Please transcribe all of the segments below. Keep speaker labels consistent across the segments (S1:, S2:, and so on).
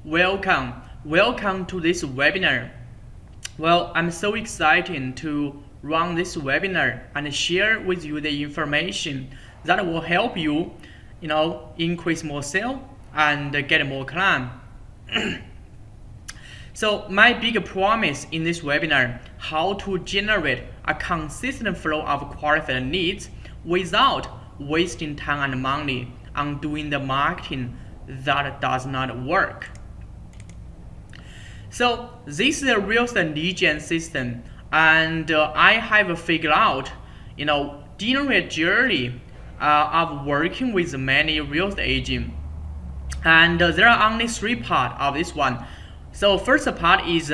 S1: Welcome to this webinar. Well, I'm so excited to run this webinar and share with you the information that will help you, increase more sales and get more clients. So my big promise in this webinar, how to generate a consistent flow of qualified leads without wasting time and money on doing the marketing that does not work. So this is a real estate lead gen system, and I have figured out, generate journey of working with many real estate agents, and there are only three parts of this one. So first part is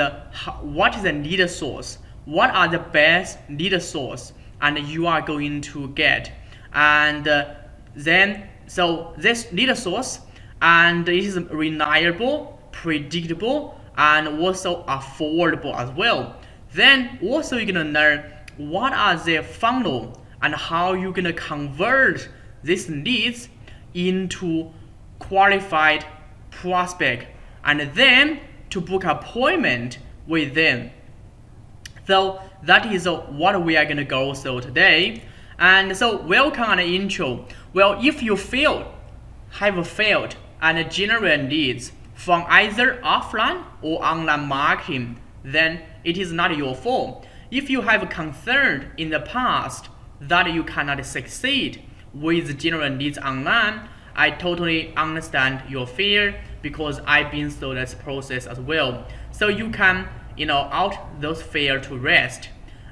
S1: what is the lead source? What are the best lead source and you are going to get? And then so this lead source, and it is reliable, predictable, and also affordable as well. Then also you're gonna learn what are the funnel and how you're gonna convert these leads into qualified prospect, and then to book appointment with them. So that is what we are gonna go through today. And so welcome and intro. Well, if you have failed and generate leads from either offline or online marketing, then it is not your fault. If you have concern in the past that you cannot succeed with generating leads online, I totally understand your fear, because I've been through this process as well. So you can, out those fear to rest.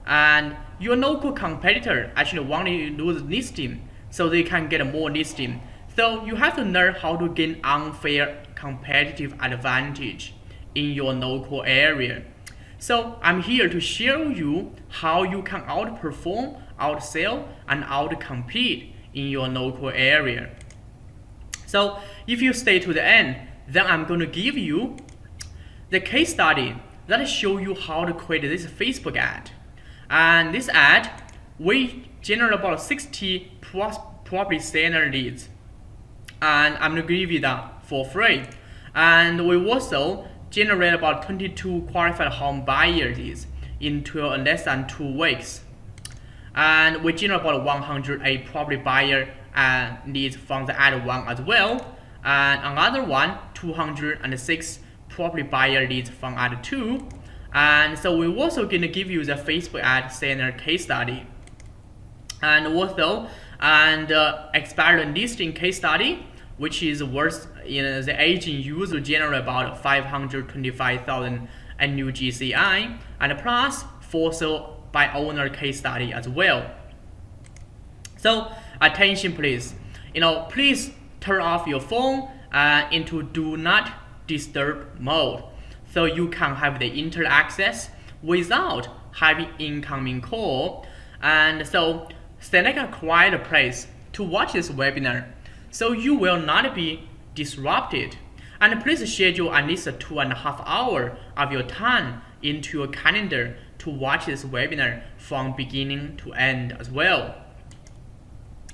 S1: And your local competitor actually want to lose listing so they can get more listing. So you have to learn how to gain unfair competitive advantage in your local area. So I'm here to share with you how you can outperform, outsell, and outcompete in your local area. So if you stay to the end, then I'm going to give you the case study that show you how to create this Facebook ad. And this ad, we generate about 60 property seller leads, and I'm going to give you that for free. And we also generate about 22 qualified home buyer leads in less than 2 weeks. And we generate about 108 property buyer leads from the ad one as well. And another one, 206 property buyer leads from ad 2. And so we're also going to give you the Facebook ad seller case study, and also expired listing case study, which is worth, the agent usually generate about 525,000 annual GCI, and plus for sale by owner case study as well. So attention please, please turn off your phone into do not disturb mode, so you can have the internet access without having incoming call. And so select a quiet place to watch this webinar, so you will not be disrupted. And please schedule at least 2.5 hours of your time into your calendar to watch this webinar from beginning to end as well.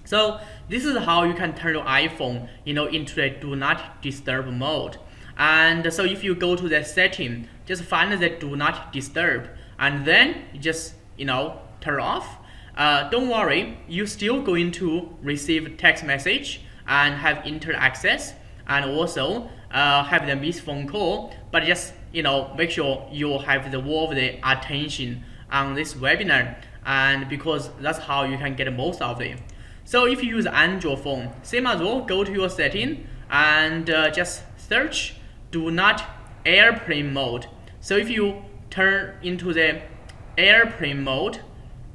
S1: So this is how you can turn your iPhone, into the do not disturb mode. And so if you go to the setting, just find the do not disturb, and then just turn off. Don't worry, you're still going to receive text message and have internet access, and also have the missed phone call. But just make sure you have the all of the attention on this webinar, and because that's how you can get most of it. So if you use Android phone, same as well, go to your setting and just search do not airplane mode. So if you turn into the airplane mode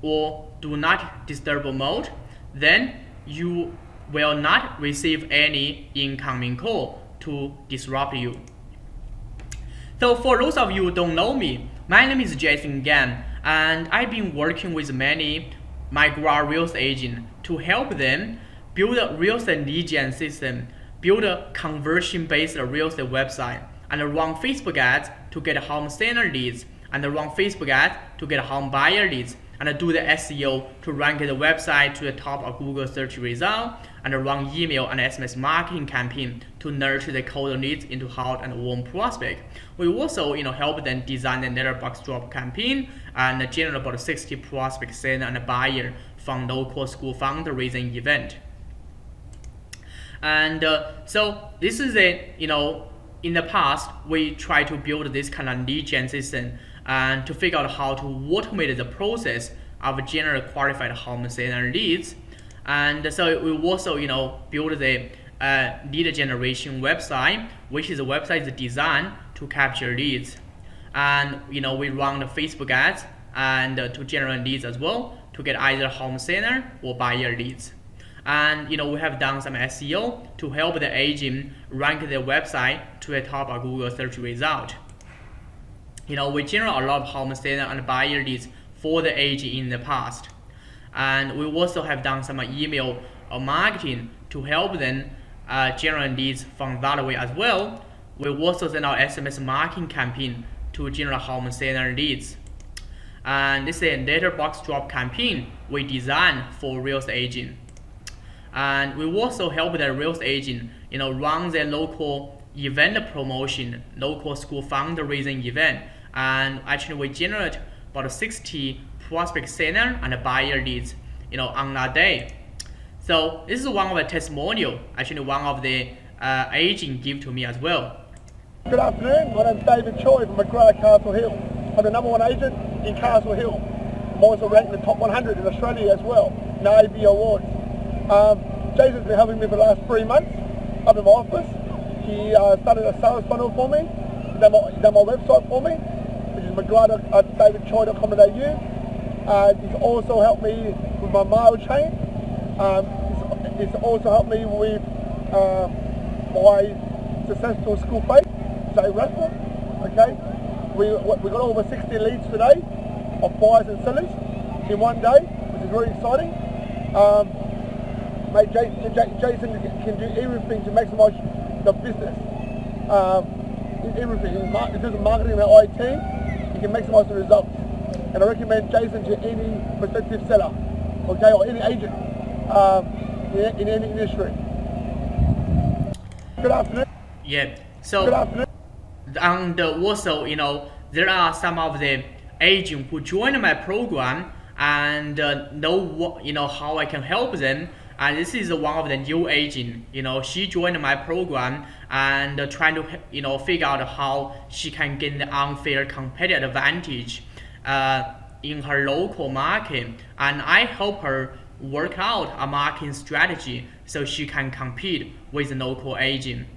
S1: or do not disturb mode, then you will not receive any incoming call to disrupt you. So for those of you who don't know me, my name is Jason Gan, and I've been working with many micro real estate agents to help them build a real estate lead gen system, build a conversion-based real estate website, and run Facebook ads to get home seller leads, and run Facebook ads to get home buyer leads, and do the SEO to rank the website to the top of Google search result, and run email and SMS marketing campaign to nurture the cold leads into hot and warm prospect. We also help them design the letterbox drop campaign and generate about 60 prospect seller and buyer from local school fundraising event. And so this is in the past we try to build this kind of lead gen system and to figure out how to automate the process of generate qualified home seller leads. And so we also build the lead generation website, which is a website designed to capture leads. And we run the Facebook ads and to generate leads as well, to get either home seller or buyer leads. And we have done some SEO to help the agent rank their website to the top of Google search result. We generate a lot of home seller and buyer leads for the agent in the past. And we also have done some email marketing to help them generate leads from that way as well. We also send out SMS marketing campaign to generate home seller leads. And this is a letterbox drop campaign we designed for real estate agent. And we also help the real estate agent run their local event promotion, local school fundraising event. And actually we generate about 60 prospect seller and buyer leads on that day. So this is one of the testimonial actually one of the agent give to me as well.
S2: Good afternoon, my name is David Choi from McGrath Castle Hill. I'm the #1 agent in Castle Hill. I'm also ranked in the top 100 in Australia as well, in the AB Awards. Jason's been helping me for the last 3 months up in my office. He started a sales funnel for me, done my website for me, which is mcgrath.davidchoi.com.au. He's also helped me with my mail chain. He's also helped me with my successful school faith, say raffle. Okay, we got over 60 leads today of buyers and sellers in one day, which is very exciting. Mate, Jason can do everything to maximize the business. Everything. He does marketing and IT. He can maximize the results. And I recommend Jason to any prospective seller, okay, or any agent in any industry. Good afternoon.
S1: Yeah. So.
S2: Good afternoon.
S1: And also, there are some of the agents who join my program and know what, how I can help them. And this is one of the new agent. She joined my program and trying to, figure out how she can gain the unfair competitive advantage in her local market. And I help her work out a marketing strategy so she can compete with the local agent.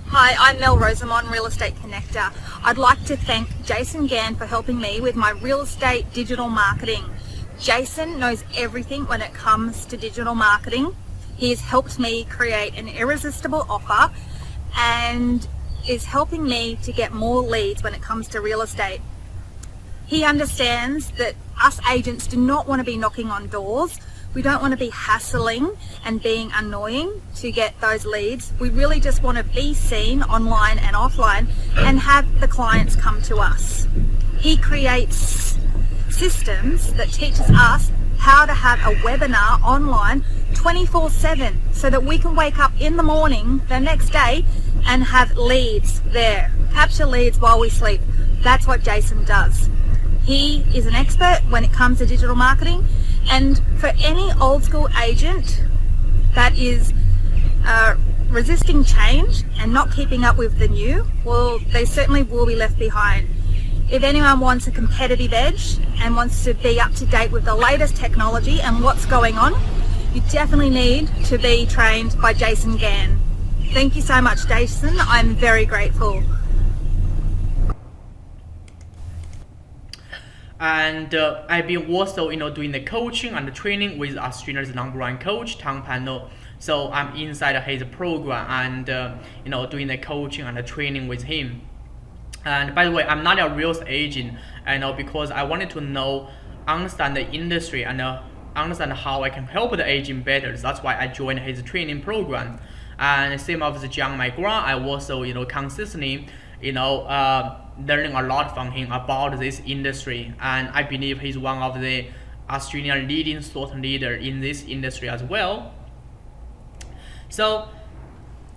S3: Hi, I'm Mel Rosamond, Real Estate Connector. I'd like to thank Jason Gann for helping me with my real estate digital marketing. Jason knows everything when it comes to digital marketing. He has helped me create an irresistible offer and is helping me to get more leads when it comes to real estate. He understands that us agents do not want to be knocking on doors. We don't want to be hassling and being annoying to get those leads. We really just want to be seen online and offline and have the clients come to us. He creates systems that teaches us how to have a webinar online 24/7 so that we can wake up in the morning the next day and have leads there. Capture leads while we sleep. That's what Jason does. He is an expert when it comes to digital marketing, and for any old school agent that is resisting change and not keeping up with the new, well, they certainly will be left behind. If anyone wants a competitive edge and wants to be up to date with the latest technology and what's going on, you definitely need to be trained by Jason Gann. Thank you so much, Jason. I'm very grateful.
S1: And I've been also doing the coaching and the training with Australia's #1 coach, Tom Pano. So I'm inside his program and doing the coaching and the training with him. And by the way, I'm not a real estate agent, because I wanted to understand the industry and understand how I can help the agent better. That's why I joined his training program. And same as John McGrath, I also consistently learning a lot from him about this industry. And I believe he's one of the Australian leading thought leader in this industry as well. So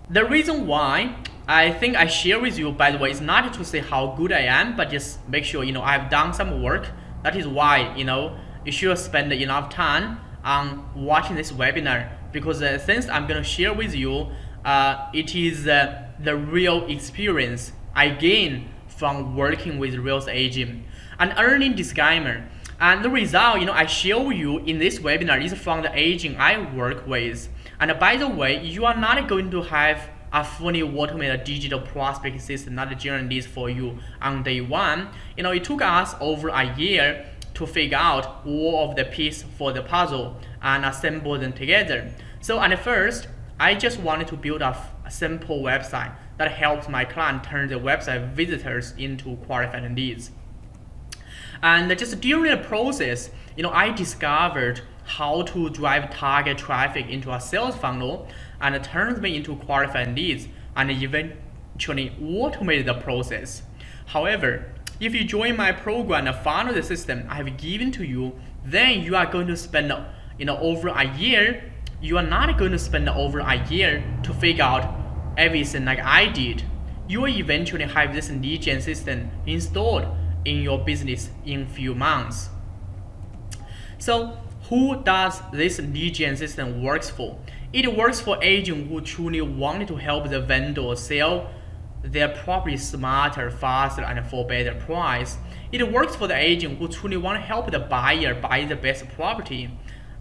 S1: the reason why I think I share with you, by the way, is not to say how good I am, but just make sure I've done some work. That is why you should spend enough time on watching this webinar, because since I'm gonna share with you, it is the real experience I gain from working with real estate agent and earning disclaimer. And the result I show you in this webinar is from the agent I work with. And by the way, you are not going to have a fully automated digital prospect system that generates leads for you on day one. It took us over a year to figure out all of the pieces for the puzzle and assemble them together. So at first, I just wanted to build a simple website that helps my client turn their website visitors into qualified leads. And just during the process, I discovered how to drive target traffic into a sales funnel and turn them into qualified leads, and eventually automate the process. However, if you join my program and follow the system I have given to you, then you are going to spend over a year. You are not going to spend over a year to figure out everything like I did. You will eventually have this lead gen system installed in your business in few months. So who does this lead gen system works for? It works for agents who truly wanted to help the vendor sell their property smarter, faster, and for better price. It works for the agent who truly want to help the buyer buy the best property.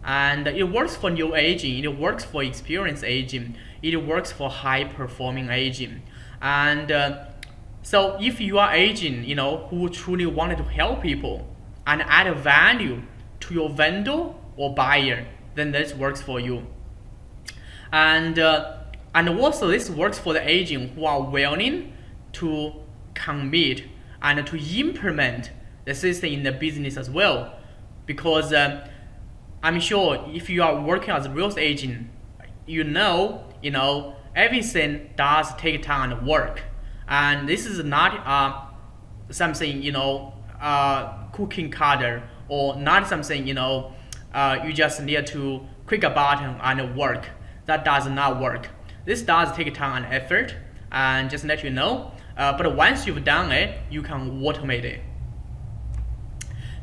S1: And it works for new agent, it works for experienced agent, it works for high performing agent. And so if you are agent who truly wanted to help people and add value to your vendor or buyer, then this works for you. And also this works for the agent who are willing to commit and to implement the system in the business as well. Because I'm sure if you are working as a real estate agent, everything does take time and work. And this is not something cooking cutter, or not something you just need to click a button and work. That does not work. This does take time and effort, and just let you know. But once you've done it, you can automate it.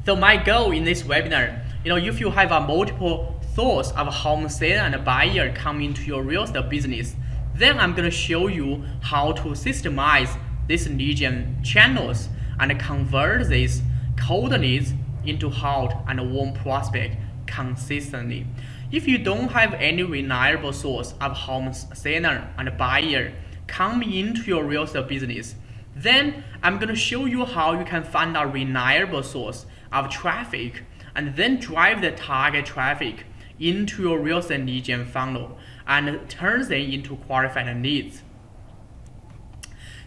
S1: So my goal in this webinar, if you have multiple thoughts of home seller and buyer come into your real estate business, then I'm going to show you how to systemize these lead gen channels and convert these cold leads into hot and warm prospect consistently. If you don't have any reliable source of home seller and buyer coming into your real estate business, then I'm going to show you how you can find a reliable source of traffic and then drive the target traffic into your real estate lead gen funnel and turn them into qualified leads.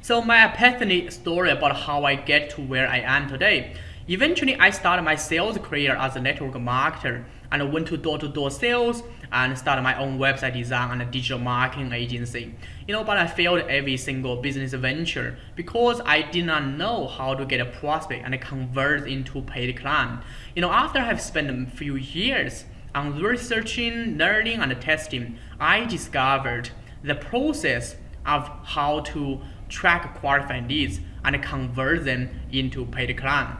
S1: So my epiphany story about how I get to where I am today. Eventually, I started my sales career as a network marketer and went to door-to-door sales and started my own website design and a digital marketing agency. But I failed every single business venture because I did not know how to get a prospect and convert into paid client. After I have spent a few years on researching, learning, and testing, I discovered the process of how to track qualified leads and convert them into paid client.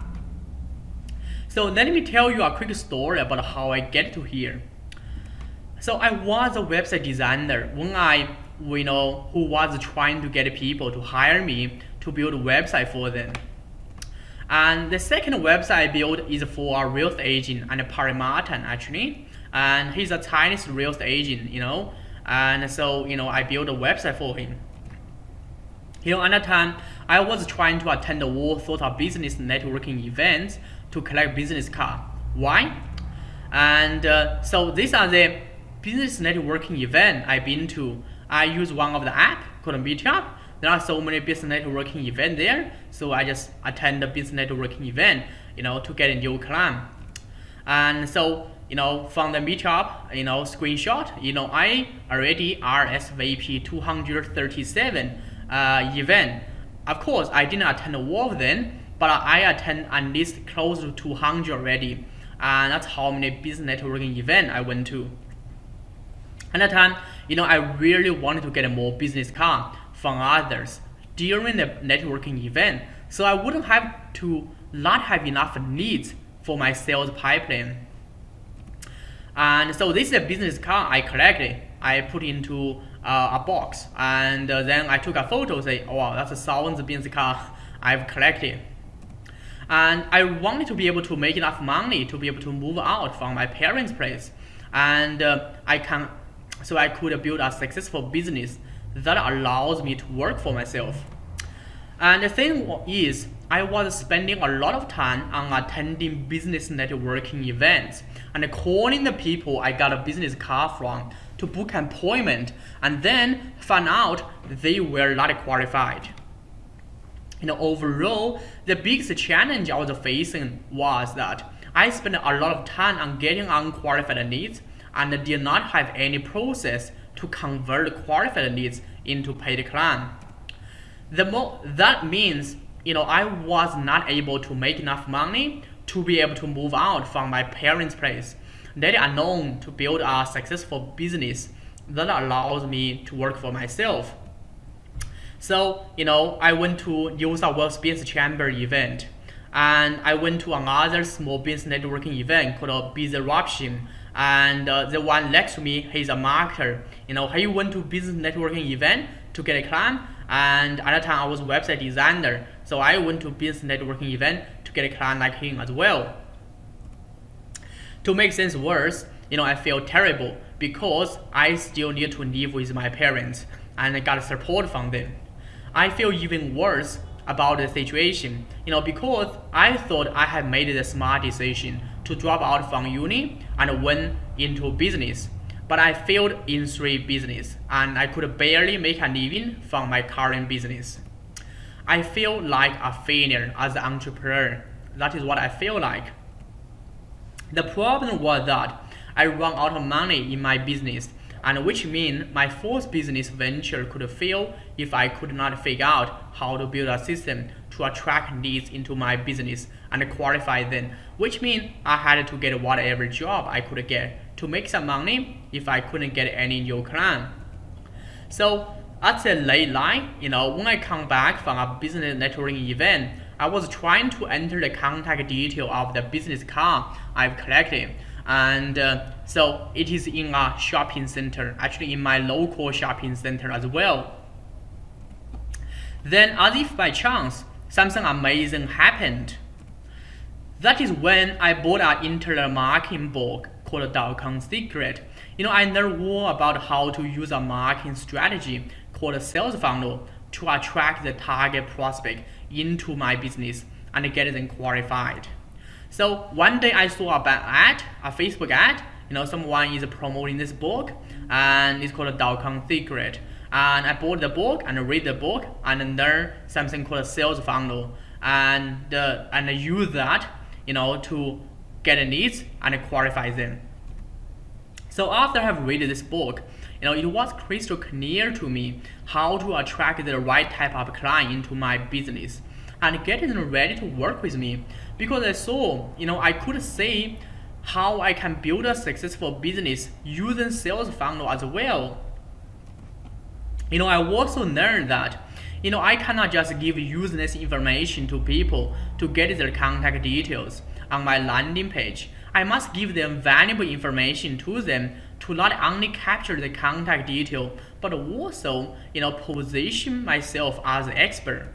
S1: So let me tell you a quick story about how I get to here. So I was a website designer when who was trying to get people to hire me to build a website for them. And the second website I built is for a real estate agent and Paramatan actually. And he's a Chinese real estate agent, And so, I built a website for him. At that time, I was trying to attend all sorts of business networking events to collect business card. Why? And so these are the business networking event I've been to. I use one of the app called Meetup. There are so many business networking events there, so I just attend the business networking event, to get a new client. And so, from the Meetup, screenshot, I already RSVP 237 event. Of course, I didn't attend all of them, but I attend at least close to 200 already. and that's how many business networking events I went to. At that time, I really wanted to get more business card from others during the networking event, so I wouldn't have to not have enough leads for my sales pipeline. And so this is a business card I collected. I put into a box, and then I took a photo, say, oh, wow, that's a 1,000 business card I've collected. And I wanted to be able to make enough money to be able to move out from my parents' place, and so I could build a successful business that allows me to work for myself. And the thing is, I was spending a lot of time on attending business networking events and calling the people I got a business card from to book an appointment, and then found out they were not qualified. Overall, the biggest challenge I was facing was that I spent a lot of time on getting unqualified leads and did not have any process to convert qualified leads into paid clients. That means, I was not able to make enough money to be able to move out from my parents' place, let alone to build a successful business that allows me to work for myself. So, I went to New South Wales Business Chamber event, and I went to another small business networking event called Bizeruption, and the one next to me, he's a marketer. He went to business networking event to get a client, and at that time I was a website designer, so I went to business networking event to get a client like him as well. To make things worse, I feel terrible because I still need to live with my parents and I got support from them. I feel even worse about the situation, because I thought I had made the smart decision to drop out from uni and went into business. But I failed in 3 businesses, and I could barely make a living from my current business. I feel like a failure as an entrepreneur. That is what I feel like. The problem was that I ran out of money in my business, and which means my 4th business venture could fail if I could not figure out how to build a system to attract leads into my business and qualify them, which means I had to get whatever job I could get to make some money if I couldn't get any new client. So at the late night, when I come back from a business networking event, I was trying to enter the contact detail of the business card I've collected. And so it is in a shopping center, actually in my local shopping center as well. Then, as if by chance, something amazing happened. That is when I bought an internet marketing book called .com Secret. I learned more about how to use a marketing strategy called a sales funnel to attract the target prospect into my business and get them qualified. So one day I saw a Facebook ad, someone is promoting this book, and it's called .com Secret. And I bought the book and read the book and learn something called a sales funnel, and use that, to get leads and qualify them. So after I have read this book, it was crystal clear to me how to attract the right type of client into my business and get them ready to work with me, because I saw, I could see how I can build a successful business using sales funnel as well. I also learned that, I cannot just give useless information to people to get their contact details on my landing page. I must give them valuable information to them to not only capture the contact detail, but also, position myself as an expert.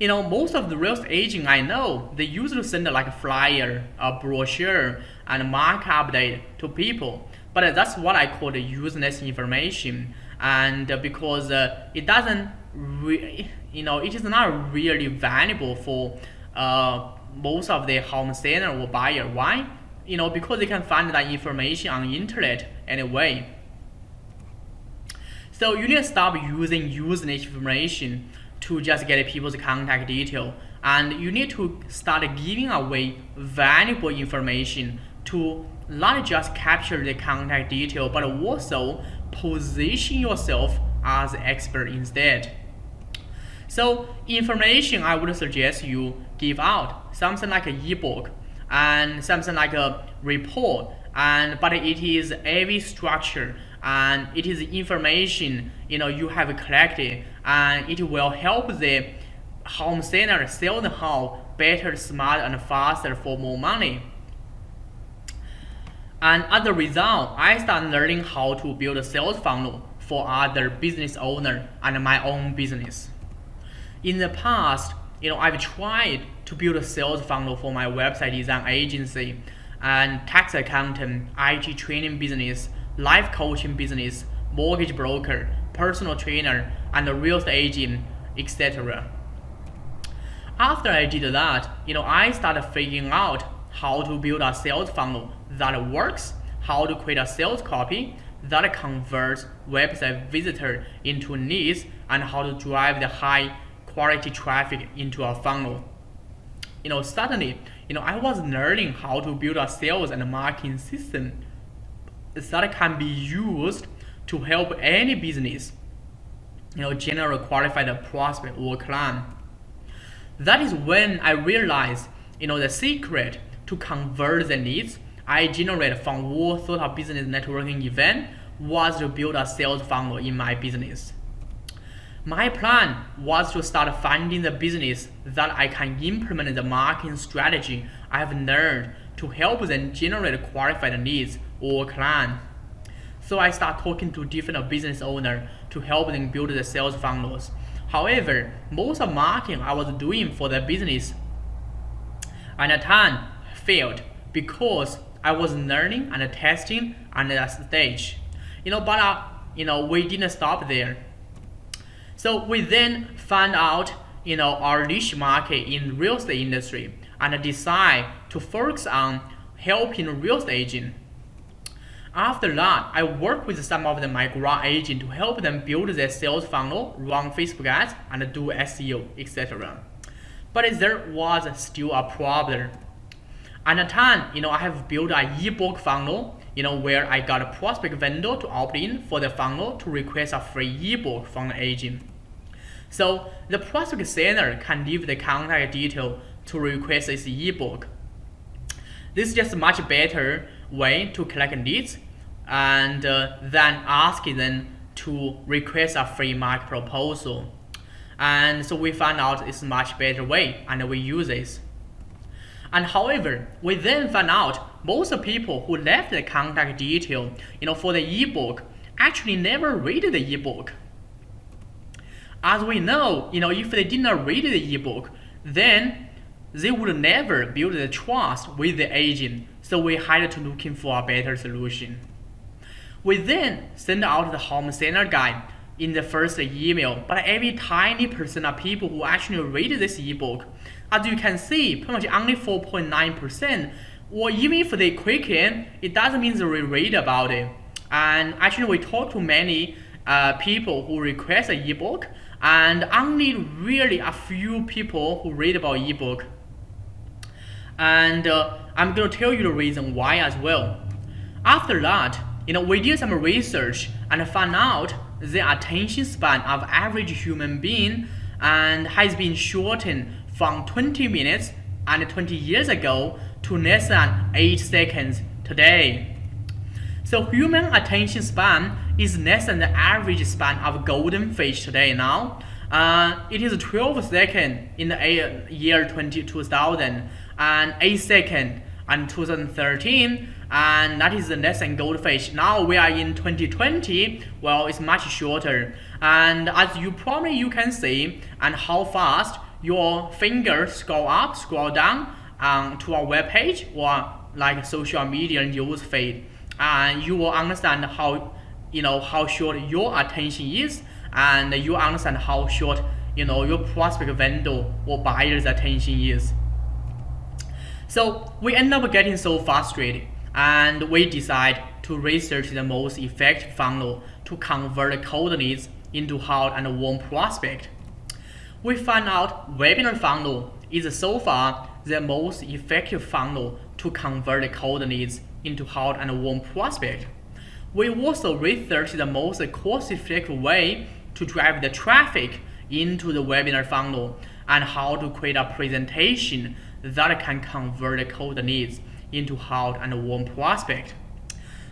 S1: Most of the real estate agents I know, they usually send like a flyer, a brochure, and a market update to people. But that's what I call the useless information. And because it doesn't, it is not really valuable for most of the home seller or buyer. Why? Because they can find that information on the internet anyway. So you need to stop using useless information to just get people's contact detail, and you need to start giving away valuable information to not just capture the contact detail, but also position yourself as an expert instead. So information I would suggest you give out, something like an ebook, and something like a report, but it is AV structure, and it is information you have collected, and it will help the home center sell the house better, smarter, and faster for more money. And as a result, I started learning how to build a sales funnel for other business owners and my own business. In the past, I've tried to build a sales funnel for my website design agency and tax accountant, IT training business, life coaching business, mortgage broker, personal trainer, and a real estate agent, etc. After I did that, I started figuring out how to build a sales funnel that works, how to create a sales copy that converts website visitor into leads, and how to drive the high quality traffic into a funnel. Suddenly, I was learning how to build a sales and marketing system that can be used to help any business, generate qualified prospect or client. That is when I realized, the secret to convert the leads I generate from all sort of business networking event was to build a sales funnel in my business. My plan was to start finding the business that I can implement the marketing strategy I have learned to help them generate qualified leads or clients. So I start talking to different business owners to help them build the sales funnels. However, most of marketing I was doing for the business at the time failed because I was learning and testing at that stage. But we didn't stop there. So we then found out our niche market in real estate industry and decide to focus on helping real estate agents. After that, I worked with some of the migrant agents to help them build their sales funnel, run Facebook ads, and do SEO, etc. But there was still a problem. At the time, I have built an ebook funnel, where I got a prospect vendor to opt in for the funnel to request a free ebook from the agent. So the prospect seller can leave the contact detail to request this ebook. This is just a much better way to collect leads and than asking them to request a free market proposal. And so we found out it's a much better way, and we use this. And however, we then found out most people who left the contact detail, for the ebook actually never read the ebook. As we know, if they didn't read the ebook, then they would never build the trust with the agent. So we had to looking for a better solution. We then send out the home center guide in the first email, but every tiny percent of people who actually read this ebook, as you can see, pretty much only 4.9%, or even if they click it doesn't mean they read about it. And actually we talked to many people who request an ebook, and only really a few people who read about ebook. And I'm going to tell you the reason why as well. After that, we did some research and found out the attention span of average human being and has been shortened from 20 minutes and 20 years ago to less than 8 seconds today. So human attention span is less than the average span of golden fish today now. It is 12 seconds in the year 2000 and 8 seconds in 2013, and that is less than goldfish. Now we are in 2020, well, it's much shorter. And as you can see, and how fast your fingers scroll up, scroll down to a web page or like social media news feed, and you will understand how short your attention is, and you understand how short your prospect vendor or buyer's attention is. So we end up getting so frustrated, and we decide to research the most effective funnel to convert cold leads into hot and warm prospect. We find out webinar funnel is so far the most effective funnel to convert cold leads into hot and warm prospect. We also research the most cost-effective way to drive the traffic into the webinar funnel and how to create a presentation that can convert the cold leads into hot and warm prospect.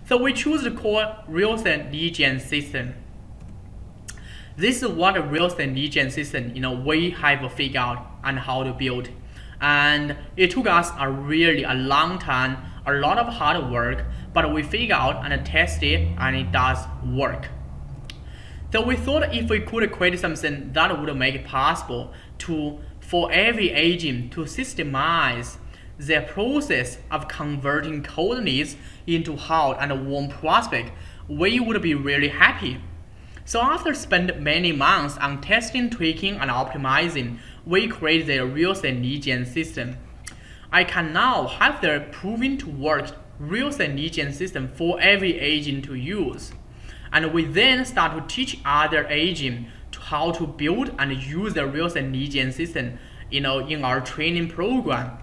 S1: So we choose to call real estate lead gen system. This is what a real estate lead gen system, we have figured out and how to build. And it took us a long time, a lot of hard work, but we figured out and tested, and it does work. So we thought if we could create something that would make it possible for every agent to systemize the process of converting cold leads into hot and warm prospect, we would be really happy. So after spending many months on testing, tweaking, and optimizing, we created the real estate lead gen system. I can now have the proven to work real estate lead gen system for every agent to use. And we then start to teach other agents how to build and use the real estate lead gen system, in our training program.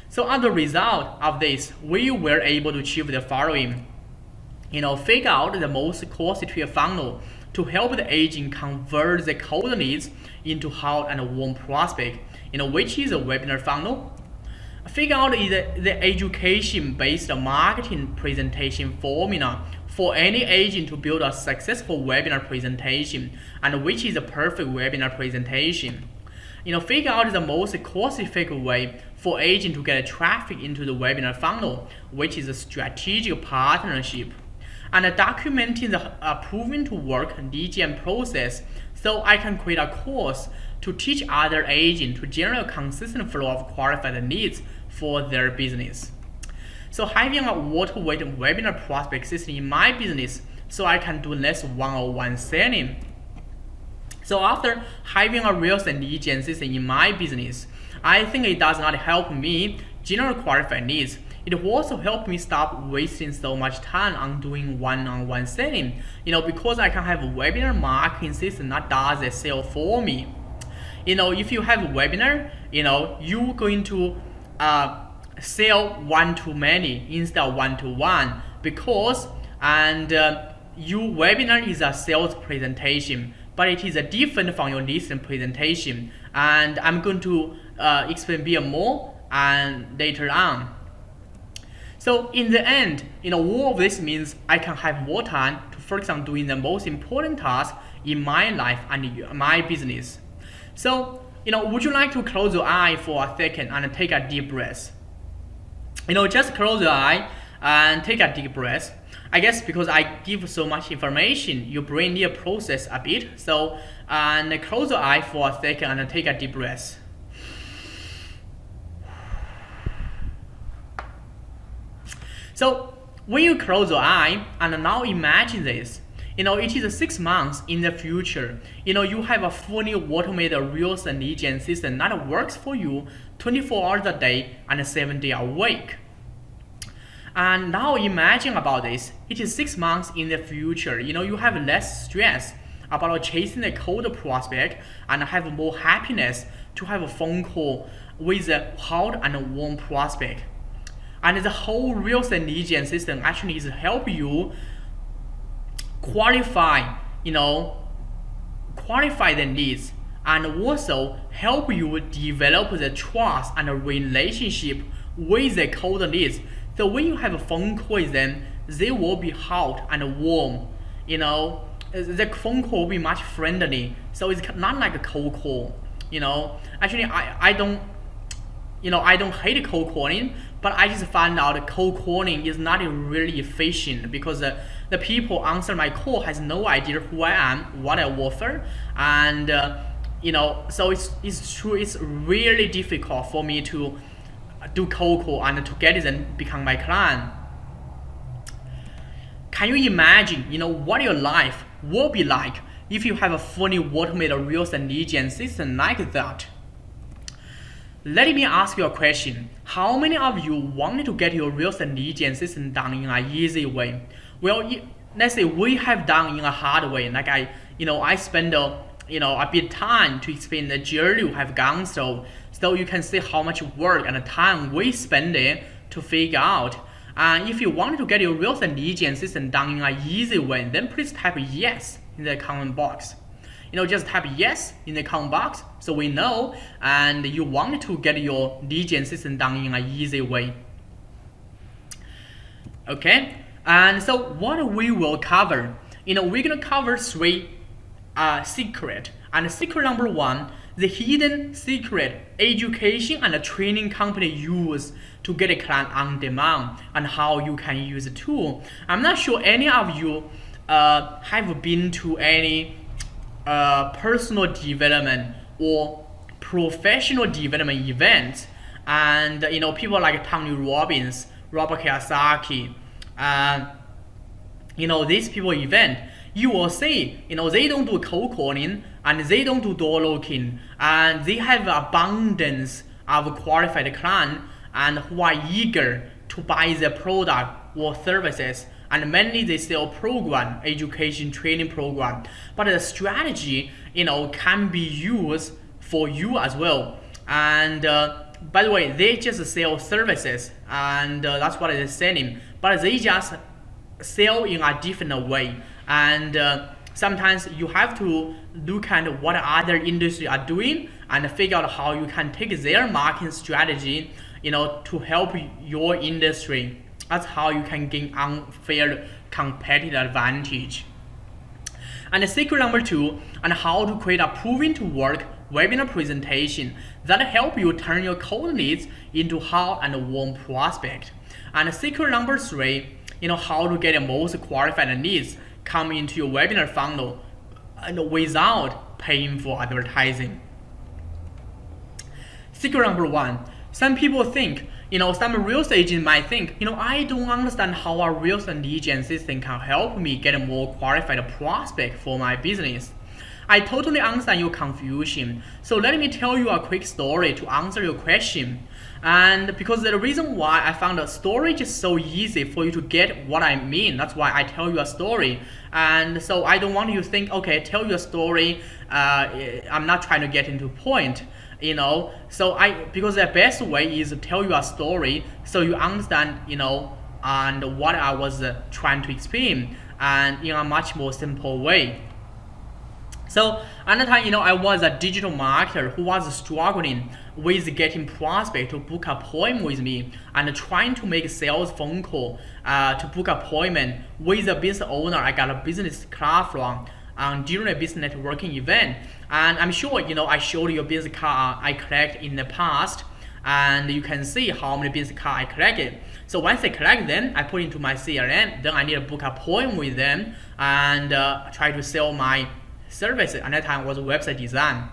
S1: So as a result of this, we were able to achieve the following. Figure out the most cost-effective funnel to help the agent convert the cold leads into hot and warm prospect, which is a webinar funnel. Figure out the education-based marketing presentation formula for any agent to build a successful webinar presentation, and which is a perfect webinar presentation. Figure out the most cost-effective way for agent to get traffic into the webinar funnel, which is a strategic partnership. And documenting the proven to work lead gen process, so I can create a course to teach other agents to generate a consistent flow of qualified leads for their business. So having a auto-weighted webinar prospect system in my business, so I can do less one-on-one selling. So after having a real estate lead gen system in my business, I think it does not help me generate qualified leads. It also helped me stop wasting so much time on doing one-on-one selling, because I can have a webinar marketing system that does the sale for me. If you have a webinar, you're going to sell one-to-many instead of one-to-one, because your webinar is a sales presentation, but it is different from your listing presentation, and I'm going to explain a bit more and later on. So in the end, all of this means I can have more time to focus on doing the most important tasks in my life and my business. So, would you like to close your eye for a second and take a deep breath? Just close your eye and take a deep breath. I guess because I give so much information, your brain needs to process a bit. So, and close your eye for a second and take a deep breath. So when you close your eye and now imagine this, it is 6 months in the future. You have a fully automated real estate lead gen system that works for you 24 hours a day and 7 days a week. And now imagine about this. It is 6 months in the future. You have less stress about chasing the cold prospect and have more happiness to have a phone call with a hot and warm prospect. And the whole real estate lead gen system actually is help you qualify the leads, and also help you develop the trust and relationship with the cold leads. So when you have a phone call with them, they will be hot and warm. The phone call will be much friendly. So it's not like a cold call. Actually I don't hate cold calling, but I just found out cold calling is not really efficient, because the people answer my call has no idea who I am, what I offer, and so it's true. It's really difficult for me to do cold call and to get them become my client. Can you imagine, what your life will be like if you have a fully automated real estate lead gen system like that? Let me ask you a question. How many of you wanted to get your real estate lead gen system done in an easy way? Well, let's say we have done in a hard way. Like I spend a bit time to explain the journey we have gone through, so you can see how much work and time we spend it to figure out. And if you want to get your real estate lead gen system done in an easy way, then please type yes in the comment box. just type yes in the comment box so we know and you want to get your lead gen system done in an easy way. Okay, and so what we will cover, we're gonna cover 3 secret. And secret number 1, the hidden secret education and training company use to get a client on demand and how you can use the tool. I'm not sure any of you have been to any personal development or professional development events, and people like Tony Robbins, Robert Kiyosaki, these people event, you will see, they don't do cold calling and they don't do door knocking, and they have abundance of qualified clients and who are eager to buy their product or services, and mainly they sell program, education training program. But the strategy, can be used for you as well. And by the way, they just sell services, and that's what they're selling, but they just sell in a different way. And sometimes you have to look at what other industries are doing and figure out how you can take their marketing strategy, to help your industry. That's how you can gain unfair competitive advantage. And the secret number 2, and how to create a proven to work webinar presentation that help you turn your cold leads into hot and warm prospect. And secret number 3, how to get the most qualified leads come into your webinar funnel and without paying for advertising. Secret number 1, some people think, some real estate agent might think, I don't understand how a real estate lead gen system can help me get a more qualified prospect for my business. I totally understand your confusion. So let me tell you a quick story to answer your question. And because the reason why I found a story is so easy for you to get what I mean, that's why I tell you a story. And so I don't want you to think, okay, tell you a story, I'm not trying to get into point. So because the best way is to tell you a story so you understand, and what I was trying to explain, and in a much more simple way. So another time, I was a digital marketer who was struggling with getting prospect to book appointment with me and trying to make sales phone call to book appointment with a business owner I got a business class from during a business networking event. And I'm sure, I showed you a business card I collected in the past, and you can see how many business cards I collected. So once I collect them, I put into my CRM, then I need to book an appointment with them and try to sell my services. At that time was website design.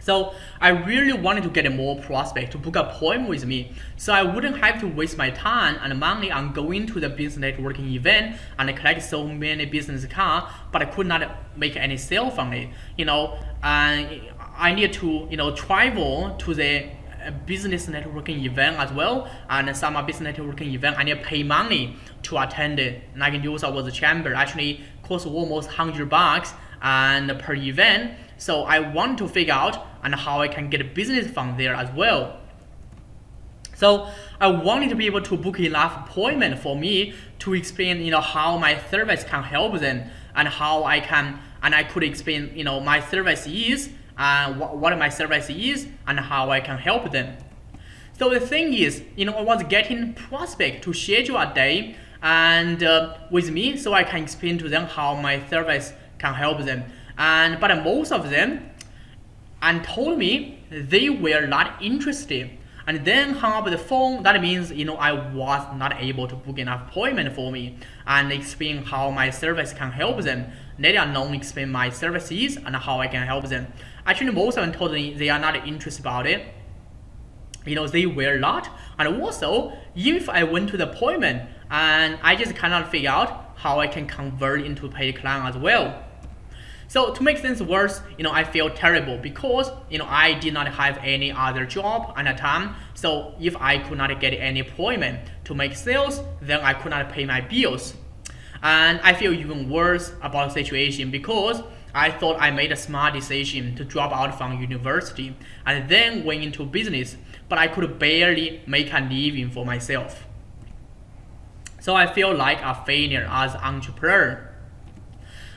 S1: So I really wanted to get more prospect to book an appointment with me, so I wouldn't have to waste my time and money on going to the business networking event and collect so many business cards, but I could not make any sale from it. And I need to travel to the business networking event as well, and some business networking event I need to pay money to attend it. Like in USA was a chamber, actually cost almost $100 and per event. So I want to figure out and how I can get a business from there as well. So I wanted to be able to book enough appointment for me to explain, how my service can help them, and how I can, and I could explain, my service is, what my service is, and how I can help them. So the thing is, I was getting prospect to schedule a day and with me, so I can explain to them how my service can help them. But most of them told me they were not interested, and then hung up the phone. That means I was not able to book enough appointment for me and explain how my service can help them. Let alone explain my services and how I can help them. Actually, most of them told me they are not interested about it. They were not. And also, even if I went to the appointment and I just cannot figure out how I can convert into paid client as well. So to make things worse, I feel terrible because, I did not have any other job at the time. So if I could not get any appointment to make sales, then I could not pay my bills. And I feel even worse about the situation because I thought I made a smart decision to drop out from university and then went into business, but I could barely make a living for myself. So I feel like a failure as an entrepreneur.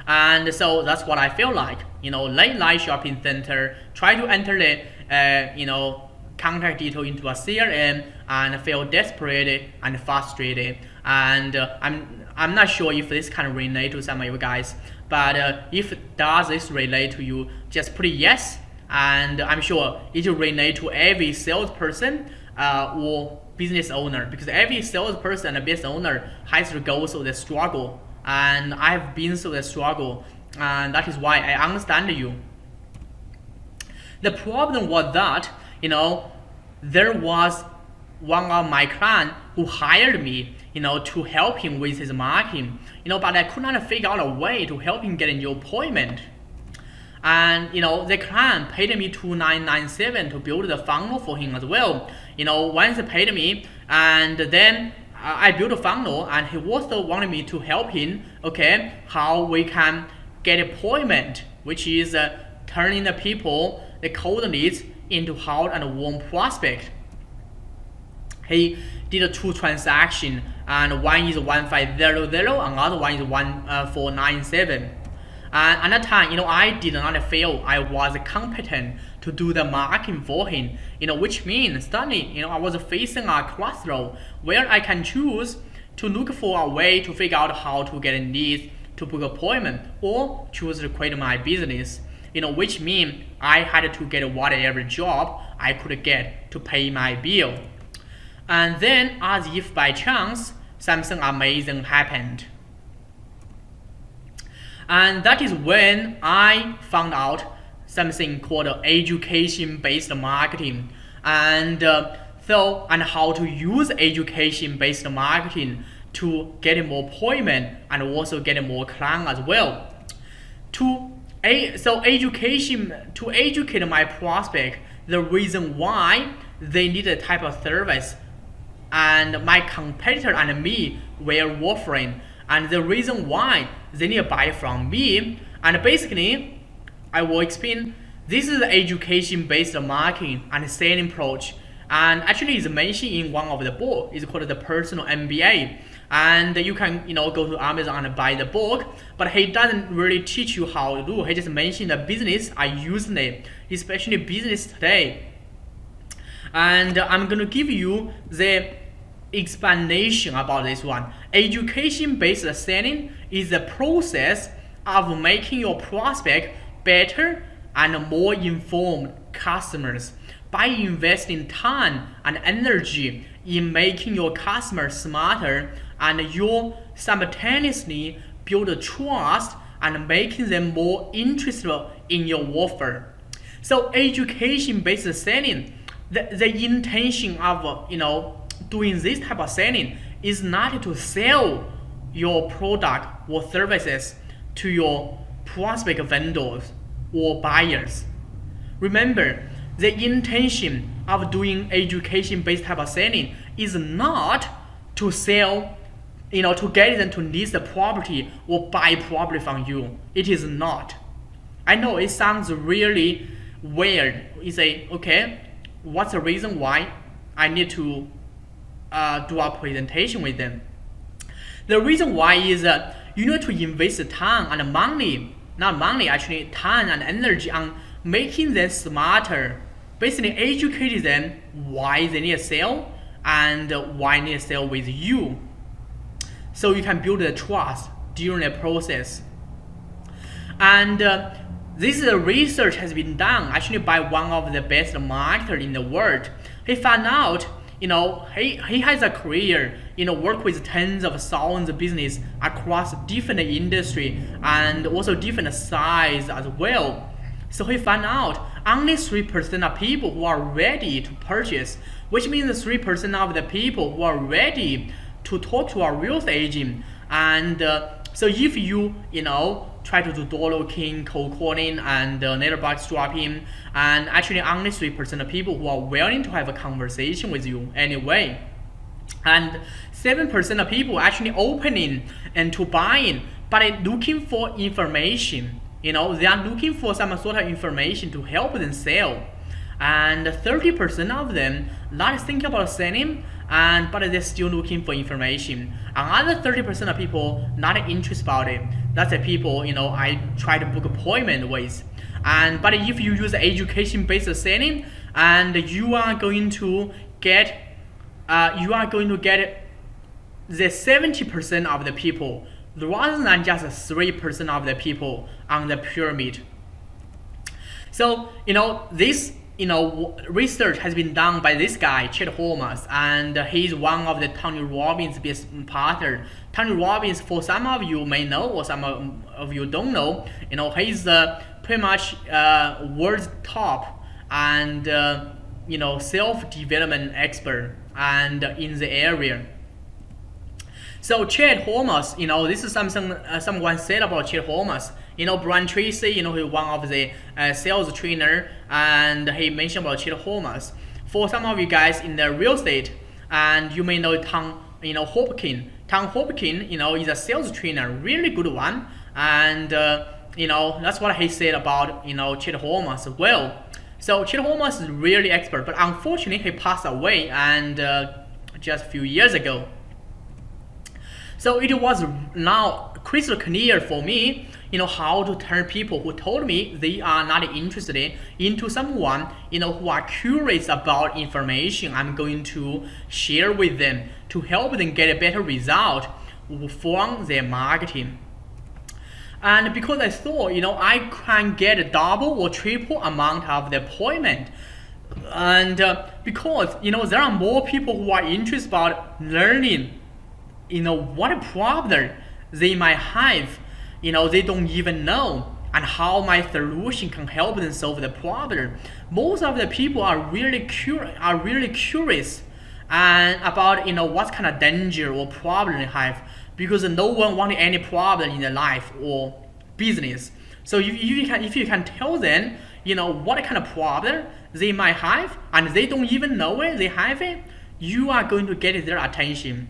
S1: And so that's what I feel like. Late night shopping center, try to enter the contact detail into a CRM and feel desperate and frustrated. And I'm not sure if this can relate to some of you guys, but if does this relate to you, just put a yes, and I'm sure it will relate to every salesperson or business owner, because every salesperson and business owner has to go through the struggle, and I've been through the struggle, and that is why I understand you. The problem was that there was one of my clients who hired me to help him with his marketing, but I could not figure out a way to help him get a new appointment. And the client paid me $2,997 to build the funnel for him as well. Once he paid me, and then I built a funnel, and he also wanted me to help him, how we can get appointment, which is turning the people, the cold leads, into hot and warm prospect. He did 2 transactions, and one is 1500, another one is 1497. And at that time, I did not feel I was competent to do the marketing for him, which means suddenly, I was facing a crossroad where I can choose to look for a way to figure out how to get leads to book appointment, or choose to create my business, which means I had to get whatever job I could get to pay my bill. And then, as if by chance, something amazing happened. And that is when I found out something called education-based marketing, and how to use education-based marketing to get more appointment and also get more clients as well. To educate my prospect the reason why they need a type of service, and my competitor and me were offering, and the reason why they need to buy from me. And basically, I will explain, this is the education-based marketing and selling approach, and actually it's mentioned in one of the book. It's called the Personal MBA, and you can go to Amazon and buy the book, but he doesn't really teach you how to do. He just mentioned the business are using it, especially business today. And I'm gonna give you the explanation about this one. Education-based selling is the process of making your prospect better and more informed customers by investing time and energy in making your customers smarter, and you simultaneously build trust and making them more interested in your offer. So education-based selling, the intention of doing this type of selling is not to sell your product or services to your prospect vendors or buyers. Remember, the intention of doing education-based type of selling is not to sell, to get them to list the property or buy property from you. It is not. I know it sounds really weird. You say, okay, what's the reason why I need to do a presentation with them? The reason why is you need to invest time and money, not money actually, time and energy on making them smarter, basically educating them why they need to sell and why they need to sell with you, so you can build the trust during the process. And this research has been done actually by one of the best marketers in the world. He found out, he has a career, work with tens of thousands of business across different industry and also different size as well. So he found out only 3% of people who are ready to purchase, which means 3% of the people who are ready to talk to a real estate agent. And so if you, try to do door knocking, cold calling, and letterbox dropping, and actually only 3% of people who are willing to have a conversation with you anyway. And 7% of people actually opening and to buying, but looking for information. They are looking for some sort of information to help them sell. And 30% of them not thinking about selling, but they're still looking for information. Another 30% of people not interested about it. That's the people, I try to book appointment with. But if you use education-based selling, and you are going to get the 70% of the people rather than just 3% of the people on the pyramid. So this research has been done by this guy, Chet Holmes, and he's one of the Tony Robbins business partner. Tony Robbins, for some of you may know, or some of you don't know, he's pretty much world's top and self-development expert and in the area. So Chet Holmes, this is something someone said about Chet Holmes. Brian Tracy, he's one of the sales trainer, and he mentioned about Chet Holmes. For some of you guys in the real estate, and you may know Tom, Hopkins. Tom Hopkins, is a sales trainer, really good one, and that's what he said about Chet Holmes as well. So Chet Holmes is really expert, but unfortunately he passed away and just a few years ago. So it was now crystal clear for me, how to turn people who told me they are not interested into someone, who are curious about information I'm going to share with them to help them get a better result from their marketing. And because I thought, I can get a double or triple amount of the appointment. And because, there are more people who are interested about learning what problem they might have, they don't even know, and how my solution can help them solve the problem. Most of the people are really curious and about what kind of danger or problem they have, because no one wants any problem in their life or business. So if you can tell them what kind of problem they might have, and they don't even know it, they have it, you are going to get their attention.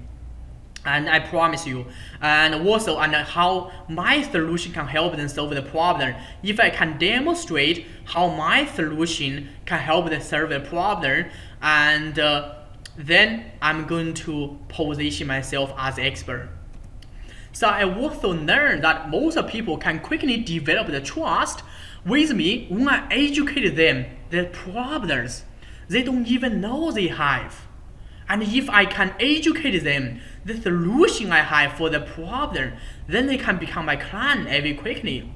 S1: And I promise you, and also how my solution can help them solve the problem. If I can demonstrate how my solution can help them solve the problem, and then I'm going to position myself as expert. So I also learned that most people can quickly develop the trust with me when I educate them the problems they don't even know they have. And if I can educate them the solution I have for the problem, then they can become my client very quickly.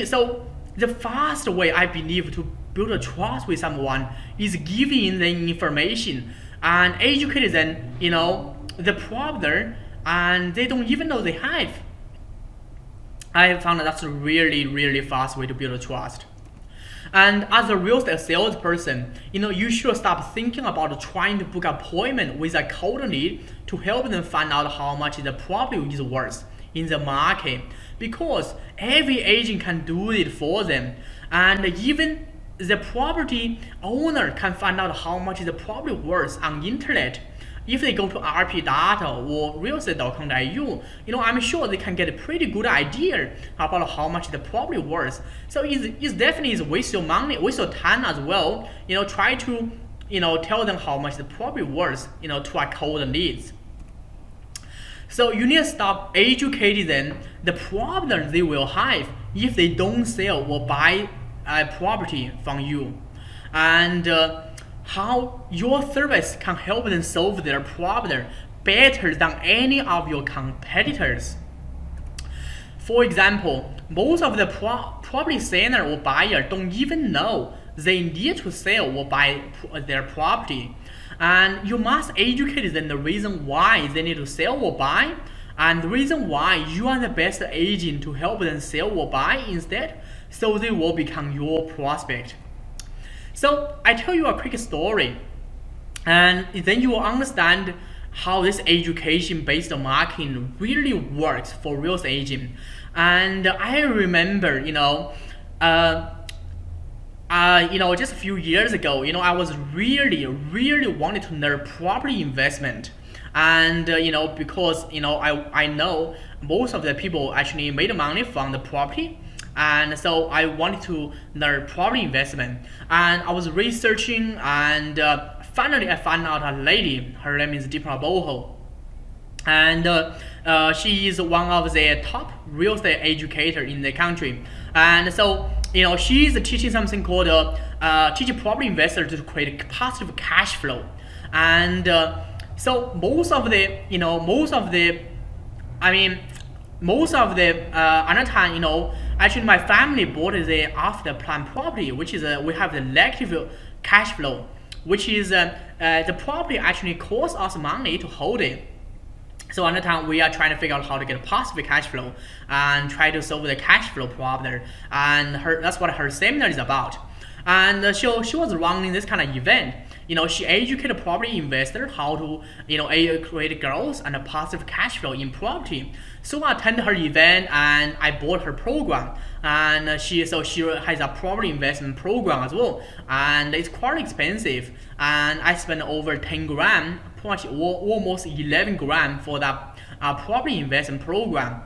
S1: So the fast way I believe to build a trust with someone is giving them information and educate them, the problem, and they don't even know they have. I have found that's a really, really fast way to build a trust. And as a real estate salesperson, you should stop thinking about trying to book an appointment with a cold lead to help them find out how much the property is worth in the market, because every agent can do it for them, and even the property owner can find out how much the property worth on the internet. If they go to RP data or realestate.com.au, I'm sure they can get a pretty good idea about how much the property worth. So it's definitely waste your money, waste your time as well. Try to tell them how much the property worth, to our cold leads. So you need to stop educating them the problems they will have if they don't sell or buy a property from you, and how your service can help them solve their problem better than any of your competitors. For example, most of the property seller or buyer don't even know they need to sell or buy their property. And you must educate them the reason why they need to sell or buy, and the reason why you are the best agent to help them sell or buy instead, so they will become your prospect. So I tell you a quick story, and then you will understand how this education-based marketing really works for real estate agent. And I remember, just a few years ago, I was really wanted to learn property investment, and because I know most of the people actually made money from the property. And so I wanted to learn property investment, and I was researching, and finally I found out a lady. Her name is Deepa Boho, and she is one of the top real estate educator in the country. And so she's teaching something called teaching property investors to create positive cash flow. And so most of the other time, actually my family bought the after plan property, which is we have the negative cash flow, which is the property actually costs us money to hold it. So another time we are trying to figure out how to get positive cash flow and try to solve the cash flow problem. And that's what her seminar is about. And she was running this kind of event. She educated property investor how to create growth and a positive cash flow in property. So I attended her event and I bought her program. And she has a property investment program as well, and it's quite expensive. And I spent over 10 grand, pretty much almost 11 grand for that property investment program.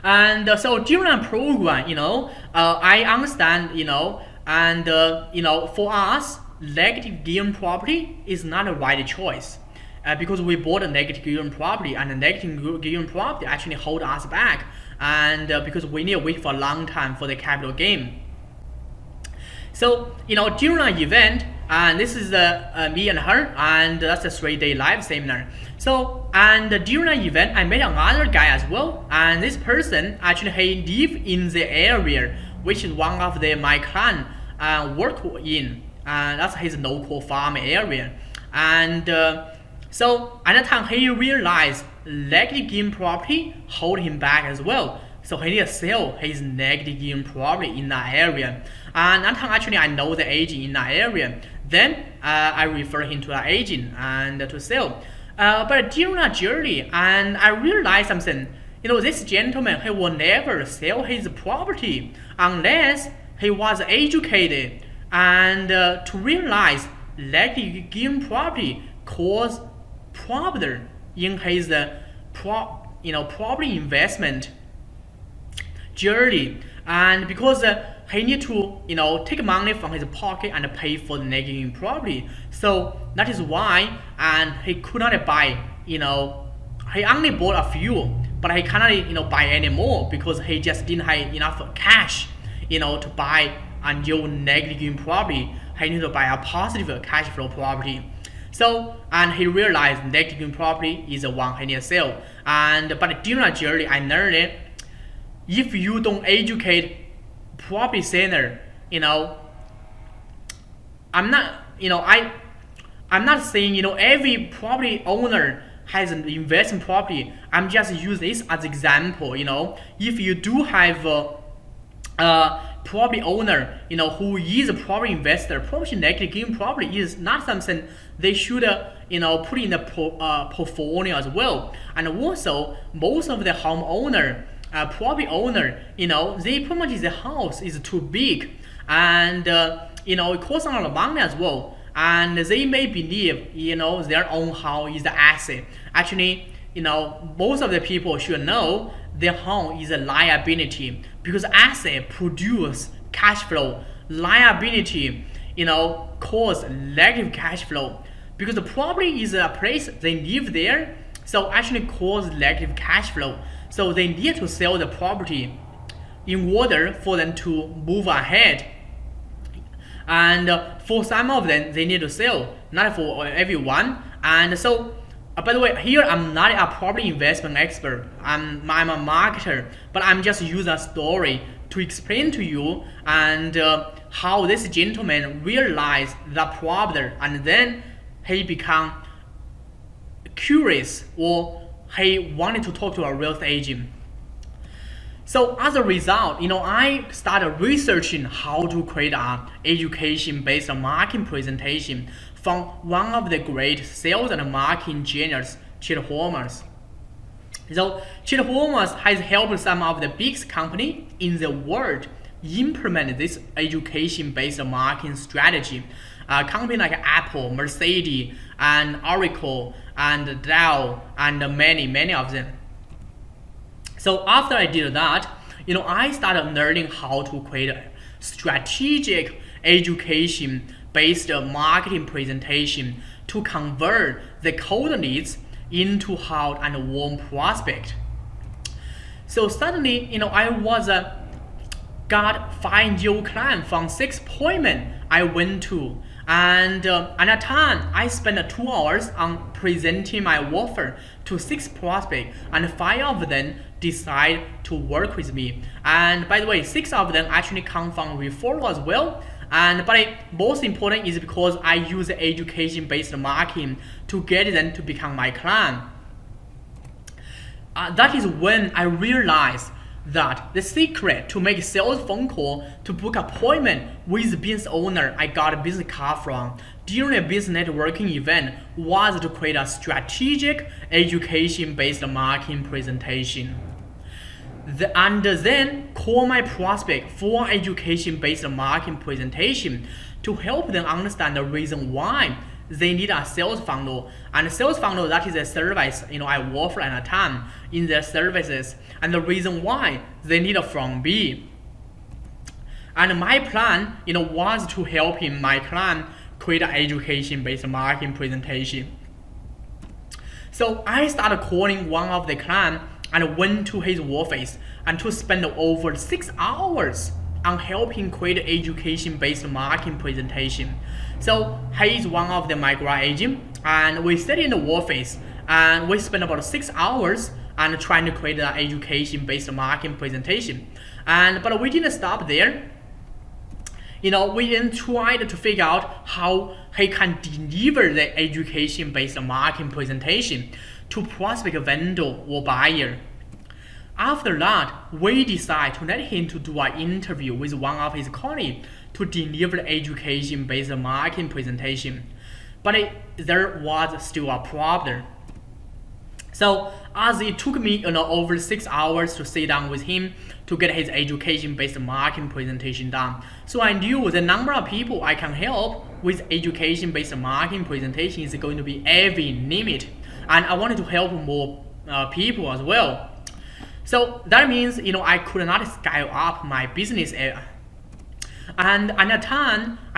S1: And so during that program, I understand, and for us, negative gearing property is not the right choice. Because we bought a negative gearing property, and the negative gearing property actually hold us back, and because we need to wait for a long time for the capital gain. So during an event, and this is me and her, and that's a 3-day live seminar. So and during an event, I met another guy as well, and this person actually he live in the area which is one of my client work in, and that's his local farm area. And so at that time he realized negative gearing property hold him back as well. So he need to sell his negative gearing property in that area. And that time actually I know the agent in that area. Then I refer him to an agent and to sell. But during that journey, and I realized something. This gentleman, he will never sell his property unless he was educated and to realize negative gearing property cause problem in his property investment journey. And because he need to take money from his pocket and pay for the negative property, so that is why, and he could not buy, he only bought a few, but he cannot buy any more because he just didn't have enough cash to buy a new negative property. He need to buy a positive cash flow property. So, and he realized negative property is the one he need to sell. But during that journey, I learned if you don't educate property seller, I'm not saying every property owner has an investment property. I'm just use this as example. If you do have a property owner, who is a property investor, property negative gearing property is not something they should, put in the portfolio as well. And also, most of the homeowner, property owner, they pretty much the house is too big, and it costs a lot of money as well. And they may believe, their own house is the asset. Actually, most of the people should know their home is a liability, because asset produce cash flow. Liability, cause negative cash flow, because the property is a place they live there, so actually cause negative cash flow. So they need to sell the property in order for them to move ahead. And for some of them, they need to sell, not for everyone. And so, by the way, here I'm not a property investment expert. I'm a marketer, but I'm just using a story to explain to you and how this gentleman realized the problem, and then he become curious, or he wanted to talk to a real estate agent. So as a result, I started researching how to create an education-based marketing presentation from one of the great sales and marketing genius, Chet Holmes. So Chet Holmes has helped some of the biggest companies in the world implement this education-based marketing strategy. Companies like Apple, Mercedes, and Oracle, and Dell, and many of them. So after I did that, I started learning how to create a strategic education-based marketing presentation to convert the cold leads into hot and warm prospect. So suddenly, I was got 5 new clients from 6 appointments I went to. And at that time, I spent 2 hours on presenting my offer to 6 prospects, and 5 of them decide to work with me. And by the way, 6 of them actually come from referral as well. But most important is because I use education-based marketing to get them to become my client. That is when I realized that the secret to make sales phone call to book appointment with the business owner I got a business card from during a business networking event was to create a strategic education-based marketing presentation. And then call my prospect for education-based marketing presentation to help them understand the reason why they need a sales funnel. And a sales funnel, that is a service I offer at a time in their services, and the reason why they need a from B. And my plan was to help my client create an education-based marketing presentation. So I started calling one of the clients and went to his office and to spend over 6 hours on helping create an education-based marketing presentation. So he is one of the migrant agents, and we sat in the office and we spent about 6 hours and trying to create an education-based marketing presentation. But we didn't stop there. We then tried to figure out how he can deliver the education-based marketing presentation to prospect vendor or buyer. After that, we decided to let him to do an interview with one of his colleagues to deliver the education-based marketing presentation. But there was still a problem. So as it took me over 6 hours to sit down with him to get his education-based marketing presentation done. So I knew the number of people I can help with education-based marketing presentation is going to be every limit. And I wanted to help more people as well. So that means, I could not scale up my business. And at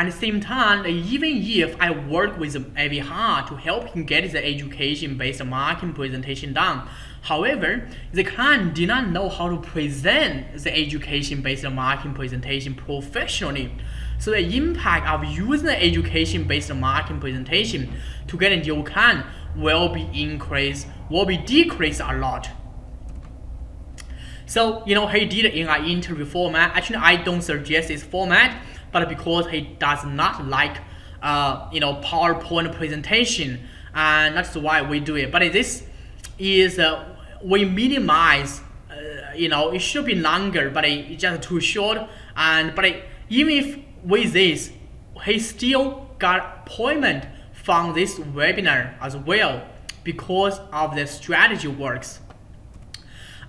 S1: the same time, even if I work with him very hard to help him get the education-based marketing presentation done, however, the client did not know how to present the education-based marketing presentation professionally. So the impact of using the education-based marketing presentation to get a new client will be decreased a lot. So, he did it in an interview format. Actually, I don't suggest this format, but because he does not like, PowerPoint presentation, and that's why we do it. But this is, we minimize, it should be longer, but it's just too short. But even if with this, he still got appointment from this webinar as well because of the strategy works.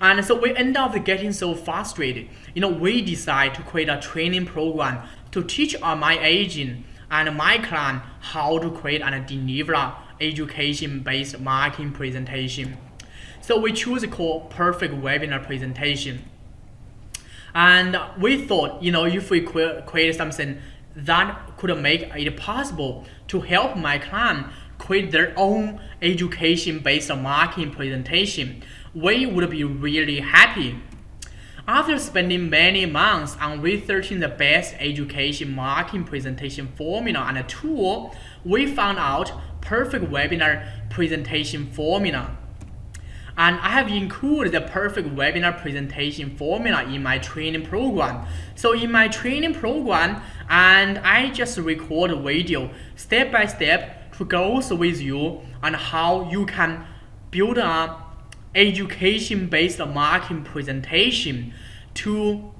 S1: And so we end up getting so frustrated. We decide to create a training program to teach my agent and my client how to create and deliver education-based marketing presentation. So we choose called perfect webinar presentation. And we thought, if we create something that could make it possible to help my client create their own education-based marketing presentation, we would be really happy. After spending many months on researching the best education marketing presentation formula and tool, we found out perfect webinar presentation formula. And I have included the perfect webinar presentation formula in my training program. So in my training program, and I just record a video step by step to go with you on how you can build a education-based marketing presentation to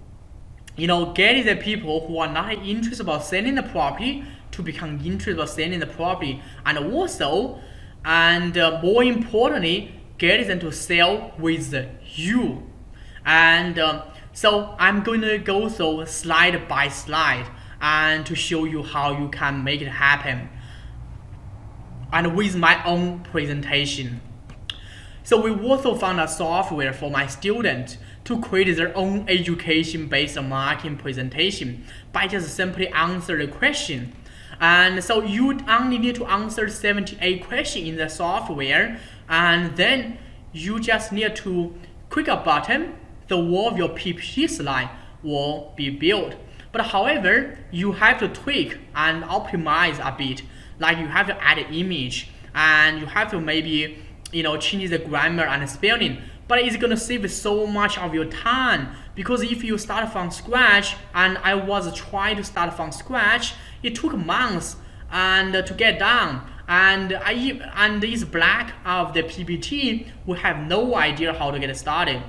S1: get the people who are not interested about selling the property to become interested about selling the property, and also more importantly, get them to sell with you. And so I'm going to go through slide by slide and to show you how you can make it happen, and with my own presentation. So we also found a software for my students to create their own education-based marketing presentation by just simply answer the question. And so you only need to answer 78 questions in the software, and then you just need to click a button, the wall of your PPT slide will be built. But however, you have to tweak and optimize a bit. Like you have to add an image, and you have to maybe change the grammar and spelling. But it's gonna save so much of your time, because if you start from scratch, and I was trying to start from scratch, it took months and to get done. And this black of the PPT, we have no idea how to get started.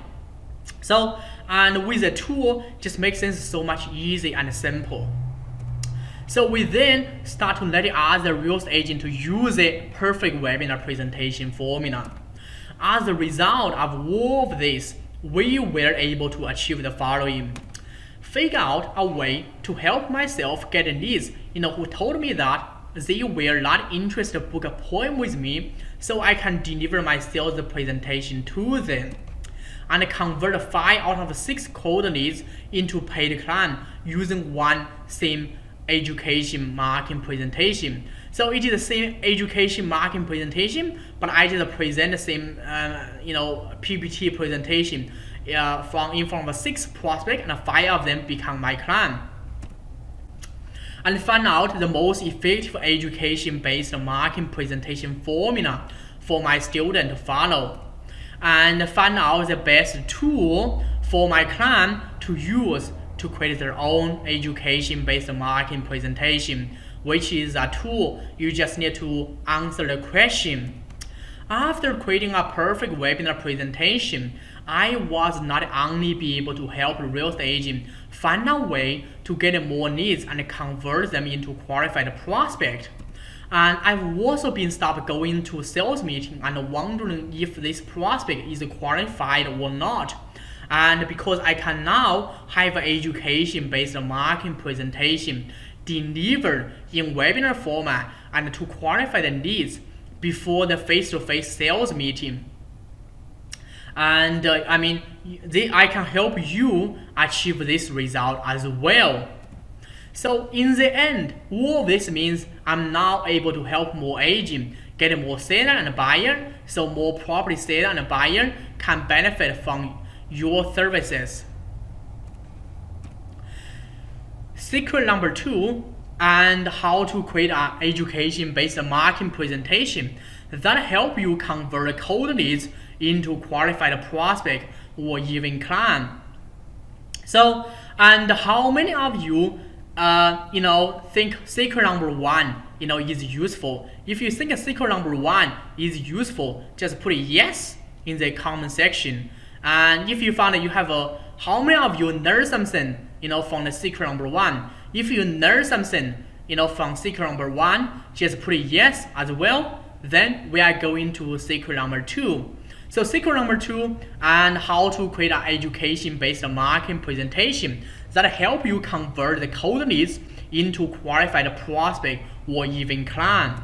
S1: So, and with the tool, just makes things so much easy and simple. So we then start to let other real estate agent to use a perfect webinar presentation formula. As a result of all of this, we were able to achieve the following. Figure out a way to help myself get leads, who told me that they were not interested to book an appointment with me, so I can deliver my sales presentation to them. And convert 5 out of 6 cold leads into paid clients using one same education marketing presentation. So it is the same education marketing presentation, but I just present the same PPT presentation in front of 6 prospects, and 5 of them become my client. And find out the most effective education-based marketing presentation formula for my student to follow. And find out the best tool for my client to use to create their own education-based marketing presentation, which is a tool you just need to answer the question. After creating a perfect webinar presentation, I was not only be able to help real estate agents find a way to get more leads and convert them into qualified prospects, and I've also been stopped going to sales meeting and wondering if this prospect is qualified or not. And because I can now have an education-based marketing presentation delivered in webinar format and to qualify the leads before the face-to-face sales meeting. And I can help you achieve this result as well. So in the end, all this means I'm now able to help more agents get more seller and buyer, so more property seller and buyer can benefit from your services. Secret number 2, and how to create an education-based marketing presentation that help you convert cold leads into qualified prospect or even client. So, and how many of you think secret number 1 is useful? If you think secret number 1 is useful, just put a yes in the comment section. And if you found that you have how many of you learned something from the secret number 1? If you learn something from secret number 1, just put a yes as well. Then we are going to secret number 2. So secret number 2, and how to create an education-based marketing presentation that help you convert the cold leads into qualified prospect or even client.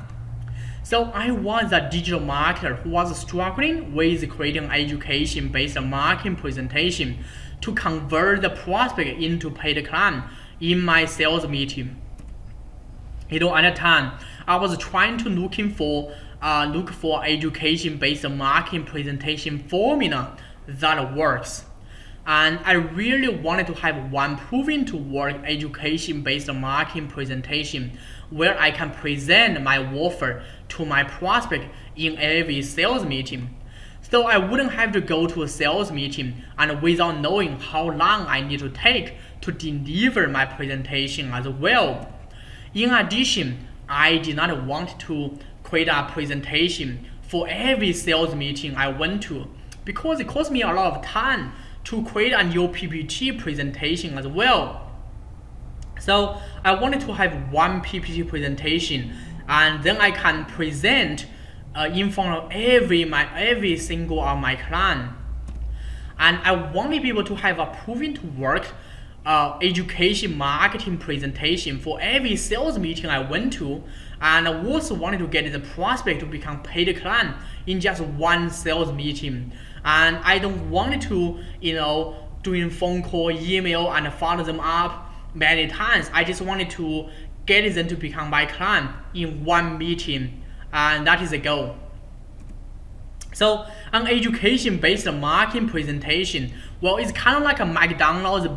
S1: So I was a digital marketer who was struggling with creating an education-based marketing presentation to convert the prospect into paid client in my sales meeting. At the time, I was trying to look for education-based marketing presentation formula that works. And I really wanted to have one proven to work education-based marketing presentation where I can present my offer to my prospect in every sales meeting. So I wouldn't have to go to a sales meeting and without knowing how long I need to take to deliver my presentation as well. In addition, I did not want to create a presentation for every sales meeting I went to because it cost me a lot of time to create a new PPT presentation as well. So I wanted to have one PPT presentation, and then I can present in front of every single of my client. And I want to be able to have a proven to work education marketing presentation for every sales meeting I went to, and I also wanted to get the prospect to become paid client in just one sales meeting. And I don't want to, doing phone call, email, and follow them up many times. I just wanted to get them to become my client in one meeting, and that is the goal. So an education-based marketing presentation, well, it's kind of like a McDonald's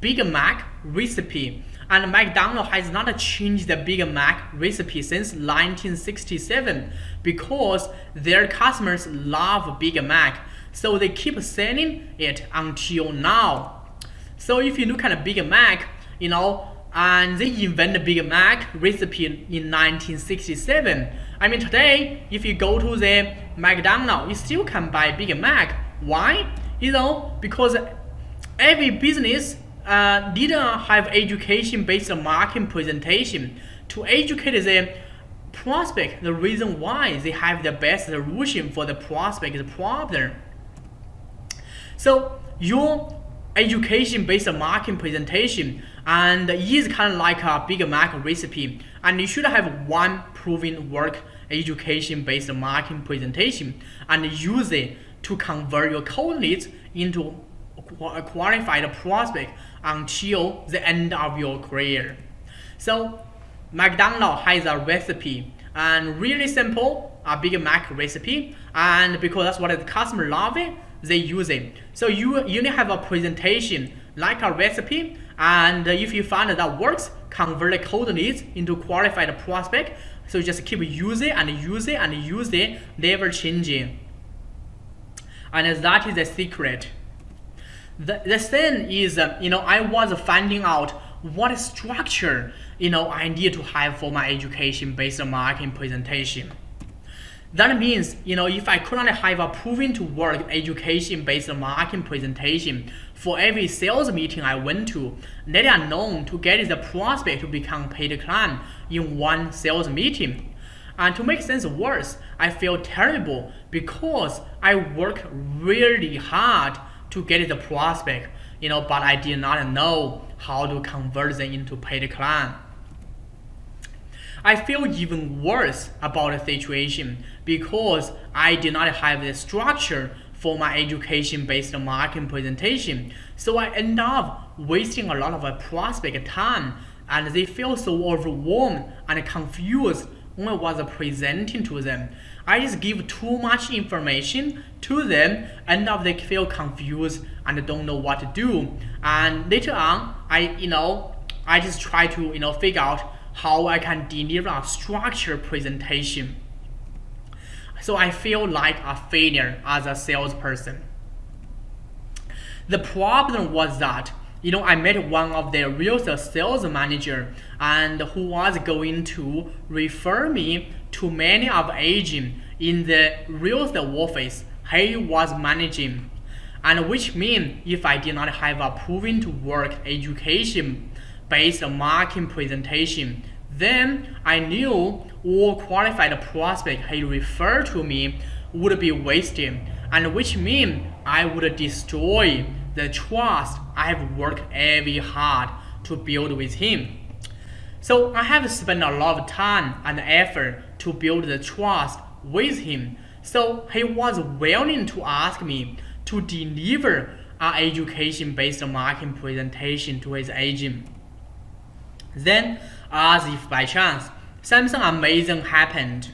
S1: Big Mac recipe. And McDonald's has not changed the Big Mac recipe since 1967 because their customers love Big Mac. So they keep selling it until now. So if you look at a Big Mac, and they invent the Big Mac recipe in 1967. I mean, today, if you go to the McDonald's, you still can buy Big Mac. Why? Because every business didn't have education-based marketing presentation to educate the prospect the reason why they have the best solution for the prospect's problem. So your education-based marketing presentation and is kind of like a Big Mac recipe, and you should have one proven work education-based marketing presentation and use it to convert your cold leads into a qualified prospect until the end of your career. So McDonald's has a recipe and really simple, a Big Mac recipe, and because that's what the customer love it, they use it. So you need to have a presentation like a recipe, and if you find that works, convert the cold leads into qualified prospect. So just keep using and use it and use it, never changing. And that is the secret. The thing is, I was finding out what structure, I need to have for my education-based marketing presentation. That means, if I could not have a proven to work education-based marketing presentation for every sales meeting I went to, let alone to get the prospect to become paid client in one sales meeting. And to make things worse, I feel terrible because I work really hard to get the prospect, but I did not know how to convert them into paid client. I feel even worse about the situation because I did not have the structure for my education-based marketing presentation. So I end up wasting a lot of prospect time, and they feel so overwhelmed and confused when I was presenting to them. I just give too much information to them, end up they feel confused and don't know what to do. And later on, I just try to figure out how I can deliver a structured presentation. So I feel like a failure as a salesperson. The problem was that I met one of the real estate sales manager and who was going to refer me to many of agents in the real estate office he was managing, and which means if I did not have a proven to work education-based marketing presentation, then I knew all qualified prospects he referred to me would be wasted, and which means I would destroy the trust I have worked very hard to build with him. So I have spent a lot of time and effort to build the trust with him. So he was willing to ask me to deliver an education-based marketing presentation to his agent. Then, as if by chance, something amazing happened.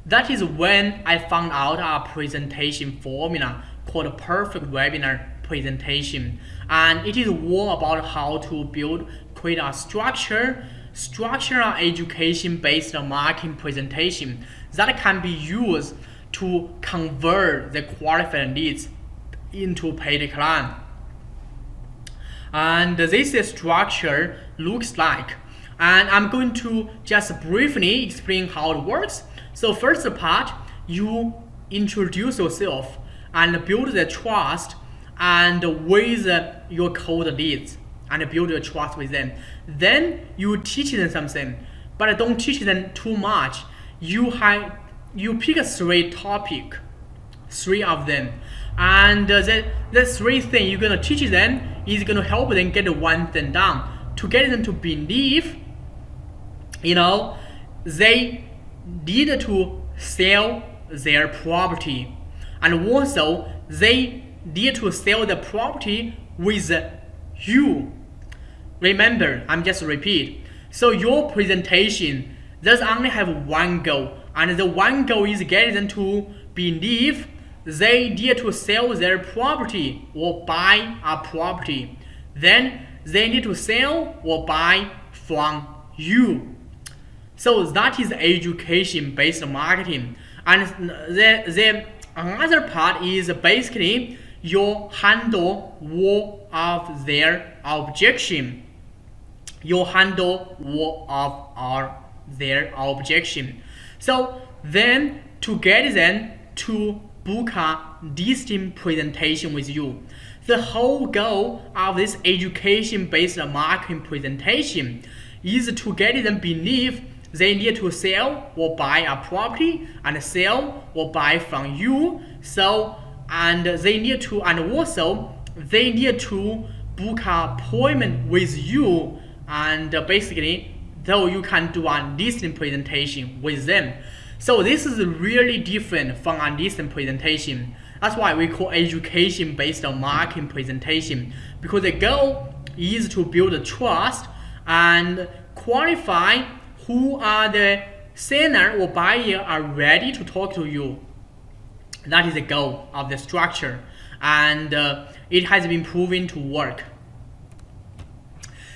S1: That is when I found out a presentation formula called Perfect Webinar Presentation, and it is all about how to create a structured education-based marketing presentation that can be used to convert the qualified leads into paid client. And this structure looks like, and I'm going to just briefly explain how it works. So first part, you introduce yourself and build the trust and with your cold leads and build your trust with them. Then you teach them something, but don't teach them too much. You pick three of them, and the three things you're gonna teach them is gonna help them get one thing done, to get them to believe, they need to sell their property, and also they need to sell the property with you. Remember, I'm just repeat. So your presentation does only have one goal, and the one goal is getting them to believe they need to sell their property or buy a property. Then they need to sell or buy from you. So that is education-based marketing. And the another part is basically you handle all of their objection. You handle all of their objection. So then to get them to book a distinct presentation with you. The whole goal of this education-based marketing presentation is to get them believe they need to sell or buy a property and sell or buy from you. So they need to book an appointment with you, and basically though you can do a listing presentation with them. So this is really different from a listing presentation. That's why we call education-based marketing presentation, because the goal is to build trust and qualify who are the seller or buyer are ready to talk to you. That is the goal of the structure, and it has been proven to work.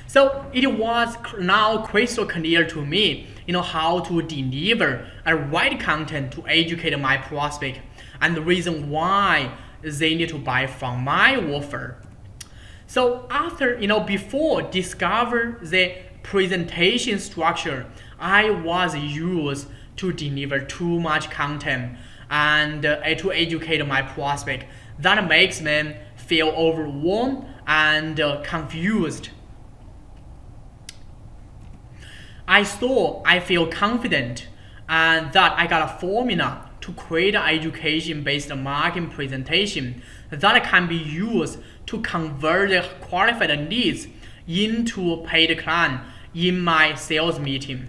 S1: So it was now crystal clear to me, how to deliver a right content to educate my prospect and the reason why they need to buy from my offer. So after, before discover the presentation structure, I was used to deliver too much content and to educate my prospect. That makes them feel overwhelmed and confused. I feel confident and that I got a formula to create an education-based marketing presentation that can be used to convert the qualified leads into a paid client in my sales meeting.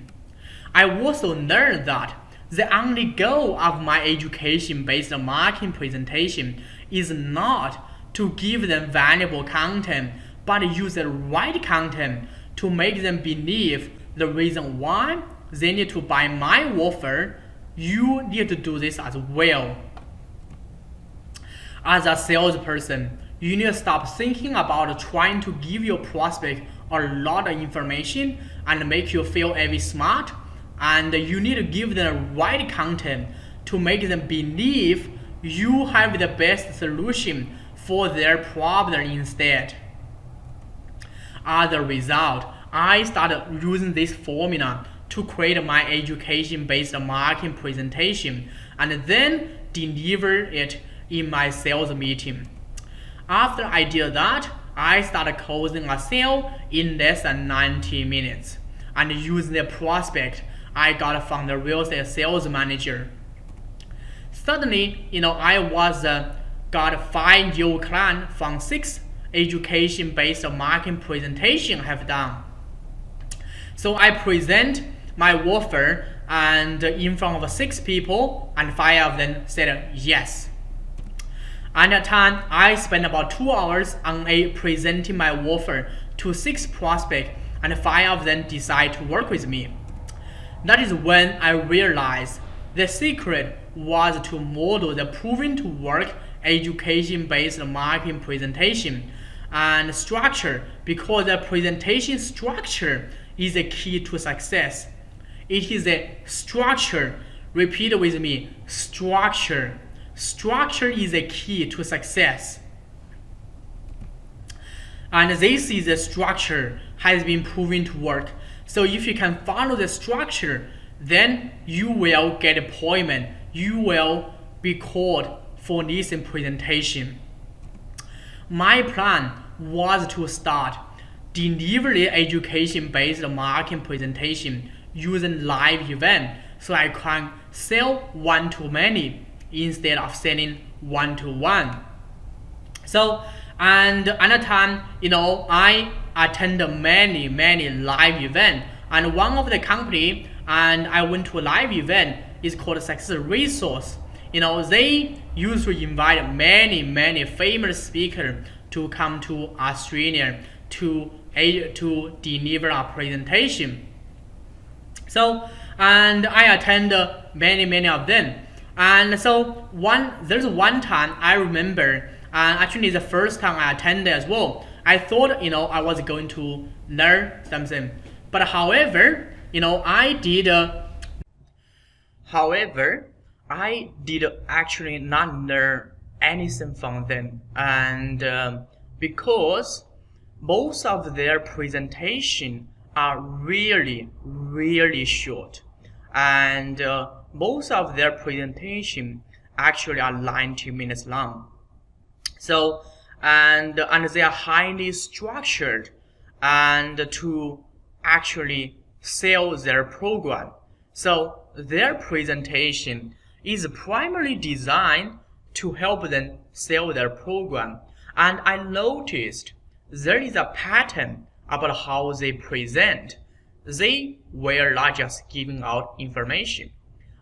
S1: I also learned that the only goal of my education-based marketing presentation is not to give them valuable content, but use the right content to make them believe the reason why they need to buy my offer. You need to do this as well. As a salesperson, you need to stop thinking about trying to give your prospect a lot of information and make you feel very smart, and you need to give them the right content to make them believe you have the best solution for their problem instead. As a result, I started using this formula to create my education-based marketing presentation and then deliver it in my sales meeting. After I did that, I started closing a sale in less than 90 minutes and using the prospect I got from the real estate sales manager. Suddenly, I got 5 new clients from 6 education-based marketing presentation I have done. So I present my offer and in front of 6 people, and 5 of them said yes. At that time, I spent about 2 hours on presenting my offer to 6 prospects, and 5 of them decided to work with me. That is when I realized the secret was to model the proven to work education-based marketing presentation and structure, because the presentation structure is the key to success. It is a structure. Repeat with me. Structure. Structure is the key to success. And this is the structure has been proven to work. So if you can follow the structure, then you will get appointment. You will be called for this presentation. My plan was to start deliver the education-based marketing presentation using live event, so I can sell one-to-many instead of selling one-to-one. So, and another time, I attend many live events, and one of the company, and I went to a live event, is called Success Resource. They used to invite many famous speakers to come to Australia to deliver a presentation. So, and I attend many of them. And so there's one time I remember, and actually the first time I attended as well, I thought, I was going to learn something. But however, I did actually not learn anything from them. And because most of their presentation are really short, and most of their presentation actually are 90 minutes long. So and they are highly structured and to actually sell their program. So their presentation is primarily designed to help them sell their program. And I noticed there is a pattern about how they present. They were not just giving out information,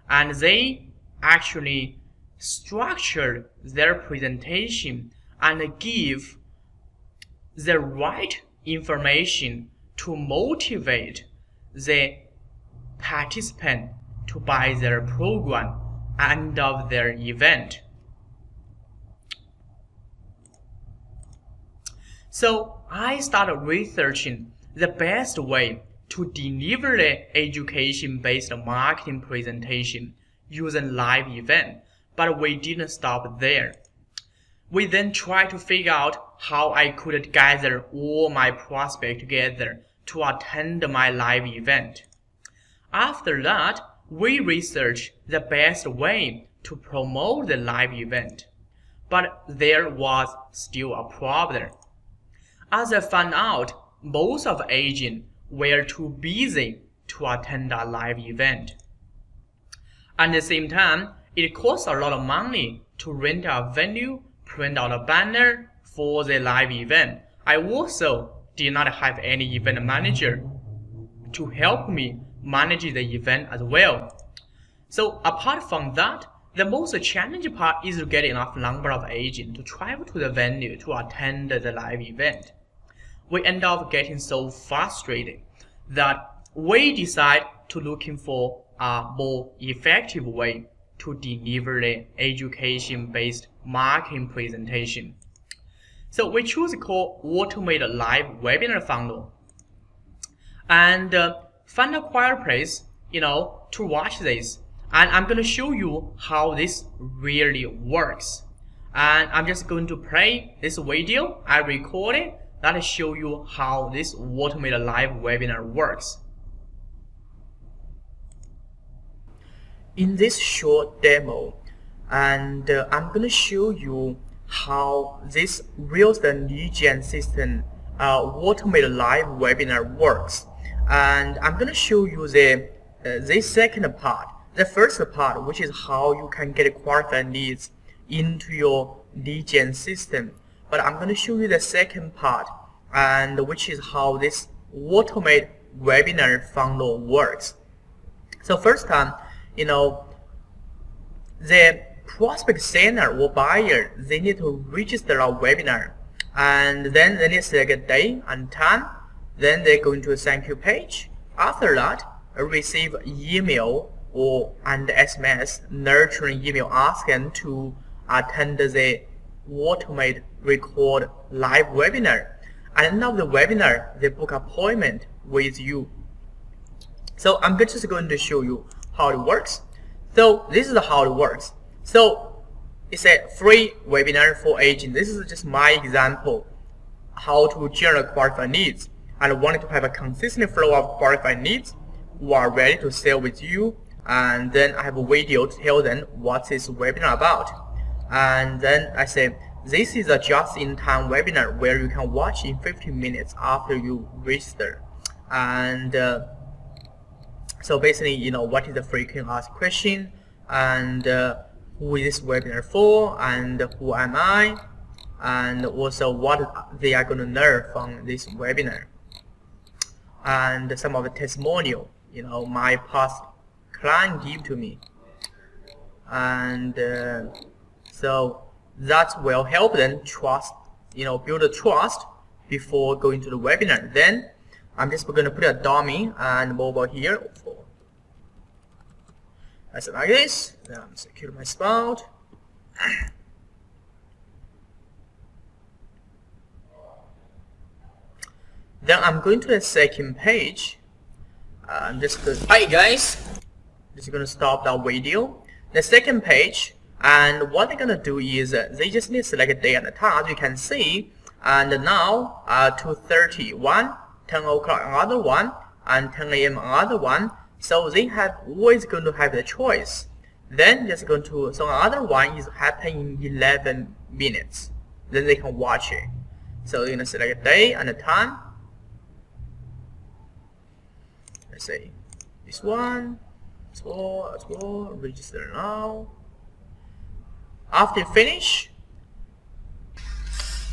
S1: and they actually structured their presentation and give the right information to motivate the participant to buy their program end of their event. So I started researching the best way to deliver the education-based marketing presentation using live event, but we didn't stop there. We then tried to figure out how I could gather all my prospects together to attend my live event. After that, we researched the best way to promote the live event, but there was still a problem. As I found out, most of the agents were too busy to attend a live event. At the same time, it costs a lot of money to rent a venue, print out a banner for the live event. I also did not have any event manager to help me manage the event as well. So apart from that, the most challenging part is to get enough number of agents to travel to the venue to attend the live event. We end up getting so frustrated that we decide to looking for a more effective way to deliver the education-based marketing presentation. So we choose called Automated Live Webinar Funnel. And find a quiet place, to watch this. And I'm going to show you how this really works. And I'm just going to play this video. I record it. That will show you how this automated live webinar works. In this short demo, and I'm going to show you how this real estate lead gen system automated live webinar works. And I'm going to show you the second part. The first part, which is how you can get qualified leads into your lead gen system. But I'm going to show you the second part, and which is how this automated webinar funnel works. So first time, the prospect sender or buyer, they need to register a webinar, and then they need to select a day and time. Then they go into a thank you page. After that, receive email and SMS nurturing email asking to attend the automated record live webinar. At the end of the webinar, they book appointment with you. So I'm just going to show you how it works. So this is how it works. So it's a free webinar for agents. This is just my example how to generate qualified leads. And I wanted to have a consistent flow of qualified leads who are ready to sell with you. And then I have a video to tell them what this webinar about. And then I say, this is a just-in-time webinar where you can watch in 15 minutes after you register. And so basically, what is the frequent asked question, and who is this webinar for, and who am I, and also what they are going to learn from this webinar. And some of the testimonial, my past client give to me. And so that will help them trust, build a trust before going to the webinar. Then I'm just going to put a dummy and mobile here like this. Then I'm secure my spout. Then I'm going to the second page. I'm just going. Hi guys. Just going to stop that video. The second page, and what they're going to do is they just need to select a day and a time. As you can see, and now 2:30, 10 o'clock another one, and 10 a.m. another one. So they have always going to have the choice. Then just going to, so another one is happening in 11 minutes. Then they can watch it. So you're going to select a day and a time. Let's say this one, as well, register now. After you finish,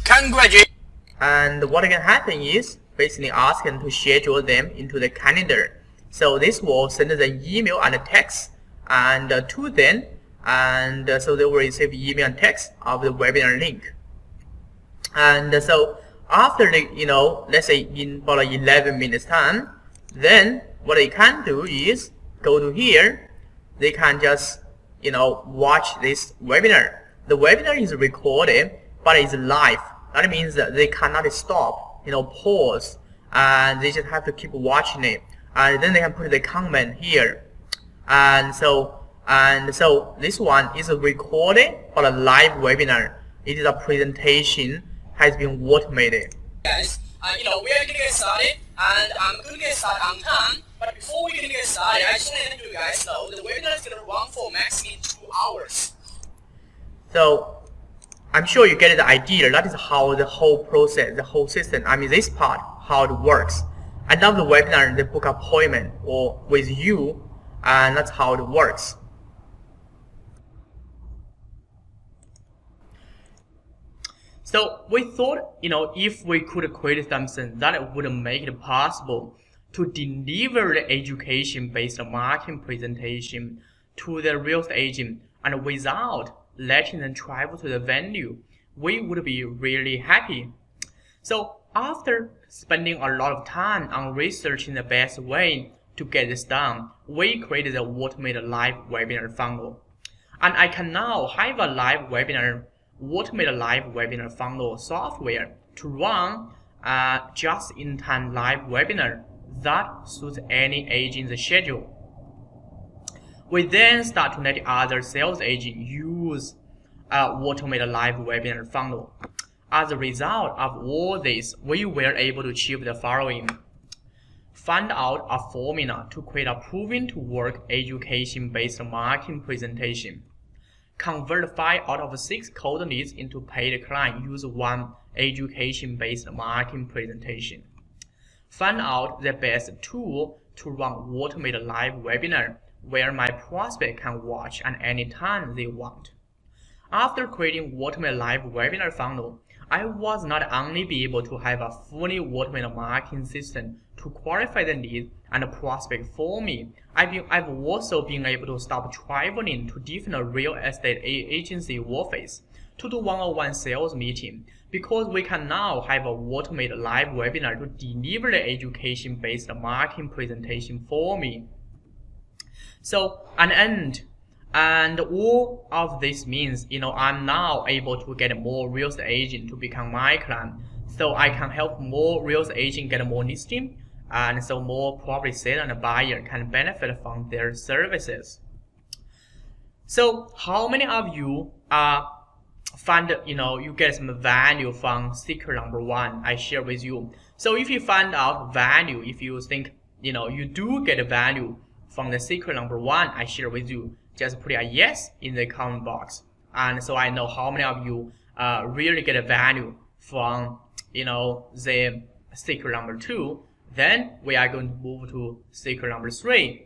S1: congratulations. And what can happen is basically ask them to schedule them into the calendar. So this will send an email and a text and to them, and so they will receive email and text of the webinar link. And so after the, let's say in about 11 minutes time, then what they can do is go to here. They can just watch this webinar. The webinar is recorded, but it's live. That means that they cannot stop, pause, and they just have to keep watching it. And then they can put the comment here. And so this one is recorded for a live webinar. It is a presentation has been automated.
S4: Guys, we are going to get started, and I'm going to get started on time. But before we can get started, I just want to let you guys know the webinar is going to run for maximum 2 hours.
S1: So I'm sure you get the idea. That is how the whole process, the whole system, this part, how it works. And now the webinar, they book appointment or with you, and that's how it works. So we thought, if we could create something that would make it possible to deliver the education-based marketing presentation to the real estate agent and without letting them travel to the venue, we would be really happy. So after spending a lot of time on researching the best way to get this done, we created the automated live webinar funnel. And I can now have a automated live webinar funnel software to run just-in-time live webinar that suits any agent's schedule. We then start to let other sales agents use automated live webinar funnel. As a result of all this, we were able to achieve the following. Find out a formula to create a proven to work education-based marketing presentation. Convert 5 out of 6 cold leads into paid clients. Use one education-based marketing presentation. Find out the best tool to run automated live webinar where my prospect can watch at any time they want. After creating automated live webinar funnel, I was not only be able to have a fully automated marketing system to qualify the lead and prospect for me, I've also been able to stop traveling to different real estate agency office to do one-on-one sales meeting, because we can now have an automated live webinar to deliver the education-based marketing presentation for me. So, and all of this means, I'm now able to get more real estate agent to become my client. So I can help more real estate agent get more listing, and so more property seller and buyer can benefit from their services. So how many of you find, you get some value from secret number 1 I share with you? So if you find out value, if you think, you do get value from the secret number 1 I share with you, just put a yes in the comment box. And so I know how many of you really get a value from, the secret number 2. Then we are going to move to secret number 3.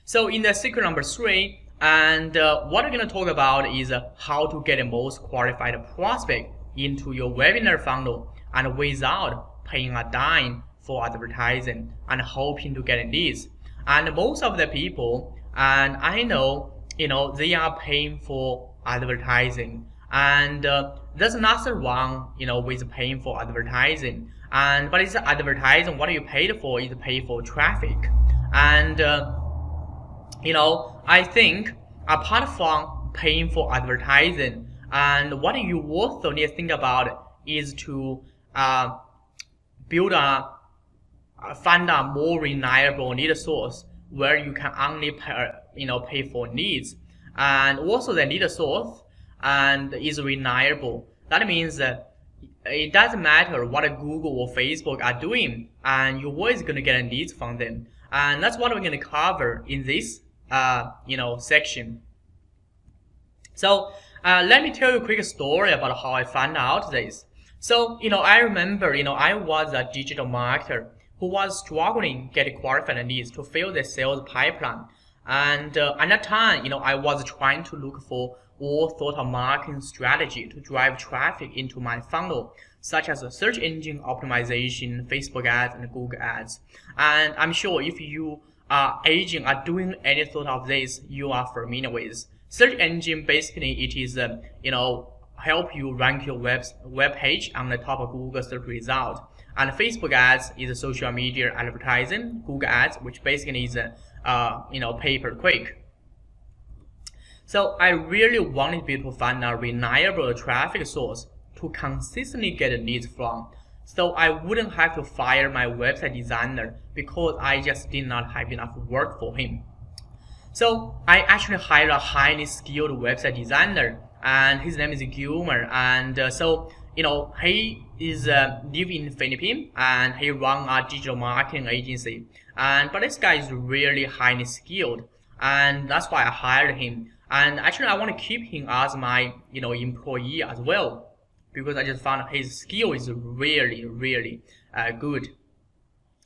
S1: So in the secret number 3, and what we're going to talk about is how to get the most qualified prospect into your webinar funnel and without paying a dime for advertising and hoping to get leads. And most of the people, and I know, they are paying for advertising, and there's nothing wrong, with paying for advertising. But it's advertising. What you paid for is paid for traffic, and I think apart from paying for advertising, and what you also need to think about is to find a more reliable lead source where you can only pay for leads, and also the lead source and is reliable. That means that it doesn't matter what Google or Facebook are doing, and you're always going to get leads from them. And that's what we're going to cover in this section. So let me tell you a quick story about how I found out this. So I remember I was a digital marketer who was struggling getting qualified leads to fill the sales pipeline. And at that time, I was trying to look for all sort of marketing strategy to drive traffic into my funnel, such as search engine optimization, Facebook ads, and Google ads. And I'm sure if you are doing any sort of this, you are familiar with. Search engine, basically, it is help you rank your web page on the top of Google search result. And Facebook ads is social media advertising. Google ads, which basically is pay per click. So I really wanted to be able to find a reliable traffic source to consistently get leads from, so I wouldn't have to fire my website designer because I just did not have enough work for him. So I actually hired a highly skilled website designer, and his name is Gilmer. And he is live in Philippines, and he run a digital marketing agency. But this guy is really highly skilled, and that's why I hired him. And actually, I want to keep him as my employee as well, because I just found his skill is really, really good.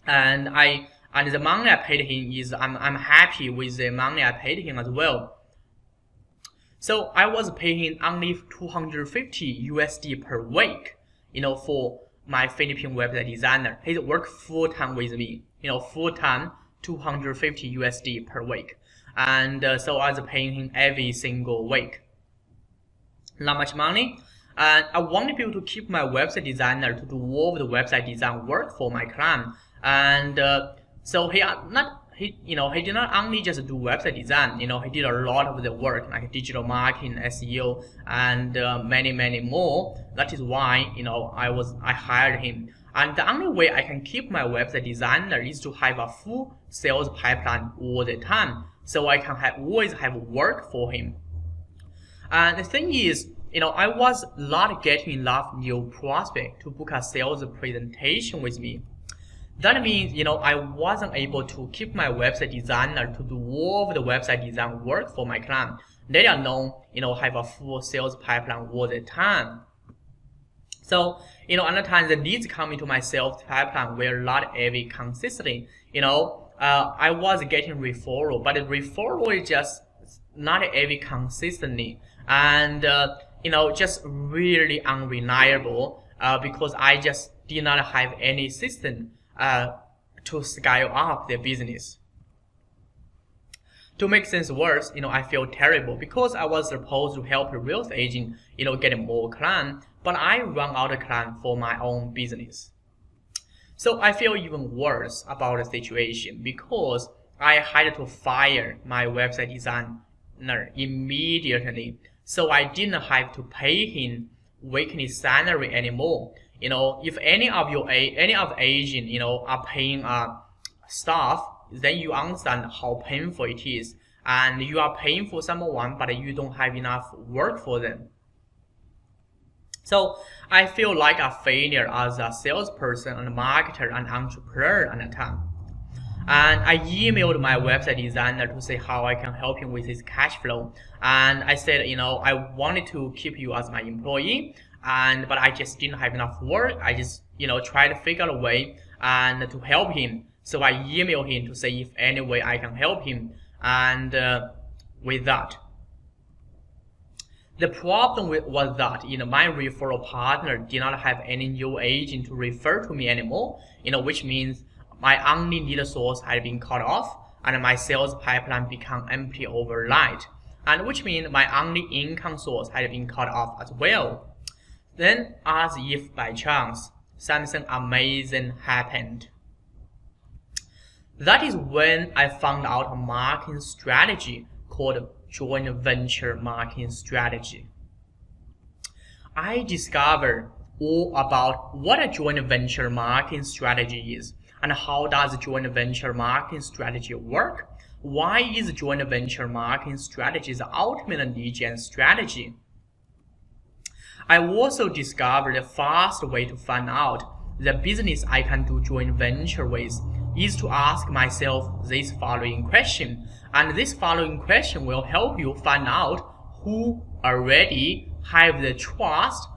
S1: And the money I paid him is I'm happy with the money I paid him as well. So I was paying him only $250 USD per week, for my Philippine website designer. He worked full time with me, full time, $250 USD per week. And so I was paying him every single week. Not much money. And I wanted people to keep my website designer to do all of the website design work for my client. And so he did not only just do website design. He did a lot of the work like digital marketing, SEO, and many more. That is why I hired him. And the only way I can keep my website designer is to have a full sales pipeline all the time, so I can always have work for him. And the thing is, I was not getting enough new prospect to book a sales presentation with me. That means, I wasn't able to keep my website designer to do all of the website design work for my client. Let alone, have a full sales pipeline all the time. So, other times the leads coming to my sales pipeline were not every consistently. I was getting referral, but the referral is just not every consistently, and just really unreliable because I just did not have any system to scale up their business. To make things worse, I feel terrible because I was supposed to help the real estate agent, get more clients, but I run out of clients for my own business. So I feel even worse about the situation because I had to fire my website designer immediately, so I didn't have to pay him weekly salary anymore. If any of agent are paying staff, then you understand how painful it is, and you are paying for someone but you don't have enough work for them. So I feel like a failure as a salesperson and marketer and entrepreneur at the time. And I emailed my website designer to say how I can help him with his cash flow. And I said, I wanted to keep you as my employee, but I just didn't have enough work. I just, tried to figure out a way and to help him. So I emailed him to say if any way I can help him. And with that, the problem was that my referral partner did not have any new agent to refer to me anymore, which means my only lead source had been cut off and my sales pipeline became empty overnight, and which means my only income source had been cut off as well. Then, as if by chance, something amazing happened. That is when I found out a marketing strategy called joint venture marketing strategy. I discovered all about what a joint venture marketing strategy is and how does joint venture marketing strategy work. Why is joint venture marketing strategy the ultimate lead gen strategy? I also discovered a fast way to find out the business I can do joint venture with is to ask myself this following question. And this following question will help you find out who already have the trust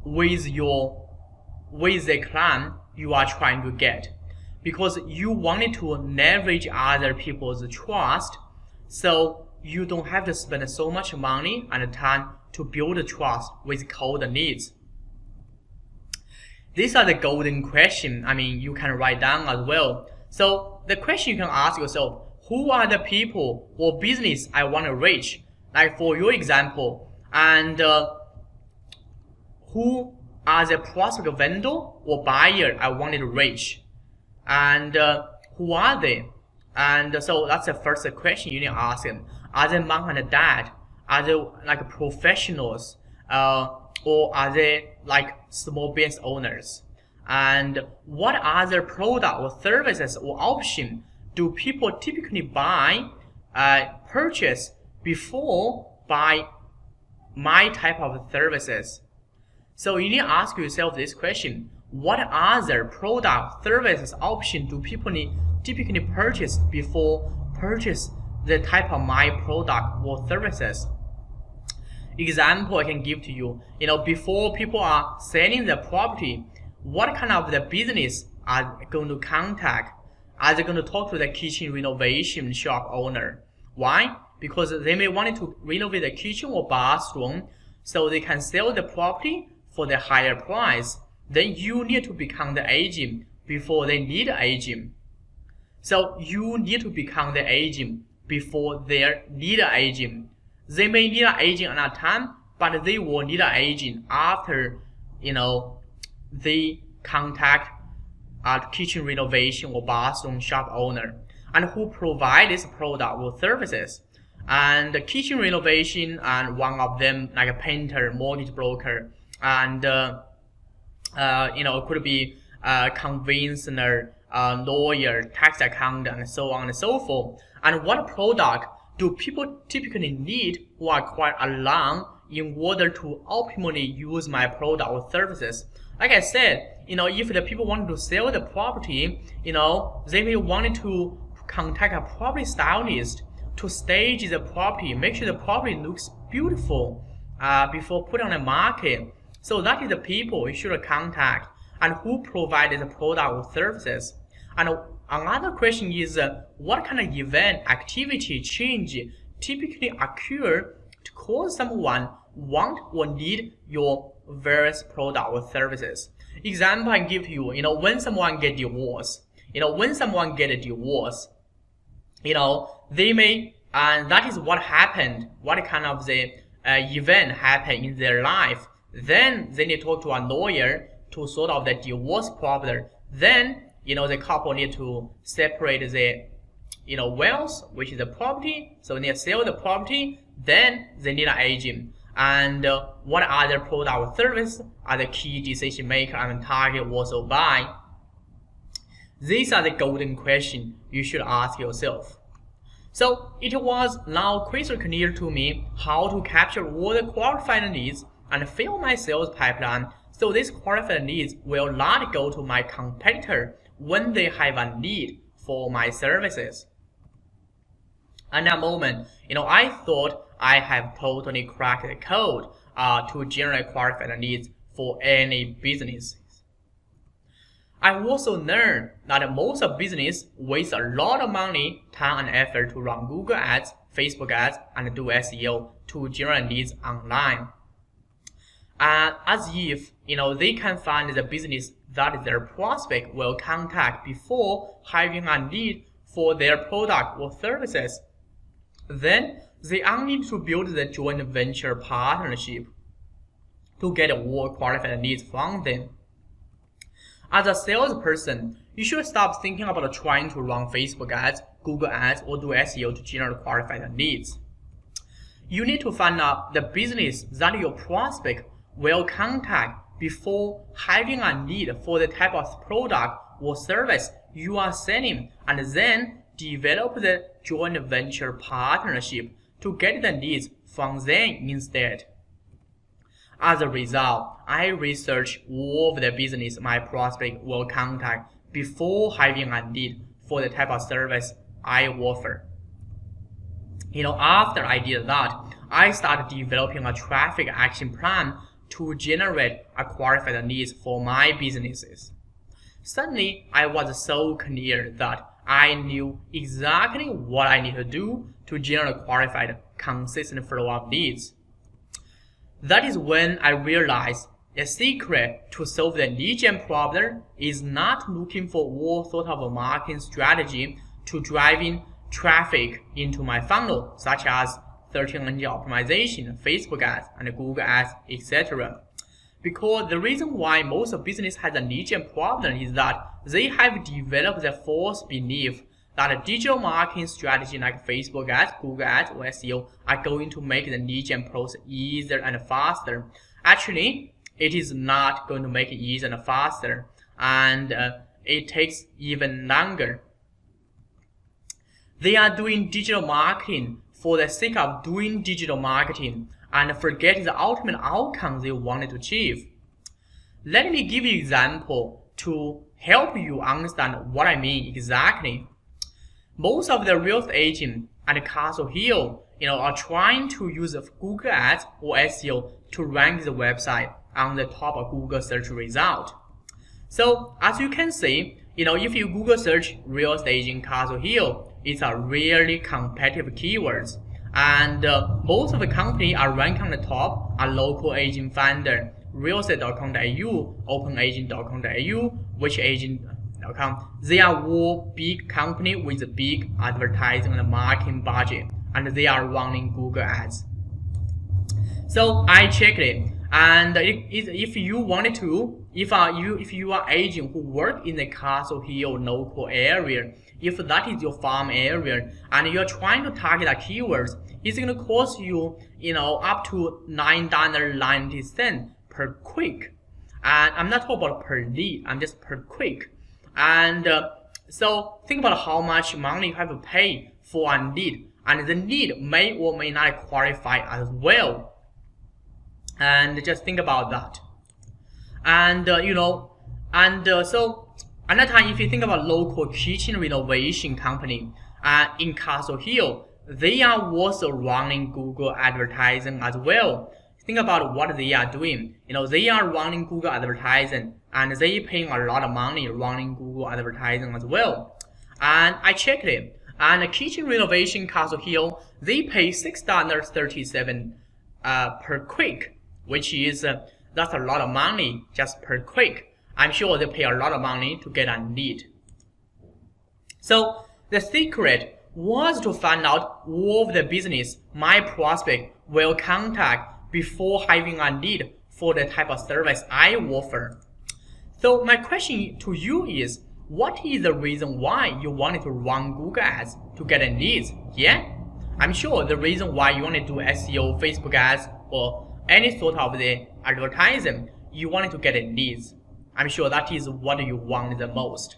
S1: with the client you are trying to get. Because you wanted to leverage other people's trust, so you don't have to spend so much money and time to build trust with cold leads. These are the golden questions. You can write down as well. So the question you can ask yourself, who are the people or business I want to reach? Like for your example, and who are the prospect vendor or buyer I wanted to reach? And who are they? And so that's the first question you need to ask them. Are they mom and dad? Are they like professionals? Or are they like small business owners? And what other product or services or option do people typically purchase before buy my type of services? So you need to ask yourself this question. What other product, services, option do people typically purchase before purchase the type of my product or services? Example I can give to you, before people are selling the property, what kind of the business are going to contact? Are they going to talk to the kitchen renovation shop owner? Why? Because they may want to renovate the kitchen or bathroom so they can sell the property for the higher price. Then you need to become the agent before they need an agent. So you need to become the agent before they need an agent. They may need an agent at that time, but they will need an agent after, they contact a kitchen renovation or bathroom shop owner and who provide this product or services. And the kitchen renovation, and one of them like a painter, mortgage broker, and it could be a conveyancer, lawyer, tax accountant, and so on and so forth. And what product do people typically need who are quite along in order to optimally use my product or services? Like I said, if the people want to sell the property, they may want to contact a property stylist to stage the property, make sure the property looks beautiful before put on the market. So that is the people you should contact and who provide the product or services. And another question is what kind of event, activity, change typically occur to cause someone want or need your various product or services. Example I give to you, when someone get divorced, they may, and that is what happened, what kind of the event happened in their life. Then they need to talk to a lawyer to sort out the divorce problem. Then, the couple need to separate the, wealth, which is the property. So they need to sell the property. Then they need an agent. And what other product or service are the key decision maker and target also buy? These are the golden questions you should ask yourself. So it was now crystal clear to me how to capture all the qualified leads and fill my sales pipeline, so these qualified leads will not go to my competitor when they have a need for my services. At that moment, I thought I have totally cracked the code to generate qualified leads for any business. I also learned that most of business waste a lot of money, time, and effort to run Google ads, Facebook ads, and do SEO to generate leads online. As if they can find the business that their prospect will contact before having a need for their product or services. Then they only need to build the joint venture partnership to get more qualified leads from them. As a salesperson, you should stop thinking about trying to run Facebook ads, Google ads, or do SEO to generate qualified leads. You need to find out the business that your prospect will contact before having a need for the type of product or service you are selling, and then develop the joint venture partnership to get the leads from them instead. As a result, I research all of the business my prospect will contact before having a need for the type of service I offer. After I did that, I started developing a traffic action plan to generate a qualified leads for my businesses. Suddenly, I was so clear that I knew exactly what I need to do to generate qualified, consistent flow of leads. That is when I realized the secret to solve the lead gen problem is not looking for all sort of a marketing strategy to driving traffic into my funnel, such as search engine optimization, Facebook ads, and Google ads, etc. Because the reason why most of business has a lead gen problem is that they have developed the false belief that a digital marketing strategy like Facebook ads, Google ads, or SEO are going to make the lead gen process easier and faster. Actually, it is not going to make it easier and faster, and it takes even longer. They are doing digital marketing for the sake of doing digital marketing and forget the ultimate outcome they wanted to achieve. Let me give you an example to help you understand what I mean exactly. Most of the real estate agents at Castle Hill, are trying to use Google ads or SEO to rank the website on the top of Google search result. So as you can see, if you Google search real estate agent Castle Hill, it's a really competitive keywords. And most of the companies are ranked on the top are local agent finder, realestate.com.au, openagent.com.au, wishagent.com. They are all big companies with big advertising and marketing budget, and they are running Google ads. So I checked it, and if you wanted to, if you are agent who work in the Castle Hill local area, if that is your farm area and you're trying to target the keywords, it's going to cost you, up to $9.90 per click. And I'm not talking about per lead, I'm just per click. And so think about how much money you have to pay for a lead, and the lead may or may not qualify as well. And just think about that. And so another time, if you think about local kitchen renovation company in Castle Hill, they are also running Google advertising as well. Think about what they are doing. They are running Google advertising, and they paying a lot of money running Google advertising as well. And I checked it, and a kitchen renovation Castle Hill, they pay $6.37 per click, which is that's a lot of money just per click. I'm sure they pay a lot of money to get a lead. So the secret was to find out all of the business my prospect will contact before having a lead for the type of service I offer. So my question to you is, what is the reason why you wanted to run Google ads to get leads? Yeah, I'm sure the reason why you want to do SEO, Facebook ads, or any sort of the advertising, you wanted to get leads. I'm sure that is what you want the most.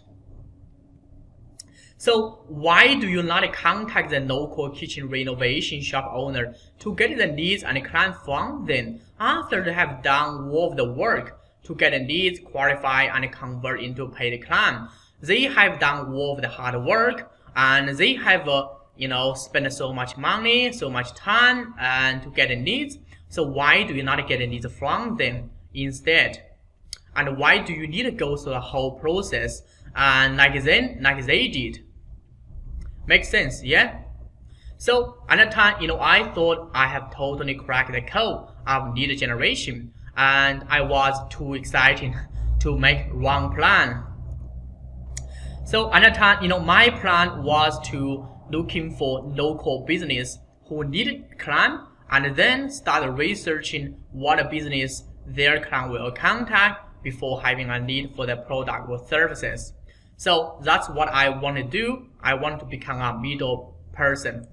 S1: So why do you not contact the local kitchen renovation shop owner to get the leads and clients from them after they have done all of the work to get the leads, qualify, and convert into paid client? They have done all of the hard work, and they have spent so much money, so much time, and to get the leads. So why do you not get the leads from them instead? And why do you need to go through the whole process and like they did? Makes sense, yeah? So another time, I thought I have totally cracked the code of lead generation, and I was too excited to make wrong plan. So another time, my plan was to looking for local business who needed client, and then start researching what business their client will contact before having a need for the product or services. So that's what I want to do. I want to become a middle person.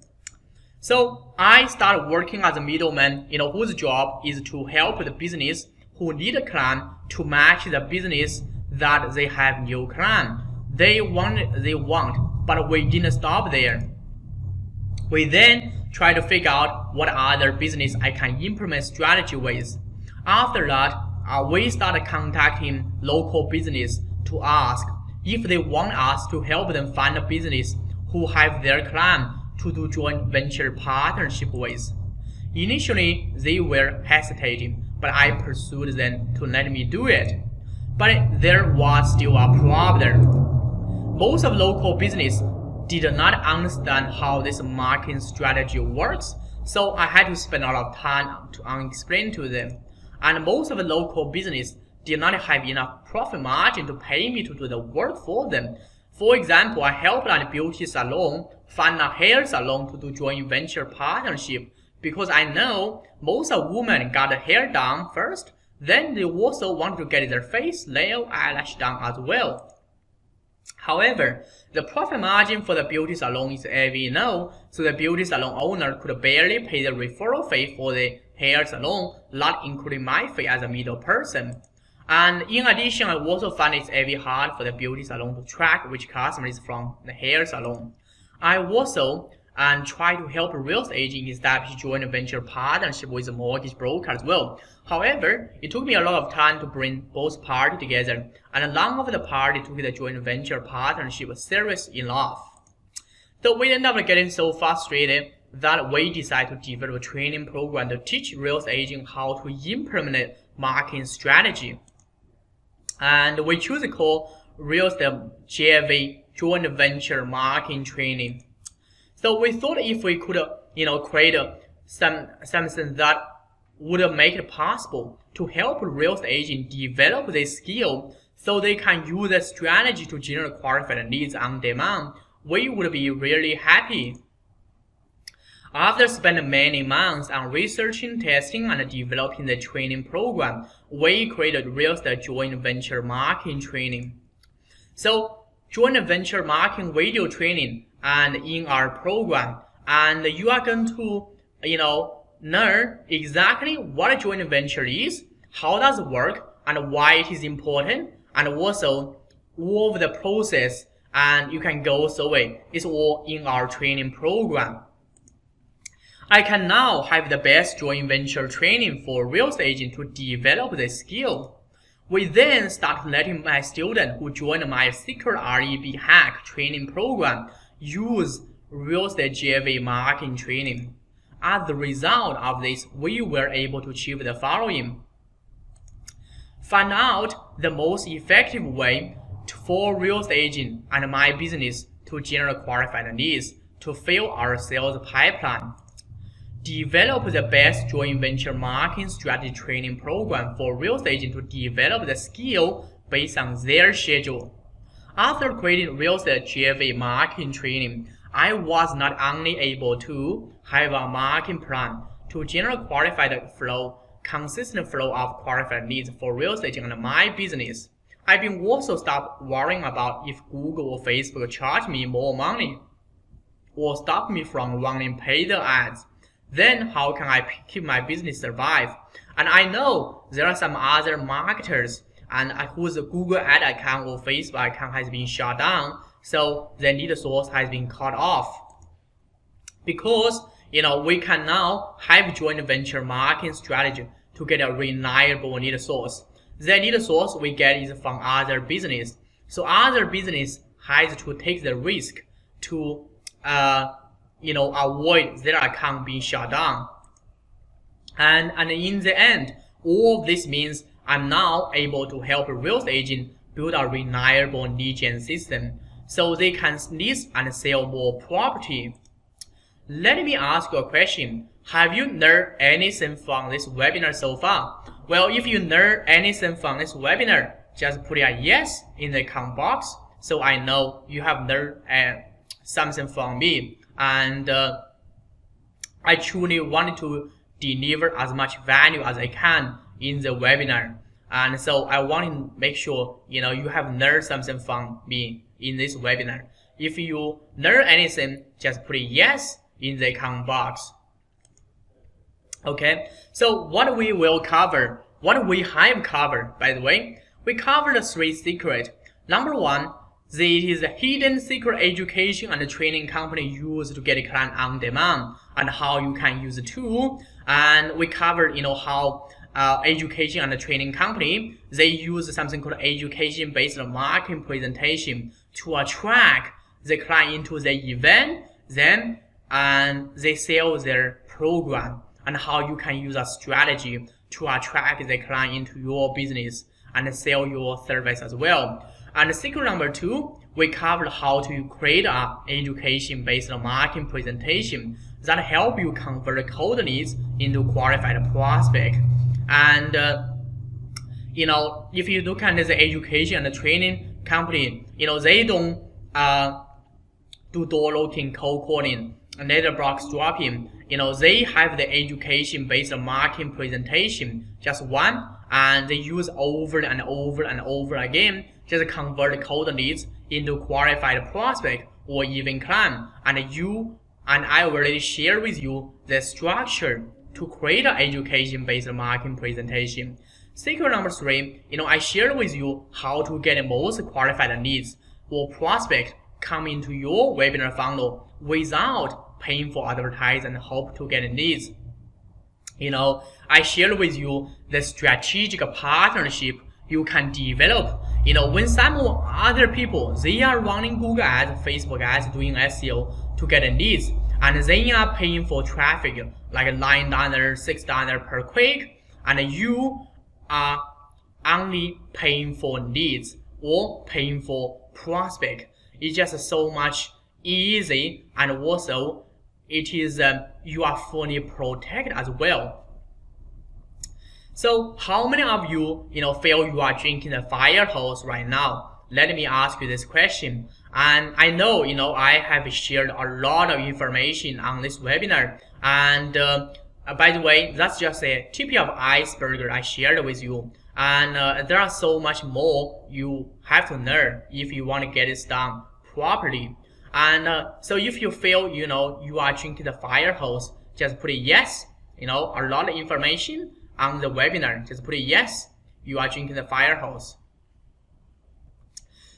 S1: So I started working as a middleman, whose job is to help the business who need a client to match the business that they have new client. They want, but we didn't stop there. We then try to figure out what other business I can implement strategy with. After that, we started contacting local business to ask if they want us to help them find a business who have their client to do joint venture partnership with. Initially, they were hesitating, but I pursued them to let me do it. But there was still a problem. Most of local business did not understand how this marketing strategy works, so I had to spend a lot of time to explain to them. And most of the local business did not have enough profit margin to pay me to do the work for them. For example, I helped a beauty salon find a hair salon to do joint venture partnership because I know most of women got their hair done first, then they also want to get their face, nail, eyelash done as well. However, the profit margin for the beauty salon is very low, so the beauty salon owner could barely pay the referral fee for the hair salon, not including my fee as a middle person. And in addition, I also find it's very hard for the beauty salon to track which customer is from the hair salon. I also try to help real estate agents establish joint venture partnership with a mortgage broker as well. However, it took me a lot of time to bring both parties together, and none of the parties took the joint venture partnership serious enough. So we ended up getting so frustrated that we decided to develop a training program to teach real estate agents how to implement marketing strategy. And we choose to call real estate JV, joint venture marketing training. So we thought if we could, create something that would make it possible to help real estate agents develop this skill so they can use the strategy to generate qualified leads on demand, we would be really happy. After spending many months on researching, testing, and developing the training program, we created real estate joint venture marketing training. So joint venture marketing video training and in our program, and you are going to learn exactly what a joint venture is, how does it work, and why it is important, and also all of the process, and you can go through it. It's all in our training program. I can now have the best joint venture training for real estate agents to develop the skill. We then start letting my students who join my Secret REB Hack training program use real estate JV marketing training. As the result of this, we were able to achieve the following. Find out the most effective way for real estate agent and my business to generate qualified leads to fill our sales pipeline. Develop the best joint venture marketing strategy training program for real estate agents to develop the skill based on their schedule. After creating real estate JV marketing training, I was not only able to have a marketing plan to generate consistent flow of qualified leads for real estate and my business. I've been also stopped worrying about if Google or Facebook charge me more money or stop me from running paid ads. Then how can I keep my business survive? And I know there are some other marketers and whose Google ad account or Facebook account has been shut down, so the lead source has been cut off. Because we can now have joint venture marketing strategy to get a reliable lead source. The lead source we get is from other business. So other business has to take the risk to avoid their account being shut down. And in the end, all of this means I'm now able to help a real estate agent build a reliable lead gen system so they can list and sell more property. Let me ask you a question. Have you learned anything from this webinar so far? Well, if you learned anything from this webinar, just put a yes in the comment box so I know you have learned something from me. And I truly wanted to deliver as much value as I can in the webinar. And so I want to make sure you have learned something from me in this webinar. If you learn anything, just put a yes in the comment box. Okay, so what we will cover, what we have covered, by the way, we covered the 3 secrets. Number 1, it is a hidden secret education and training company use to get a client on demand, and how you can use the tool. And we covered, how education and training company, they use something called education-based marketing presentation to attract the client into the event, and they sell their program, and how you can use a strategy to attract the client into your business and sell your service as well. And secret number 2, we covered how to create an education-based marketing presentation that help you convert cold leads into qualified prospect. And if you look at the education and training company, they don't do door knocking, cold calling, letterbox dropping. They have the education-based marketing presentation, just one, and they use over and over and over again, just convert cold leads into qualified prospect or even client. And I already share with you the structure to create an education-based marketing presentation. Secret number 3, I shared with you how to get the most qualified leads or prospect come into your webinar funnel without paying for advertising and hope to get leads. I shared with you the strategic partnership you can develop. When some other people, they are running Google ads, Facebook ads, doing SEO to get leads, and they are paying for traffic like $9, $6 per click, and you are only paying for leads or paying for prospect. It's just so much easy, and also it is you are fully protected as well. So how many of you feel you are drinking a fire hose right now? Let me ask you this question. And I know I have shared a lot of information on this webinar, and by the way, that's just a tip of iceberg I shared with you, and there are so much more you have to learn if you want to get this done properly. And so if you feel you are drinking the fire hose, just put a yes. A lot of information on the webinar, just put a yes, you are drinking the fire hose.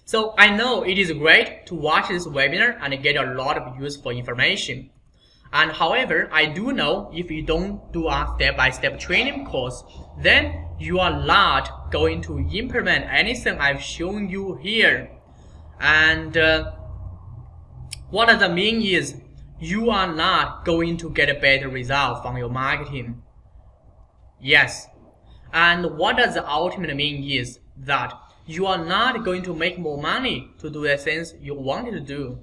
S1: So I know it is great to watch this webinar and get a lot of useful information. And however, I do know if you don't do a step-by-step training course, then you are not going to implement anything I've shown you here. And what does that mean is you are not going to get a better result from your marketing. Yes. And what does the ultimate mean is that you are not going to make more money to do the things you wanted to do.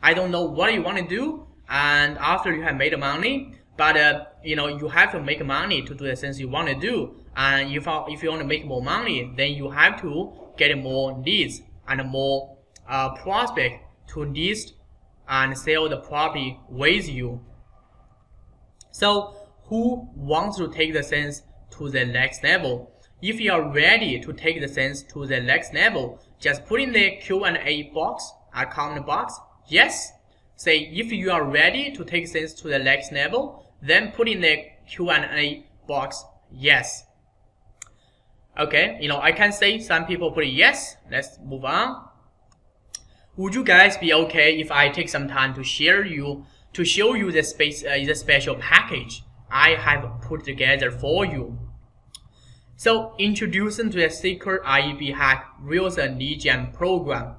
S1: I don't know what you want to do, and after you have made money, but you have to make money to do the things you want to do. And if you want to make more money, then you have to get more leads and more prospect to list and sell the property with you. So who wants to take the things to the next level? If you are ready to take the things to the next level, just put in the Q&A box, comment box, yes. Say if you are ready to take things to the next level, then put in the Q&A box, yes. Okay, I can say some people put yes. Let's move on. Would you guys be okay if I take some time to show you the special package I have put together for you? So introducing to the Secret IEB Hack Real Estate Lead Gen program.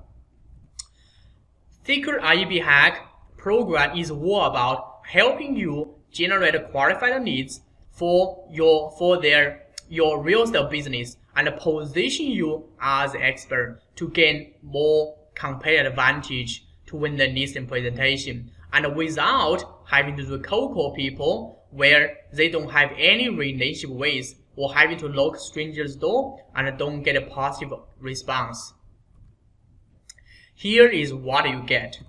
S1: Secret IEB Hack program is all about helping you generate qualified leads for your real estate business and position you as an expert to gain more competitive advantage to win the listing presentation, and without having to do cold call people where they don't have any relationship with, or having to knock strangers' door and don't get a positive response. Here is what you get.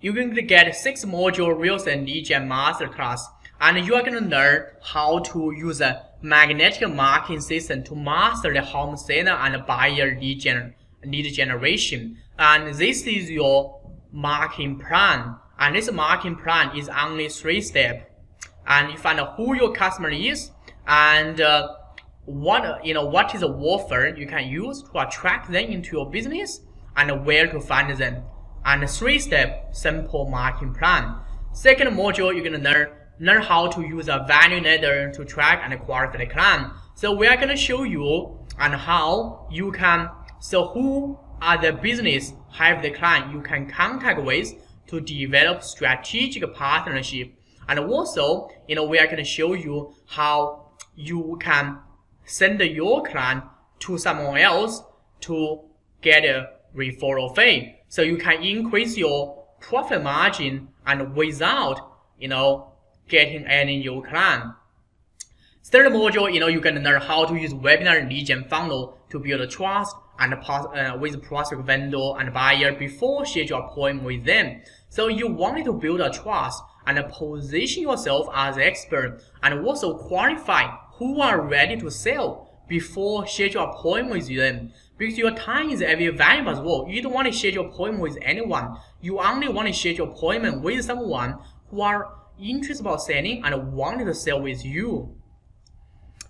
S1: You're going to get 6-module Real Estate Lead Gen Masterclass, and you are going to learn how to use a magnetic marketing system to master the home seller and buyer lead generation. And this is your marketing plan. And this marketing plan is only 3 steps. And you find out who your customer is and what is the offer you can use to attract them into your business and where to find them. And 3-step simple marketing plan. Second module, you're gonna learn how to use a value ladder to track and qualify the client. So we are gonna show you on how you can, so who are the business have the client you can contact with to develop strategic partnership. And also, we are gonna show you how you can send your client to someone else to get a referral fee. So you can increase your profit margin and without, getting any new client. Third module, you're gonna learn how to use webinar lead gen funnel to build trust and with prospect vendor and buyer before schedule appointment with them. So you wanted to build a trust and position yourself as an expert and also qualify who are ready to sell before schedule appointment with them. Because your time is very valuable as well. You don't want to schedule appointment with anyone. You only want to schedule appointment with someone who are interested about selling and wanted to sell with you.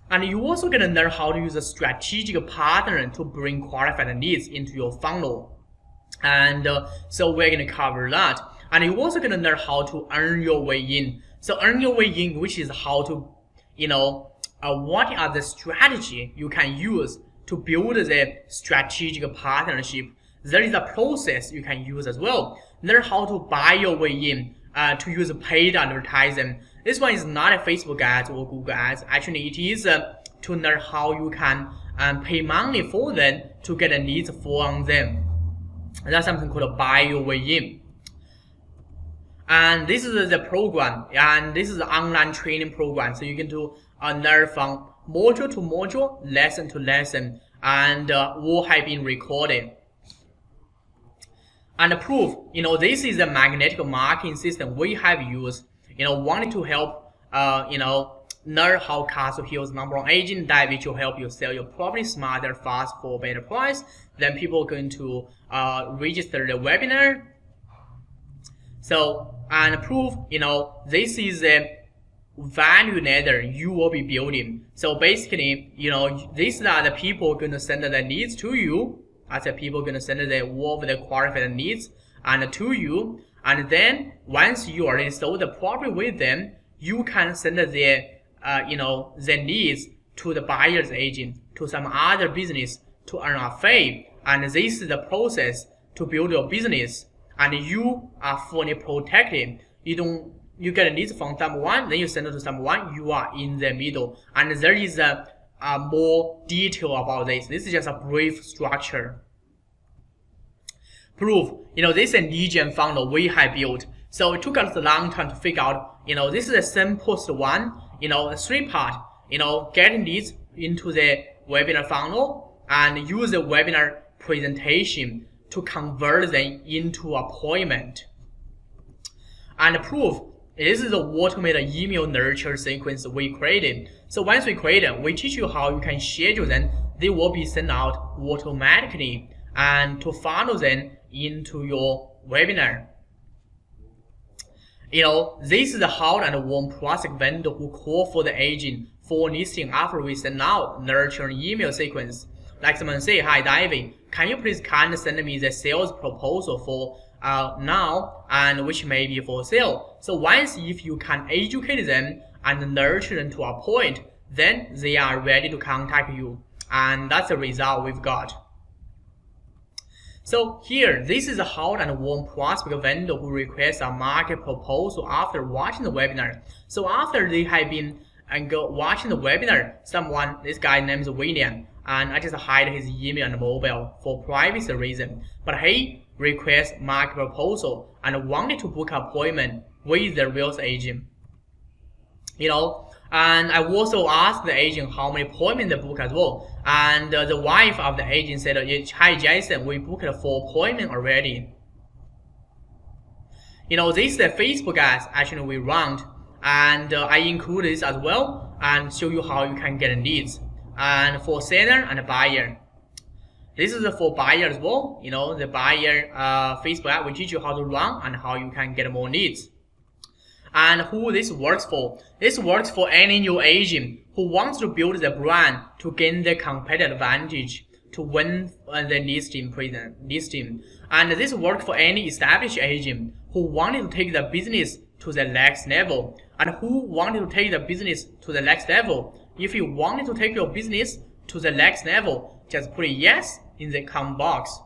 S1: And you're also going to learn how to use a strategic partner to bring qualified leads into your funnel. And so we're going to cover that. And you're also going to learn how to earn your way in. So earn your way in, which is how to, what are the strategy you can use to build the strategic partnership. There is a process you can use as well. Learn how to buy your way in, to use paid advertising. This one is not a Facebook ads or Google ads. Actually, it is to learn how you can pay money for them to get leads from them. That's something called buy your way in. And this is the program, and this is the online training program. So you can do learn from module to module, lesson to lesson, and all have been recorded. And proof, this is the magnetic marketing system we have used. Wanted to help, learn how Castle Hill's #1 agent that which will help you sell your property smarter, fast, for a better price. Then people are going to register the webinar. So, and proof, this is a value ladder you will be building. So basically, these are the people going to send the leads to you. As the people going to send all of the qualified leads and to you. And then once you already sold the property with them, you can send the leads to the buyer's agent, to some other business to earn a fee. And this is the process to build your business. And you are fully protected. You get leads from someone, then you send it to someone, you are in the middle. And there is a more detail about this. This is just a brief structure. Proof, this is a lead gen funnel we have built. So it took us a long time to figure out, this is the simplest one, 3-part, getting leads into the webinar funnel and use the webinar presentation to convert them into appointment. And proof, this is the automated email nurture sequence we created. So once we create it, we teach you how you can schedule them. They will be sent out automatically and to funnel them into your webinar. This is the hot and warm prospect vendor who call for the agent for listing after we send out nurture email sequence. Like someone say, "Hi David, can you please kindly send me the sales proposal for now and which may be for sale." So once if you can educate them and nurture them to a point, then they are ready to contact you. And that's the result we've got. So here, this is a hot and warm prospect vendor who requests a market proposal after watching the webinar. So after they have been watching the webinar, this guy named William, and I just hide his email and mobile for privacy reason. But he requests market proposal and wanted to book an appointment with the real estate agent. And I also asked the agent how many appointments they book as well. And the wife of the agent said, "Hi Jason, we booked 4 appointments already." This is the Facebook ads actually we run. and I include this as well and show you how you can get leads. And for seller and buyer, this is for buyer as well. The buyer Facebook ad will teach you how to run and how you can get more leads. And who this works for? This works for any new agent who wants to build the brand to gain the competitive advantage to win the listing. And this works for any established agent who wanted to take the business to the next level. And who wanted to take the business to the next level? If you wanted to take your business to the next level, just put a yes in the comment box.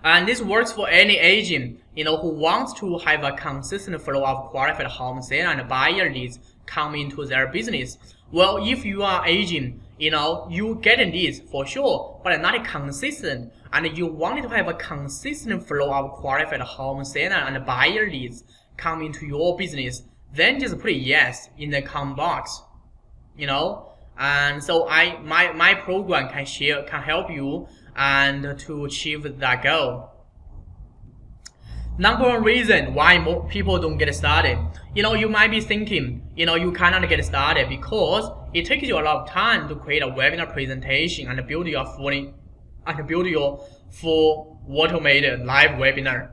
S1: And this works for any agent, who wants to have a consistent flow of qualified home sale and buyer leads come into their business. Well, if you are agent, you get leads for sure, but not consistent, and you want to have a consistent flow of qualified home seller and buyer leads come into your business, then just put a yes in the comment box. And so my program can help you and to achieve that goal. Number one reason why more people don't get started. You might be thinking, you cannot get started because it takes you a lot of time to create a webinar presentation and build your full automated live webinar.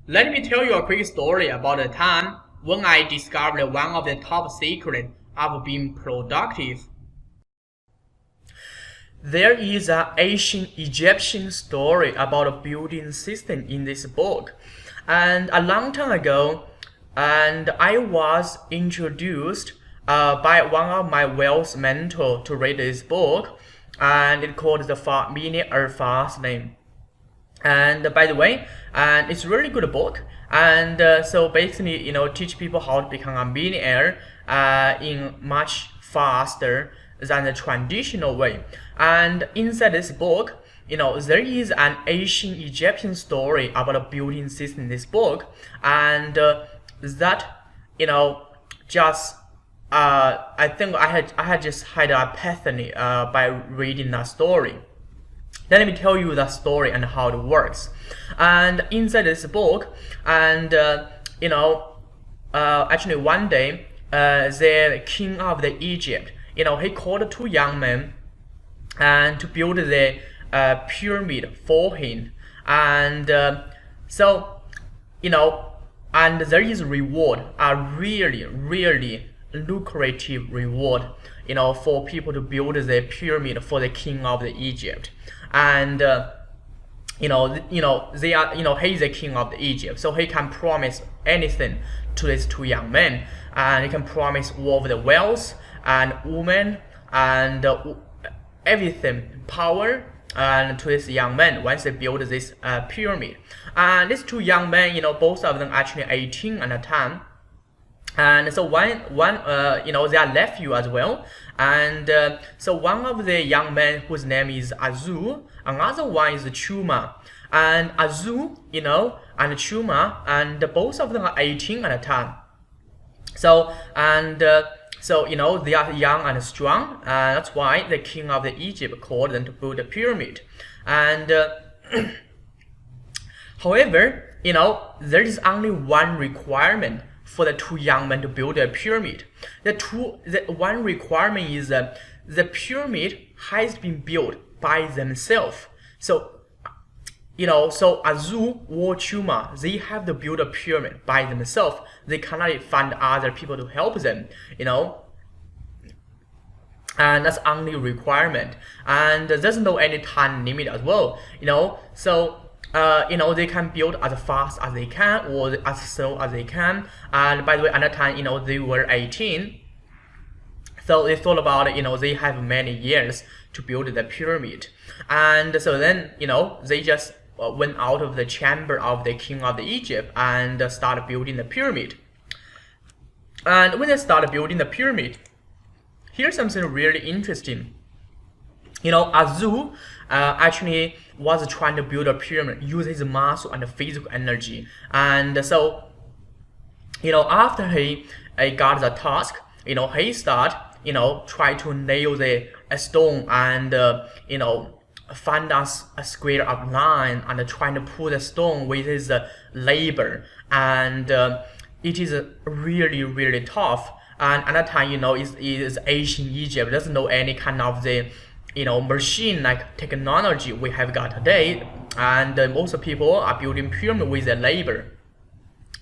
S1: Let me tell you a quick story about the time when I discovered one of the top secrets of being productive. There is an ancient Egyptian story about a building system in this book. And a long time ago, and I was introduced by one of my wealth mentors to read this book, and it's called The Millionaire Fast Lane. And by the way, and it's a really good book. And so basically, teach people how to become a millionaire in much faster than the traditional way. And inside this book, there is an ancient Egyptian story about a building system in this book, and that just I think I had just had an epiphany by reading that story. Let me tell you the story and how it works. And inside this book, and actually one day, the king of the Egypt, he called two young men and to build the pyramid for him. And and there is reward, a really lucrative reward, for people to build the pyramid for the king of the Egypt. And they are, he's the king of the Egypt, so he can promise anything to these two young men, and he can promise all of the wealth and women and everything, power, and to this young man once they build this pyramid. And these two young men, both of them actually 18 at the time. And so one they are nephew as well. And so one of the young men whose name is Azu, another one is Chuma. And Azu, and Chuma, and both of them are 18 at the time. So they are young and strong, and that's why the king of the Egypt called them to build a pyramid. And however, there is only one requirement for the two young men to build a pyramid. The one requirement is that the pyramid has been built by themselves. So so Azu or Chuma, they have to build a pyramid by themselves. They cannot find other people to help them, and that's only requirement. And there's no any time limit as well, so they can build as fast as they can or as slow as they can. And by the way, at that time, they were 18, so they thought about they have many years to build the pyramid. And so then they just went out of the chamber of the king of the Egypt and started building the pyramid. And when they started building the pyramid, here's something really interesting. Azu actually was trying to build a pyramid using his muscle and physical energy. And so, after he got the task, he started, try to nail a stone and, find us a square of line and trying to pull the stone with his labor. And it is really, really tough. And at that time, is ancient Egypt doesn't know any kind of the, machine like technology we have got today. And most people are building pyramid with their labor.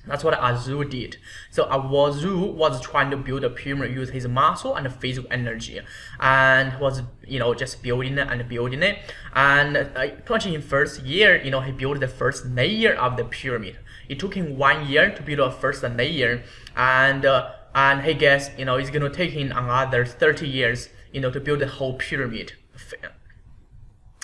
S1: That's what Azu did. So Azu was trying to build a pyramid using his muscle and physical energy, and was just building it and building it. And pretty much in first year, he built the first layer of the pyramid. It took him 1 year to build a first layer, and he guessed it's gonna take him another 30 years to build the whole pyramid.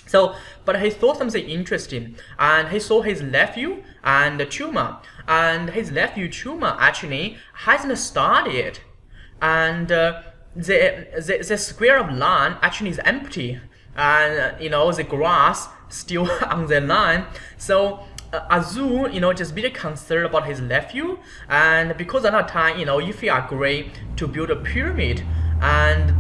S1: So, but he saw something interesting, and he saw his nephew and Chuma, and his nephew Chuma actually hasn't started, and the square of land actually is empty, and the grass still on the line. So Azu, just be concerned about his nephew, and because at that time, if you agree to build a pyramid, and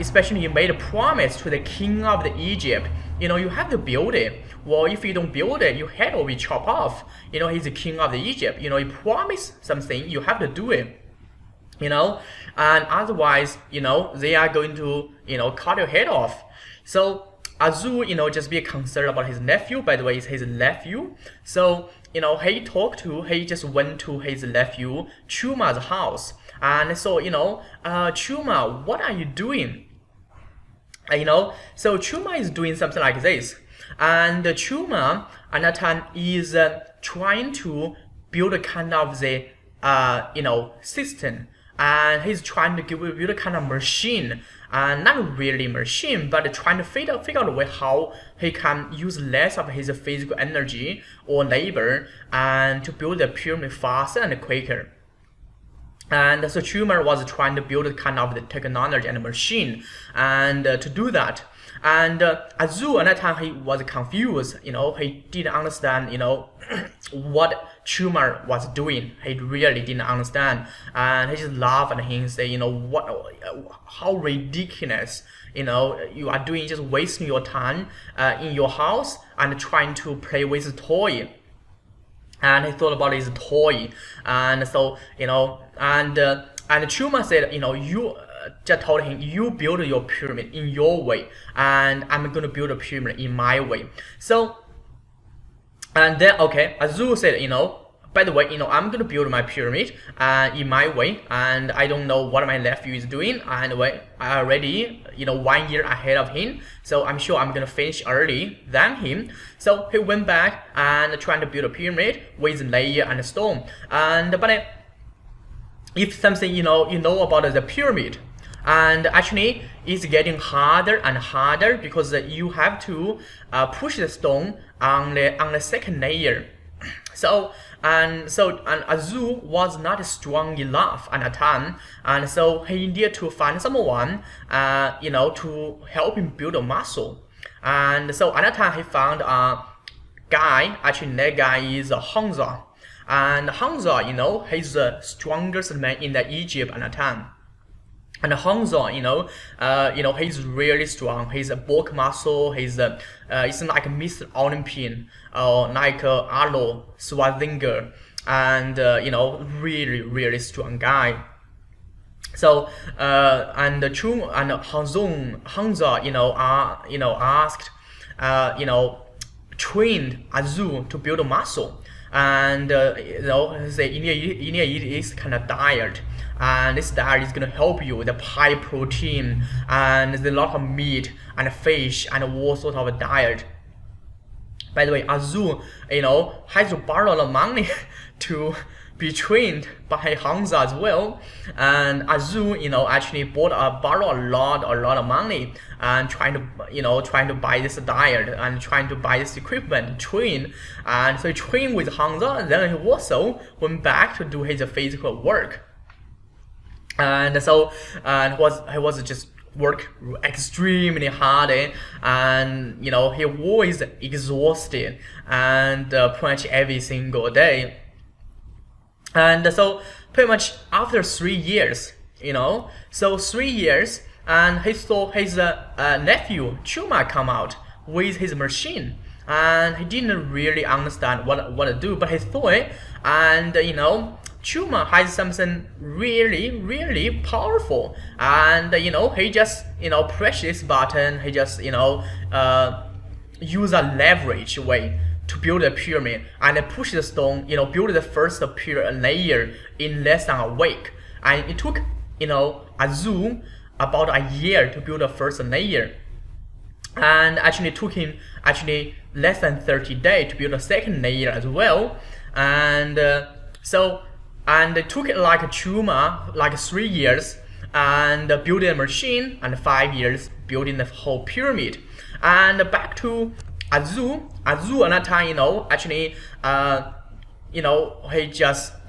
S1: especially you made a promise to the king of the Egypt, you have to build it. Well, if you don't build it, your head will be chopped off. He's the king of the Egypt. You promise something, you have to do it. And otherwise, they are going to, cut your head off. So Azu, just be concerned about his nephew. By the way, it's his nephew. So, he just went to his nephew Chuma's house. And so, Chuma, what are you doing? So Chuma is doing something like this. And Chuma at that time is trying to build a kind of the, system. And he's trying to build a kind of machine. Not really machine, but trying to figure out a way how he can use less of his physical energy or labor and to build the pyramid faster and quicker. And so Chuma was trying to build kind of the technology and machine, and to do that. And Azu at that time he was confused. He didn't understand. What Chuma was doing. He really didn't understand, and he just laughed at him and say, how ridiculous. You are doing, just wasting your time in your house and trying to play with a toy. And he thought about his toy, and so and Chuma said, you just told him, you build your pyramid in your way, and I'm gonna build a pyramid in my way. So, and then Azu said, by the way, I'm gonna build my pyramid in my way, and I don't know what my nephew is doing. Anyway, I already 1 year ahead of him, so I'm sure I'm gonna finish early than him. So he went back and trying to build a pyramid with layer and stone. But if something you know about the pyramid, and actually it's getting harder and harder because you have to push the stone on the second layer. So Azu was not strong enough at the time, and so he needed to find someone to help him build a muscle. And so at that time he found a guy. Actually, that guy is Hamza, and Hamza, he's the strongest man in the Egypt at the time. And Hamza, he's really strong. He's a bulk muscle. He's it's like Mr. Olympian, like Arnold Schwarzenegger, and really, really strong guy. So and Hamza, asked, trained Azu to build a muscle, and say India is kind of diet. And this diet is going to help you with the high protein and there's a lot of meat and fish and all sort of diet. By the way, Azu, has to borrow a lot of money to be trained by Hamza as well. And Azu, actually borrow a lot of money and trying to buy this diet and trying to buy this equipment to train. And so he trained with Hamza, and then he also went back to do his physical work. And so he was just work extremely hard, and he was exhausted and pretty much every single day. And so pretty much after 3 years, so 3 years, and he saw his nephew Chuma come out with his machine, and he didn't really understand what to do, but he saw it, and Chuma has something really powerful, and he just press this button. He just use a leverage way to build a pyramid and push the stone, build the first layer in less than a week. And it took a Zoom about a year to build the first layer, and actually it took him less than 30 days to build a second layer as well. And and it took like Chuma like 3 years and building a machine, and 5 years building the whole pyramid. And back to Azu at that time, he just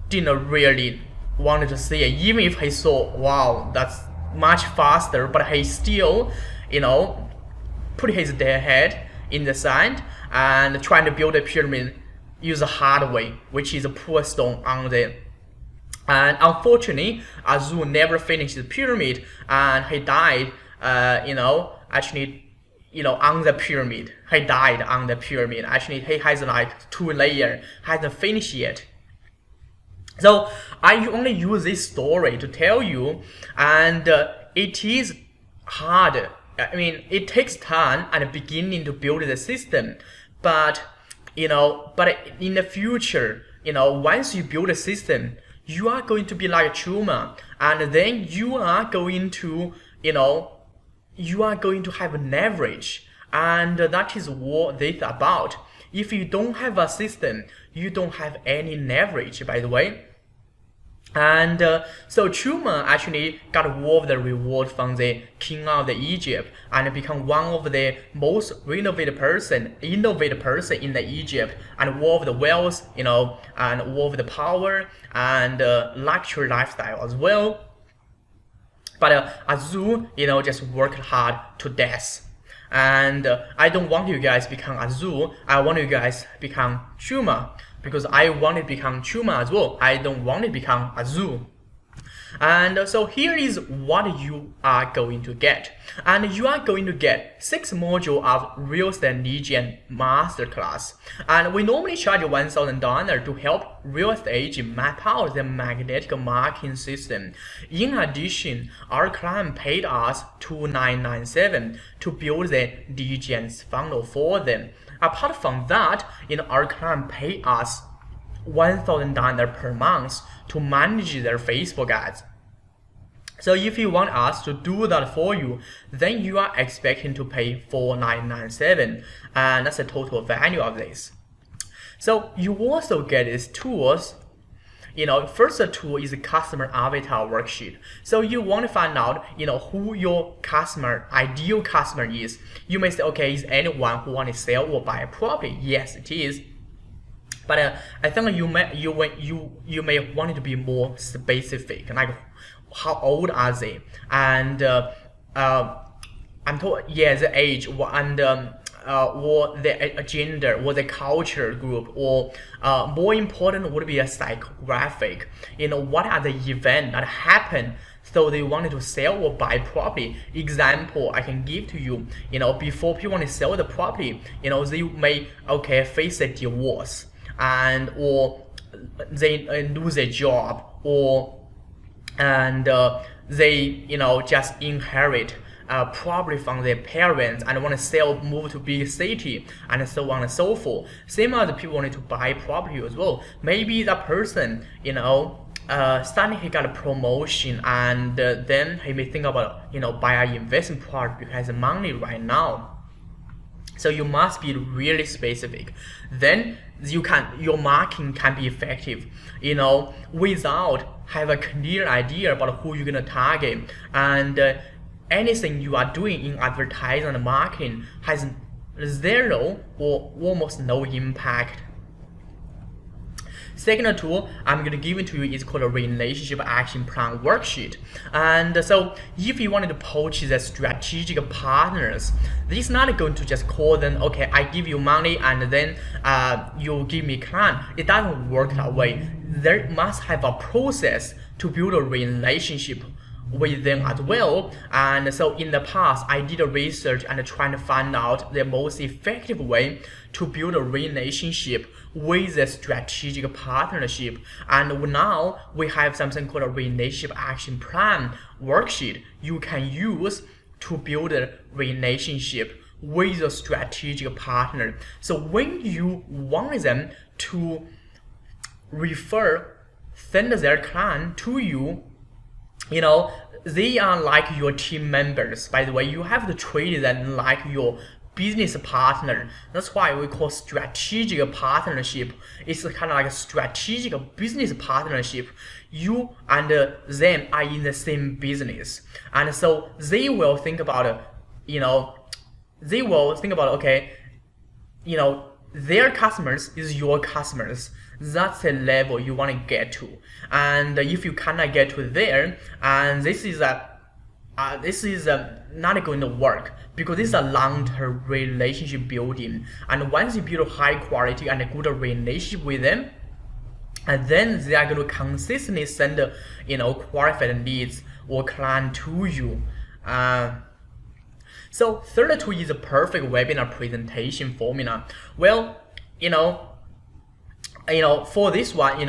S1: didn't really wanted to see it, even if he saw, wow, that's much faster, but he still put his head in the sand and trying to build a pyramid use a hard way, which is a poor stone on the. And unfortunately, Azu never finished the pyramid, and he died. On the pyramid. He died on the pyramid. Actually, he has like 2 layers, hasn't finished yet. So I only use this story to tell you, and it is hard. I mean, it takes time at the beginning to build the system, but in the future, once you build a system, you are going to be like Chuma, and then you are going to have an leverage, and that is what this is about. If you don't have a system, you don't have any leverage, by the way. And so Chuma actually got all of the reward from the king of the Egypt and become one of the most innovative person in the Egypt, and all of the wealth, and all of the power and luxury lifestyle as well. But Azu, just worked hard to death. And I don't want you guys become Azu. I want you guys become Chuma, because I want to become Chuma as well. I don't want to become Azu. And so here is what you are going to get. And you are going to get 6 modules of Real Estate Lead Gen Masterclass. And we normally charge $1,000 to help real estate agents map out the magnetic marketing system. In addition, our client paid us $2,997 to build the Lead Gen funnel for them. Apart from that, our client paid us $1,000 per month to manage their Facebook ads. So if you want us to do that for you, then you are expecting to pay $4,997, and that's the total value of this. So you also get these tools. First tool is a customer avatar worksheet. So you want to find out, who your ideal customer is. You may say, okay, is anyone who want to sell or buy a property? Yes, it is. But I think you may want it to be more specific, like how old are they, and I'm told, the age, and or the gender, or the culture group, or more important would be a psychographic. What are the events that happen so they wanted to sell or buy property? Example I can give to you, before people want to sell the property, they may face a divorce, or they lose a job, and they just inherit property from their parents and want to move to big city, and so on and so forth. Same as the people wanting to buy property as well. Maybe that person, suddenly he got a promotion, and then he may think about buy an investment property because he has money right now. So you must be really specific. Then your marketing can be effective, without have a clear idea about who you're gonna target, and anything you are doing in advertising and marketing has zero or almost no impact. Second tool I'm going to give it to you is called a Relationship Action Plan Worksheet. And so if you wanted to poach the strategic partners, this is not going to just call them, okay, I give you money and then you give me client. It doesn't work that way. There must have a process to build a relationship with them as well. And so in the past, I did a research and trying to find out the most effective way to build a relationship with a strategic partnership. And now we have something called a relationship action plan worksheet you can use to build a relationship with a strategic partner. So when you want them to send their client to you, you know, they are like your team members. By the way, you have to treat them like your business partner. That's why we call strategic partnership. It's kind of like a strategic business partnership. You and them are in the same business, and so they will think about, okay, their customers is your customers. That's the level you want to get to. And if you cannot get to there, and this is not going to work, because this is a long-term relationship building. And once you build high quality and a good relationship with them, and then they are going to consistently send qualified leads or client to you. So third tool is a perfect webinar presentation formula. Well, for this one,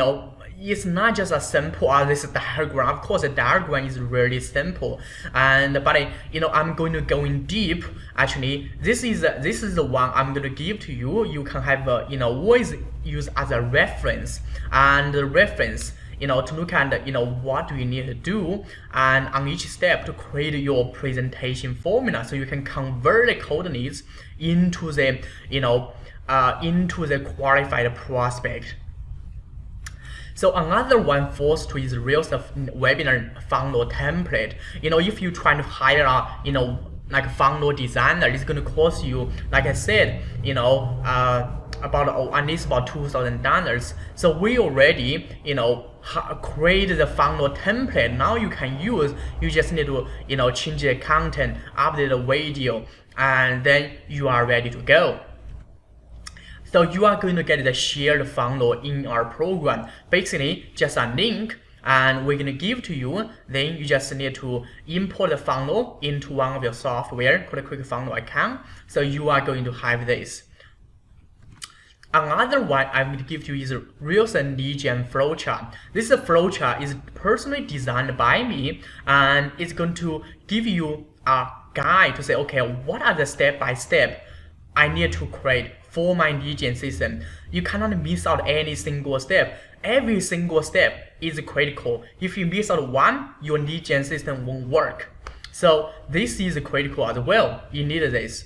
S1: it's not just as simple as this diagram. Of course, the diagram is really simple, but I'm going to go in deep. Actually, this is the one I'm going to give to you. You can have always use as a reference, and the reference to look at what do you need to do, and on each step to create your presentation formula, so you can convert the coordinates into the qualified prospect. So another one, fourth tool, is real webinar funnel template. If you try to hire like a funnel designer, it's going to cost you, like I said, at least about $2,000. So we already create the funnel template. Now you can use. You just need to change the content, update the video, and then you are ready to go. So you are going to get the shared funnel in our program. Basically, just a link, and we're going to give to you. Then you just need to import the funnel into one of your software called a Quick Funnel account. So you are going to have this. Another one I'm going to give to you is a real estate lead gen flowchart. This flowchart is personally designed by me, and it's going to give you a guide to say, okay, what are the step-by-step I need to create for my lead gen system. You cannot miss out any single step. Every single step is critical. If you miss out one, your lead gen system won't work. So this is critical as well. You need this.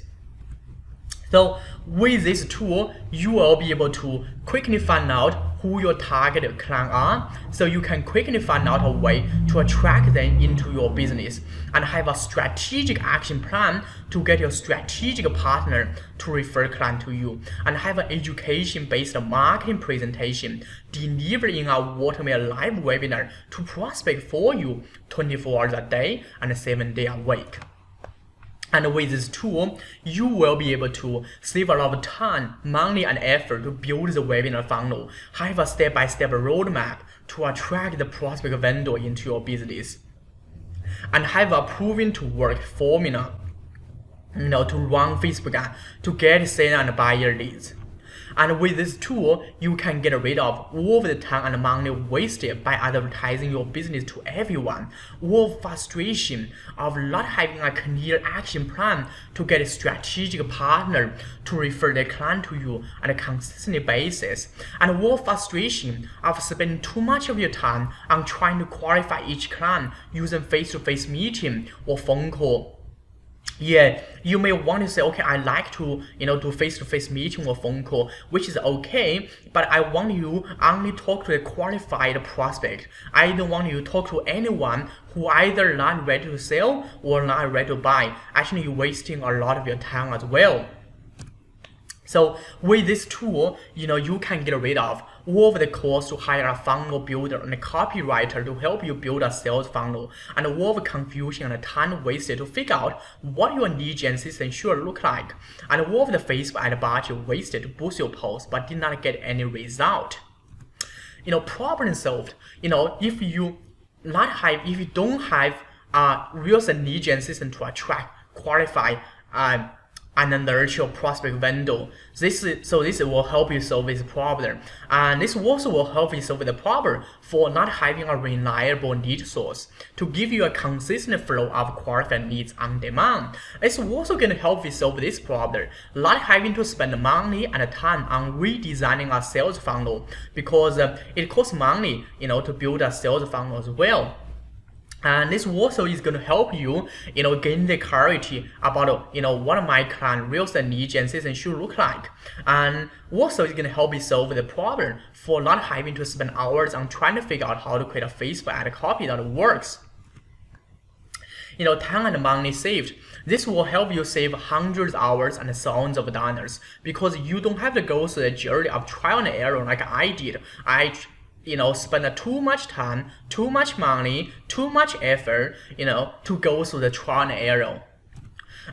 S1: So with this tool, you will be able to quickly find out who your target client are, so you can quickly find out a way to attract them into your business, and have a strategic action plan to get your strategic partner to refer client to you, and have an education-based marketing presentation delivered in our wordofmouth live webinar to prospect for you 24 hours a day and 7 days a week. And with this tool, you will be able to save a lot of time, money, and effort to build the webinar funnel, have a step-by-step roadmap to attract the prospect vendor into your business, and have a proven to work formula, to run Facebook ads to get seller and buyer leads. And with this tool, you can get rid of all the time and money wasted by advertising your business to everyone, or frustration of not having a clear action plan to get a strategic partner to refer their client to you on a consistent basis, and more frustration of spending too much of your time on trying to qualify each client using face-to-face meeting or phone call. Yeah, you may want to say, okay, I like to do face-to-face meeting or phone call, which is okay, but I want you only talk to a qualified prospect. I don't want you to talk to anyone who either not ready to sell or not ready to buy. Actually, you're wasting a lot of your time as well. So with this tool, you can get rid of all of the cost to hire a funnel builder and a copywriter to help you build a sales funnel, and all of the confusion and the time wasted to figure out what your lead gen system should look like, and all of the Facebook ad budget wasted to boost your post but did not get any result. Problem solved. If you don't have real estate lead gen system to attract, qualify, and nurture your prospect vendor. This will help you solve this problem, and this also will help you solve the problem for not having a reliable lead source to give you a consistent flow of qualified leads on demand. It's also going to help you solve this problem, not having to spend money and time on redesigning a sales funnel, because it costs money, to build a sales funnel as well. And this also is going to help you, gain the clarity about, what my client real estate lead gen system should look like. And also it's going to help you solve the problem for not having to spend hours on trying to figure out how to create a Facebook ad copy that works. Time and money saved. This will help you save hundreds of hours and thousands of dollars, because you don't have to go through the journey of trial and error like I did. Spend too much time, too much money, too much effort, to go through the trial and error.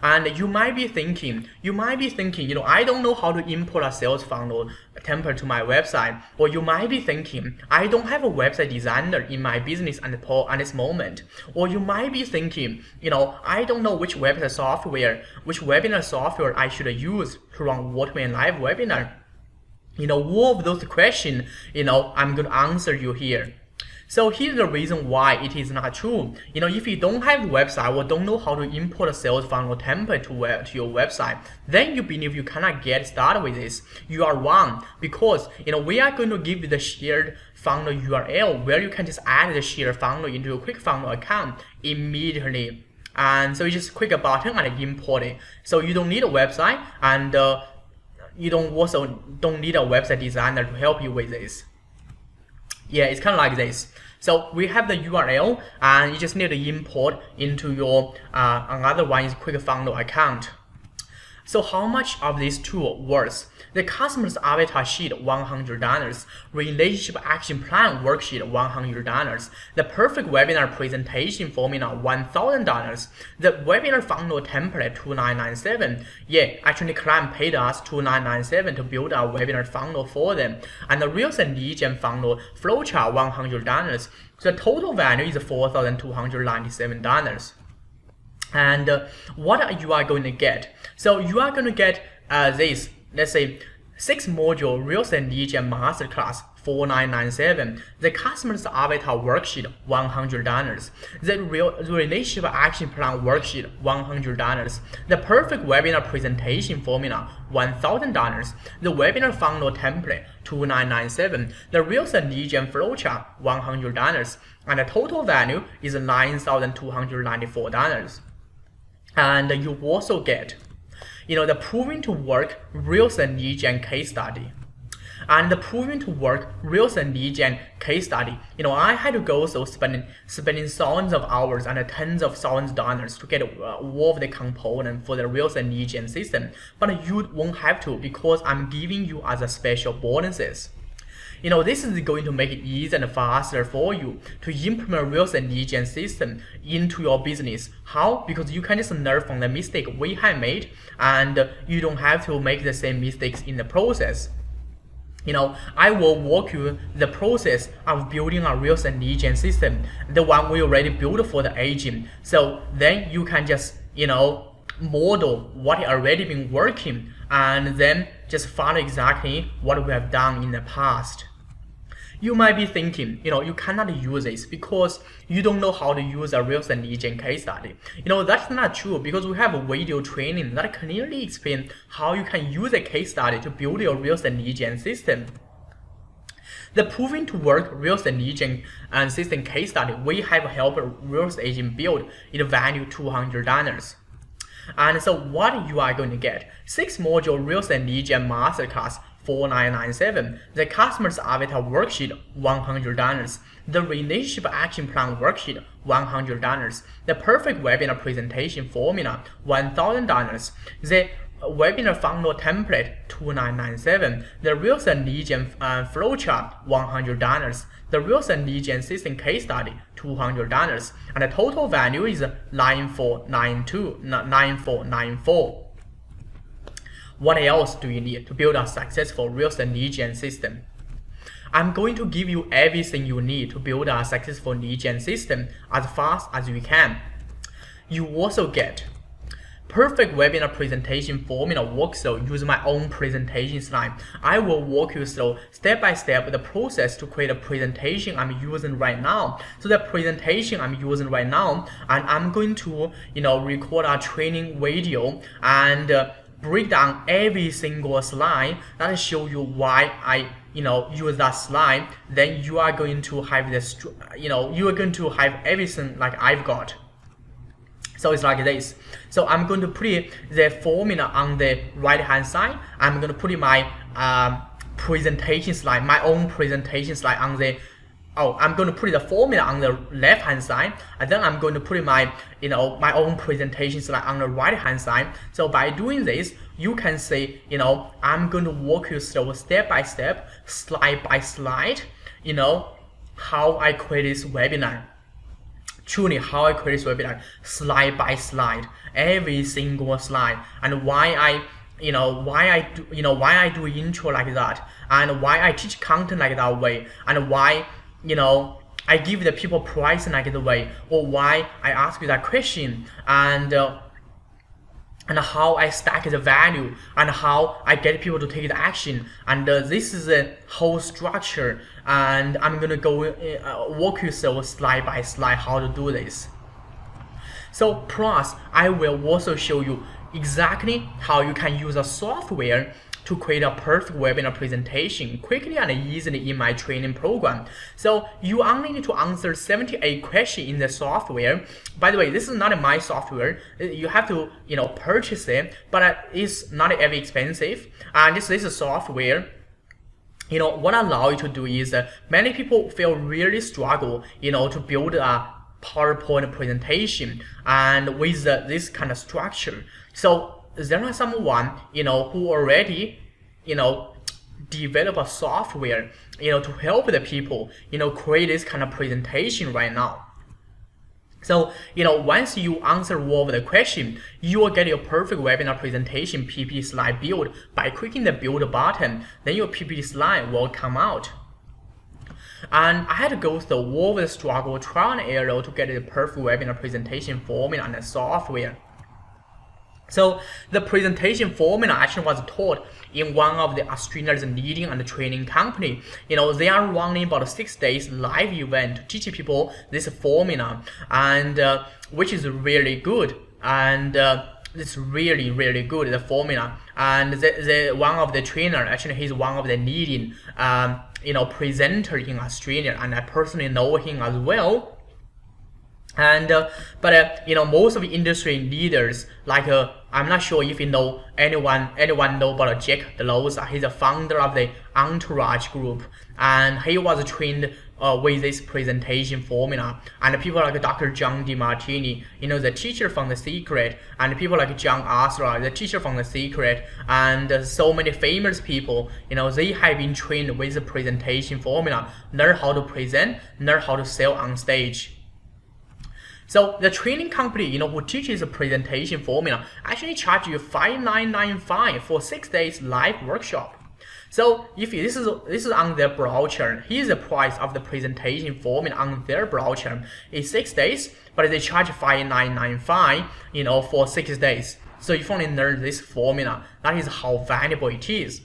S1: And you might be thinking, I don't know how to import a sales funnel template to my website. Or you might be thinking, I don't have a website designer in my business at this moment. Or you might be thinking, I don't know which webinar software I should use to run Waterman live webinar. All of those questions, I'm going to answer you here. So here's the reason why it is not true. If you don't have a website or don't know how to import a sales funnel template to your website, then you believe you cannot get started with this. You are wrong, because we are going to give you the shared funnel URL where you can just add the shared funnel into your ClickFunnels account immediately. And so you just click a button and import it. So you don't need a website, and you don't need a website designer to help you with this. Yeah, it's kind of like this. So we have the URL, and you just need to import into your another one is ClickFunnels account. So how much of this tool worth? The customer's avatar sheet $100, relationship action plan worksheet $100, the perfect webinar presentation formula $1,000, the webinar funnel template $2,997. Yeah, actually client paid us $2,997 to build our webinar funnel for them, and the real estate lead gen funnel flowchart $100. So the total value is $4,297. And what you are going to get? So you are going to get this, let's say, 6-module real estate lead gen masterclass $4,997, the customer's avatar worksheet $100, the relationship action plan worksheet $100, the perfect webinar presentation formula $1,000, the webinar funnel template $2,997, the real estate lead gen flowchart $100, and the total value is $9,294. And you also get, the proven to work real estate lead gen case study. And the proven to work real estate lead gen case study, I had to go through spending thousands of hours and tens of thousands of dollars to get all of the components for the real estate lead gen system. But you won't have to, because I'm giving you as a special bonuses. This is going to make it easier and faster for you to implement real estate lead gen system into your business. How? Because you can just learn from the mistake we have made, and you don't have to make the same mistakes in the process. I will walk you the process of building a real estate lead gen system, the one we already built for the agent. So then you can just, model what already been working, and then just follow exactly what we have done in the past. You might be thinking, you cannot use this because you don't know how to use a real estate lead gen case study. That's not true, because we have a video training that clearly explains how you can use a case study to build your real estate lead gen system. The proven to work real estate lead gen system case study we have helped a real estate agent build is valued $200. And so what you are going to get? 6-module real estate lead gen masterclass $4,997, the customer's avatar worksheet $100, the relationship action plan worksheet $100, the perfect webinar presentation formula $1,000, the webinar funnel template $2,997, the real estate lead gen flowchart $100, the real estate lead gen system case study $200, and the total value is $9494. What else do you need to build a successful real estate lead gen system? I'm going to give you everything you need to build a successful lead gen system as fast as you can. you also get perfect webinar presentation formula workflow using my own presentation slide. I will walk you through step by step the process to create a presentation I'm using right now. So the presentation I'm using right now, and I'm going to record a training video and break down every single slide that show you why I use that slide. Then you are going to have this, you are going to have everything like I've got. So it's like this. So I'm going to put the formula on the right hand side. I'm going to put my presentation slide, my own presentation slide on the I'm going to put the formula on the left hand side, and then I'm going to put my my own presentation slide on the right hand side. So by doing this, you can see I'm going to walk you through step by step, slide by slide, how I create this webinar. Truly, how I create this webinar, slide by slide, every single slide, and why I do intro like that, and why I teach content like that way, and why I give the people pricing like the way, or why I ask you that question, and how I stack the value, and how I get people to take the action. And this is a whole structure, and I'm gonna go walk you through slide by slide how to do this. So plus, I will also show you exactly how you can use a software to create a perfect webinar presentation quickly and easily in my training program. So you only need to answer 78 questions in the software. By the way, this is not my software. You have to purchase it, but it's not very expensive. And this is a software. What I allow you to do is many people feel really struggle to build a PowerPoint presentation and with this kind of structure. So there are someone who already develop a software to help the people create this kind of presentation right now. So once you answer all of the question, you will get your perfect webinar presentation PPT slide build by clicking the build button. Then your PPT slide will come out. And I had to go through all of the struggle, trial and error to get the perfect webinar presentation formula and the software. So the presentation formula actually was taught in one of the Australia's leading and training company. They are running about 6 days live event to teach people this formula, and which is really good. And it's really, really good, the formula. And the one of the trainer, actually he's one of the leading presenter in Australia, and I personally know him as well. And but most of the industry leaders, like I'm not sure if anyone know about Jack Delosa. He's a founder of the Entourage Group, and he was trained with this presentation formula. And people like Dr. John DeMartini, the teacher from The Secret, and people like John Asra, the teacher from The Secret, and so many famous people, they have been trained with the presentation formula, learn how to present, learn how to sell on stage. So the training company, who teaches the presentation formula actually charge you $5,995 for 6 days live workshop. So if this is on their brochure, here's the price of the presentation formula on their brochure. It's 6 days, but they charge $5,995, for 6 days. So if you want to learn this formula, that is how valuable it is.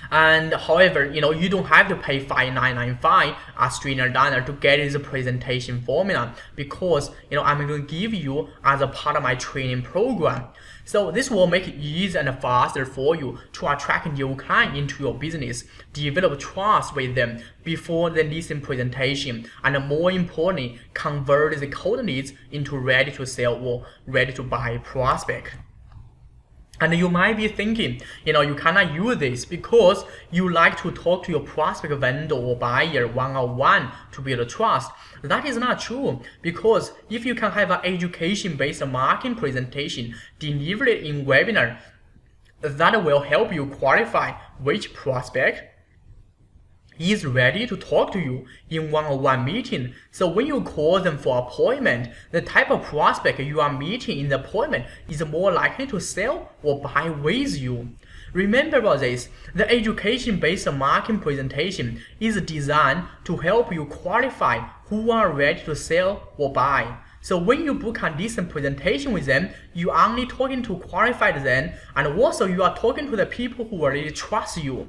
S1: And however, you don't have to pay $5,995 Australian dollar to get this presentation formula, because I'm going to give you as a part of my training program. So this will make it easier and faster for you to attract new clients into your business, develop trust with them before the listing presentation, and more importantly, convert the cold leads into ready to sell or ready to buy prospect. And you might be thinking, you cannot use this because you like to talk to your prospect vendor or buyer one-on-one to build trust. That is not true, because if you can have an education-based marketing presentation delivered in webinar, that will help you qualify which prospect is ready to talk to you in one-on-one meeting. So when you call them for appointment, the type of prospect you are meeting in the appointment is more likely to sell or buy with you. Remember about this, the education-based marketing presentation is designed to help you qualify who are ready to sell or buy. So when you book a decent presentation with them, you are only talking to qualified them, and also you are talking to the people who already trust you.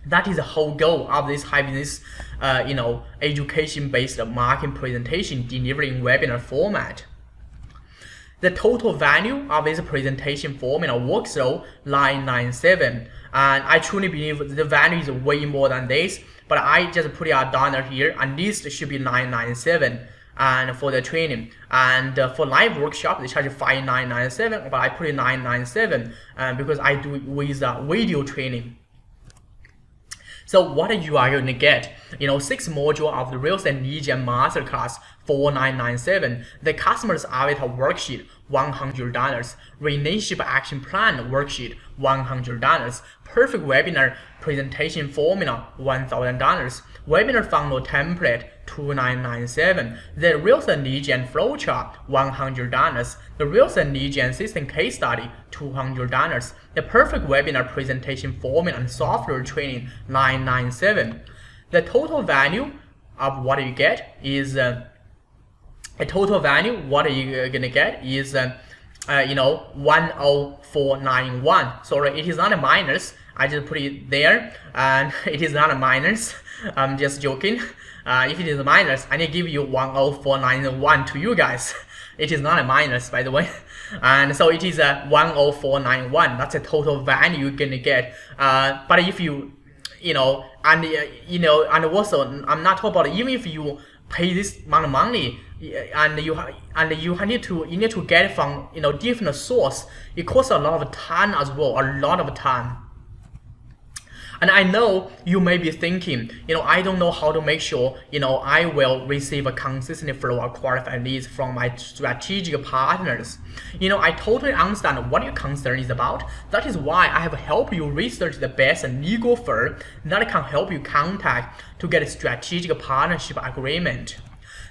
S1: That is the whole goal of this having this, education-based marketing presentation delivered in webinar format. The total value of this presentation format works out 997, and I truly believe the value is way more than this, but I just put it down here, and this should be 997. And for the training, and for live workshop they charge 5997, but I put it 997 because I do it with video training. So what you are going to get, 6 modules of the Real Estate Lead Gen Masterclass, 4997, the customer's avatar worksheet, $100, relationship action plan worksheet, $100, perfect webinar presentation formula, $1,000, webinar funnel template, $2997, the Real Estate Lead Gen flowchart, $100, the Real Estate Lead Gen system case study, $200, the perfect webinar presentation formula and software training, $997. The total value of what you get is $10491. Sorry, it is not a minus. I just put it there, and it is not a minus. I'm just joking. If it is a minus, I need to give you 10491 to you guys. It is not a minus, by the way. And so it is a 10491. That's the total value you're gonna get. But if you, and also I'm not talking about even if you pay this amount of money, and you need to get it from different source. It costs a lot of time as well, a lot of time. And I know you may be thinking, I don't know how to make sure, I will receive a consistent flow of qualified leads from my strategic partners. I totally understand what your concern is about. That is why I have helped you research the best legal firm that can help you contact to get a strategic partnership agreement.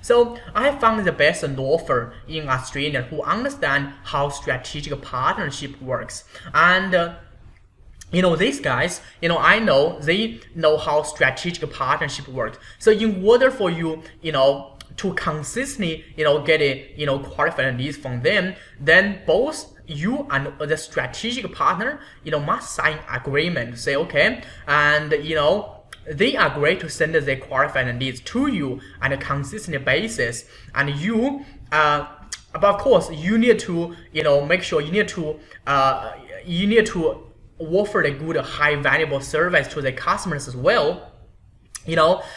S1: So I have found the best law firm in Australia who understand how strategic partnership works. And these guys, I know they know how strategic partnership works. So in order for you, to consistently, get a, qualified leads from them, then both you and the strategic partner, must sign agreement. Say, okay, and, they agree to send their qualified leads to you on a consistent basis. And you, but of course, you need to, make sure you need to offer a good high valuable service to the customers as well.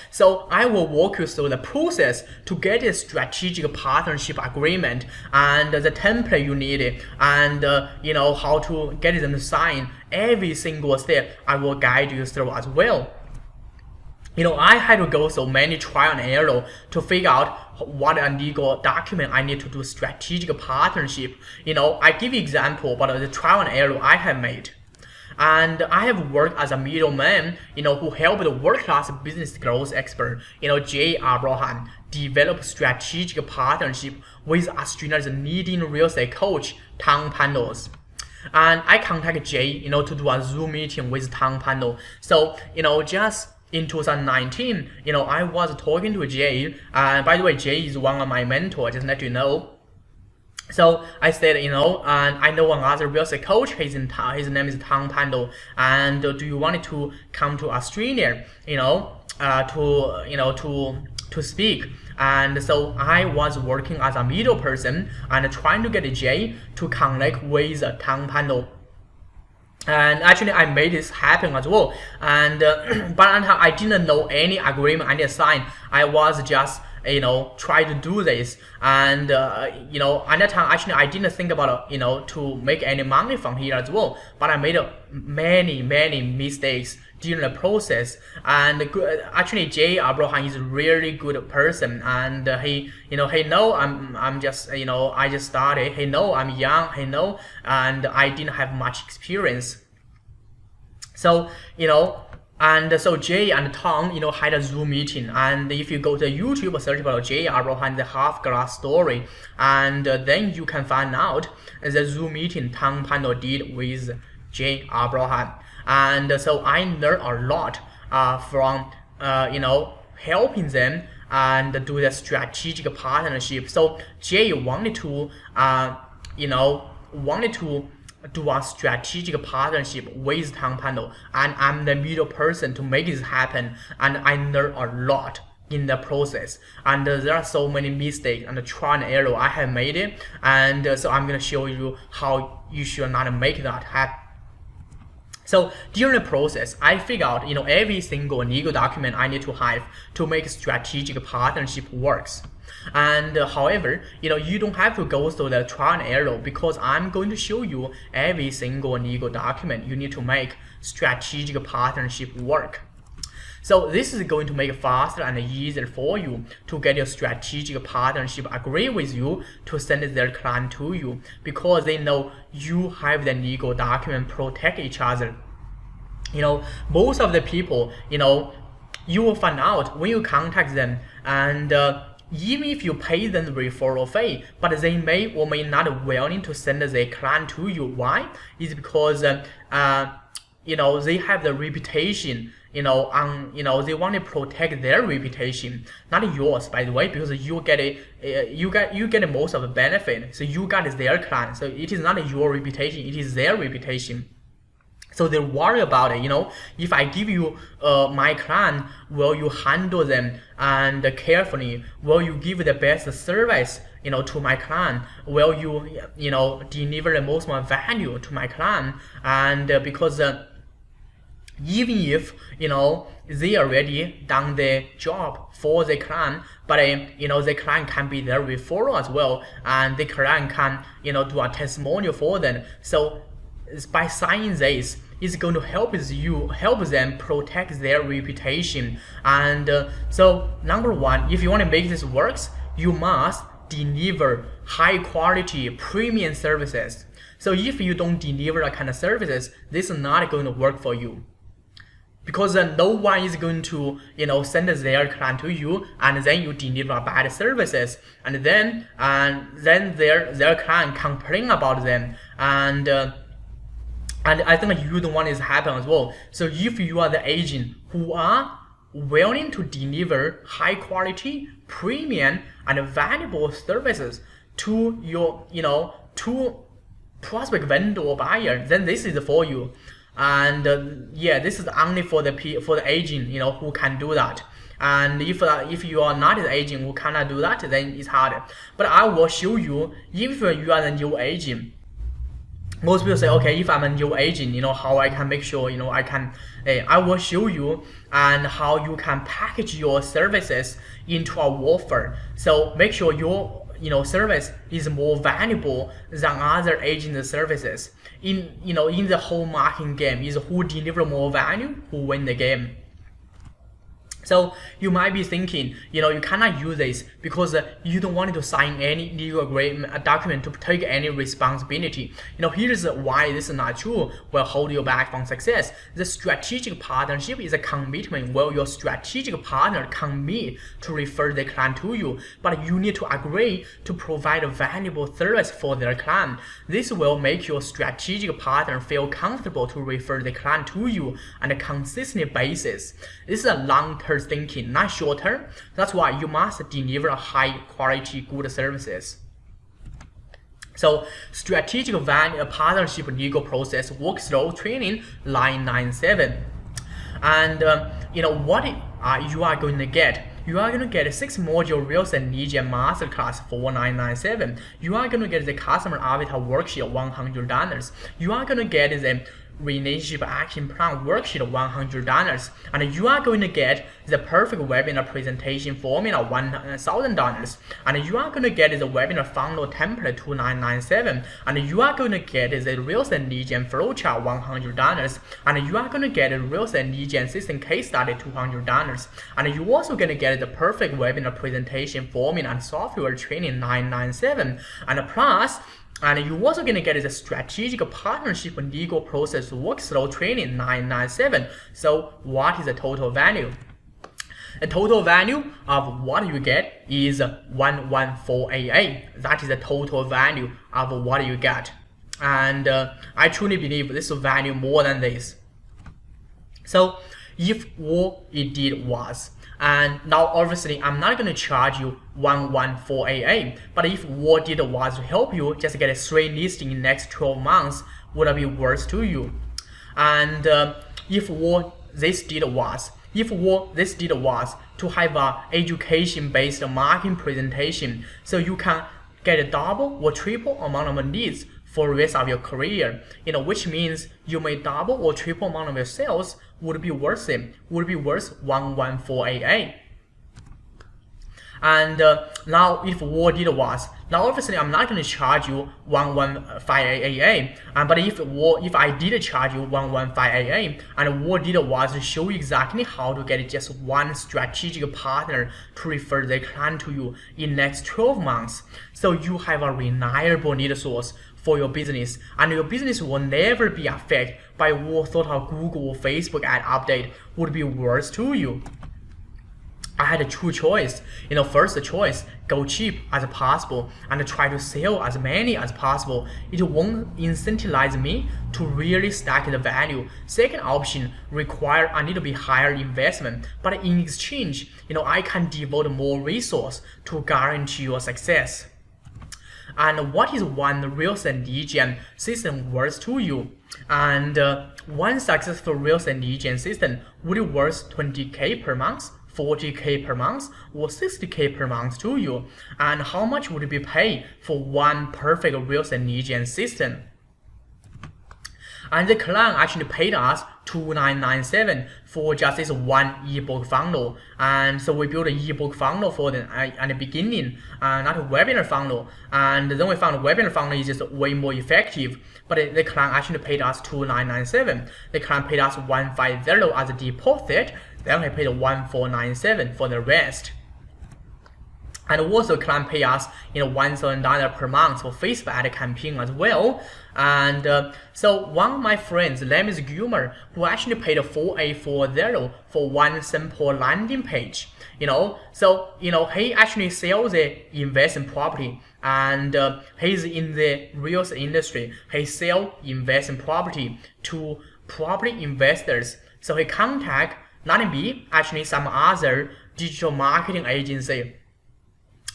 S1: So I will walk you through the process to get a strategic partnership agreement and the template you need, and how to get them to sign. Every single step I will guide you through as well. I had to go through many trial and error to figure out what a legal document I need to do strategic partnership. I give you example about the trial and error I have made. And I have worked as a middleman, who helped the world-class business growth expert, Jay Abraham, develop strategic partnership with Australia's leading real estate coach, Tom Pandos. And I contacted Jay, to do a Zoom meeting with Tom Pandos. So, just in 2019, I was talking to Jay. By the way, Jay is one of my mentors, just let you know. So I said, and I know one other real estate coach. His name is Tom Pando. And do you want to come to Australia, to speak? And so I was working as a middle person and trying to get Jay to connect with Tom Pando. And actually, I made this happen as well. And but I didn't know any agreement I need to sign. I was just try to do this, and at that time actually I didn't think about to make any money from here as well, but I made many mistakes during the process. And actually Jay Abraham is a really good person, and he know I'm just I just started, he know I'm young, he know, and I didn't have much experience. So and so Jay and Tom, had a Zoom meeting. And if you go to YouTube, search about Jay Abraham, the half glass story, and then you can find out the Zoom meeting Tom Pando did with Jay Abraham. And so I learned a lot from helping them and do the strategic partnership. So Jay wanted to do a strategic partnership with Tang Panel, and I'm the middle person to make this happen, and I learned a lot in the process, and there are so many mistakes and trial and error I have made it, and so I'm gonna show you how you should not make that happen. So during the process, I figured out every single legal document I need to have to make strategic partnership works. And however, you don't have to go through the trial and error, because I'm going to show you every single legal document you need to make strategic partnership work. So this is going to make it faster and easier for you to get your strategic partnership agree with you to send their client to you, because they know you have the legal document protect each other. Most of the people, you will find out when you contact them, and even if you pay them the referral fee, but they may or may not willing to send their client to you. Why? It's because they have the reputation, they want to protect their reputation, not yours, by the way, because you get most of the benefit. So you got their client. So it is not your reputation, it is their reputation. So they worry about it, if I give you my client, will you handle them and carefully? Will you give the best service, to my client? Will you, deliver the most value to my client? And because even if, they already done the job for the client, but the client can be their referral as well, and the client can, do a testimonial for them. So by signing this, it's going to help them protect their reputation. And so number one, if you want to make this works, you must deliver high quality premium services. So if you don't deliver that kind of services, this is not going to work for you, because no one is going to send their client to you, and then you deliver bad services, and then their client complain about them, and I think you don't want this to happen as well. So if you are the agent who are willing to deliver high quality, premium, and valuable services to your to prospect vendor or buyer, then this is for you. And this is only for the agent who can do that. And if you are not the agent who cannot do that, then it's hard. But I will show you, if you are the new agent. Most people say, okay, if I'm a new agent, how I can make sure, I will show you and how you can package your services into a offer. So make sure your service is more valuable than other agent services. In the whole marketing game, is who deliver more value, who win the game. So you might be thinking, you cannot use this because you don't want to sign any legal agreement document to take any responsibility. Here's why this is not true. Will hold you back from success. The strategic partnership is a commitment where your strategic partner commit to refer the client to you, but you need to agree to provide a valuable service for their client. This will make your strategic partner feel comfortable to refer the client to you on a consistent basis. This is a long-term thinking, not short-term. That's why you must deliver high-quality, good services. So, strategic value partnership legal process workflow training 997. And what you are going to get? You are going to get a 6-module Real Estate Lead Gen Masterclass for $997. You are going to get the Customer Avatar Worksheet $100. You are going to get the Relationship Action Plan Worksheet $100, and you are going to get the perfect webinar presentation formula $1,000, and you are going to get the webinar funnel template $297, and you are going to get the Real Estate Lead Gen Flowchart $100, and you are going to get the Real Estate Lead Gen System Case Study $200, and you also going to get the perfect webinar presentation formula and software training $997, and plus. And you're also going to get the strategic partnership and legal process workflow training $997. So what is the total value? The total value of what you get is $11488. That is the total value of what you get. And I truly believe this will value more than this. So If all it did was, and now obviously I'm not going to charge you 114 AA, but if what it did was to help you just get a 3 listing in next 12 months, would it be worth to you? And if what this did was to have a education-based marketing presentation, so you can get a double or triple amount of leads for the rest of your career, which means you may double or triple amount of your sales, would be worth it, would be worth 114 AA. And now if what did was, now obviously I'm not going to charge you 115 AA, but if I did charge you 115 AA, and what did was to show you exactly how to get just one strategic partner to refer the client to you in next 12 months, so you have a reliable lead source for your business, and your business will never be affected by what sort of Google or Facebook ad update would be worth to you. I had a true choice. First choice, go cheap as possible and try to sell as many as possible. It won't incentivize me to really stack the value. Second option, require a little bit higher investment, but in exchange, I can devote more resource to guarantee your success. And what is one real estate lead gen system worth to you? And one successful real estate lead gen system would be worth 20K per month, 40K per month, or 60K per month to you. And how much would it be paid for one perfect real estate lead gen system? And the client actually paid us $2,997 for just this one ebook funnel. And so we built an ebook funnel for them at the beginning, not a webinar funnel. And then we found a webinar funnel is just way more effective. But the client actually paid us $2,997. The client paid us $150 as a deposit. Then he paid $1,497 for the rest. And also client pay us $1,000 per month for Facebook ad campaign as well. And so one of my friends, name is Gilmer, who actually paid $4,840 for one simple landing page. So he actually sells the investment property, and he's in the real estate industry. He sells investment property to property investors. So he contact not me, actually some other digital marketing agency.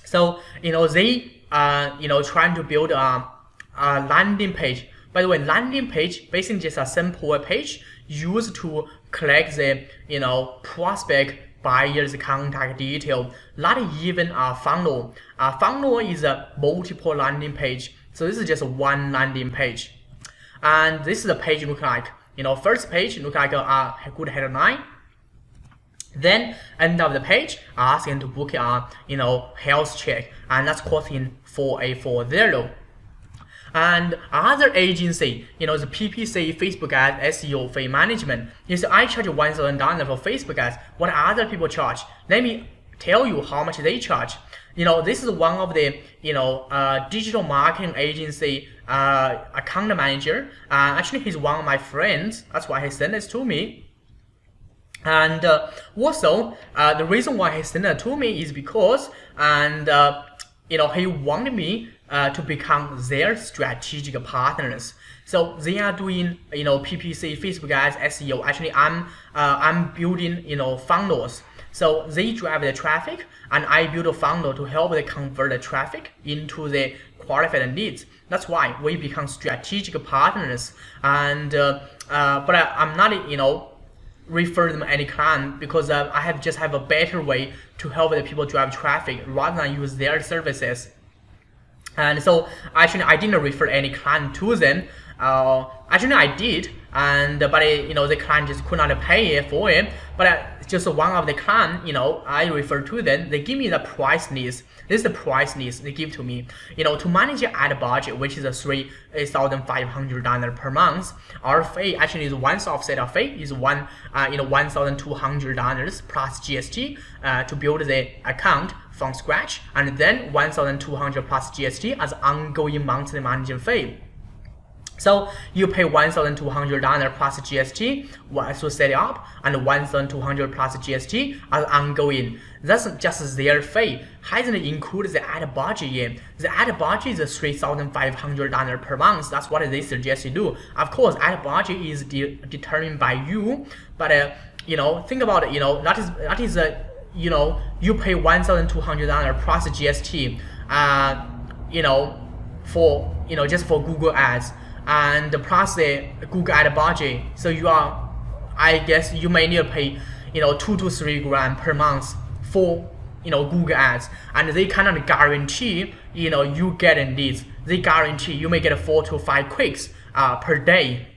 S1: So they trying to build a landing page. By the way, landing page basically just a simple page used to collect the prospect buyer's contact detail, not even a funnel. A funnel is a multiple landing page. So this is just one landing page, and this is the page look like. First page look like a good headline. Then end of the page, asking to book a health check, and that's costing $4,840. And other agency, the PPC, Facebook ads, SEO, fee management. I charge $1,000 for Facebook ads. What other people charge? Let me tell you how much they charge. This is one of the digital marketing agency account manager. Actually, he's one of my friends. That's why he sent this to me. And also, the reason why he sent it to me is because, he wanted me to become their strategic partners. So they are doing, PPC, Facebook ads, SEO. Actually, I'm building, funnels. So they drive the traffic, and I build a funnel to help them convert the traffic into the qualified leads. That's why we become strategic partners. And but I'm not, refer them any client, because I just have a better way to help the people drive traffic rather than use their services. And so actually I didn't refer any client to them. Actually I did, but the client just could not pay for it. But just one of the client, I refer to them. They give me the price list. This is the price list they give to me. To manage your ad budget, which is a $3,500 per month. Our fee actually is one offset of fee is $1,200 plus GST to build the account from scratch, and then $1,200 plus GST as ongoing monthly management fee. So you pay $1,200 plus GST to set it up, and $1,200 plus GST as ongoing. That's just their fee. Hasn't included the ad budget yet. The ad budget is $3,500 per month. That's what they suggest you do. Of course, ad budget is determined by you, but think about it, that is you pay $1,200 plus GST, for just for Google ads, and plus the Google ad budget. So I guess you may need to pay 2 to 3 grand per month for Google ads, and they cannot guarantee you getting leads. They guarantee you may get 4 to 5 clicks per day.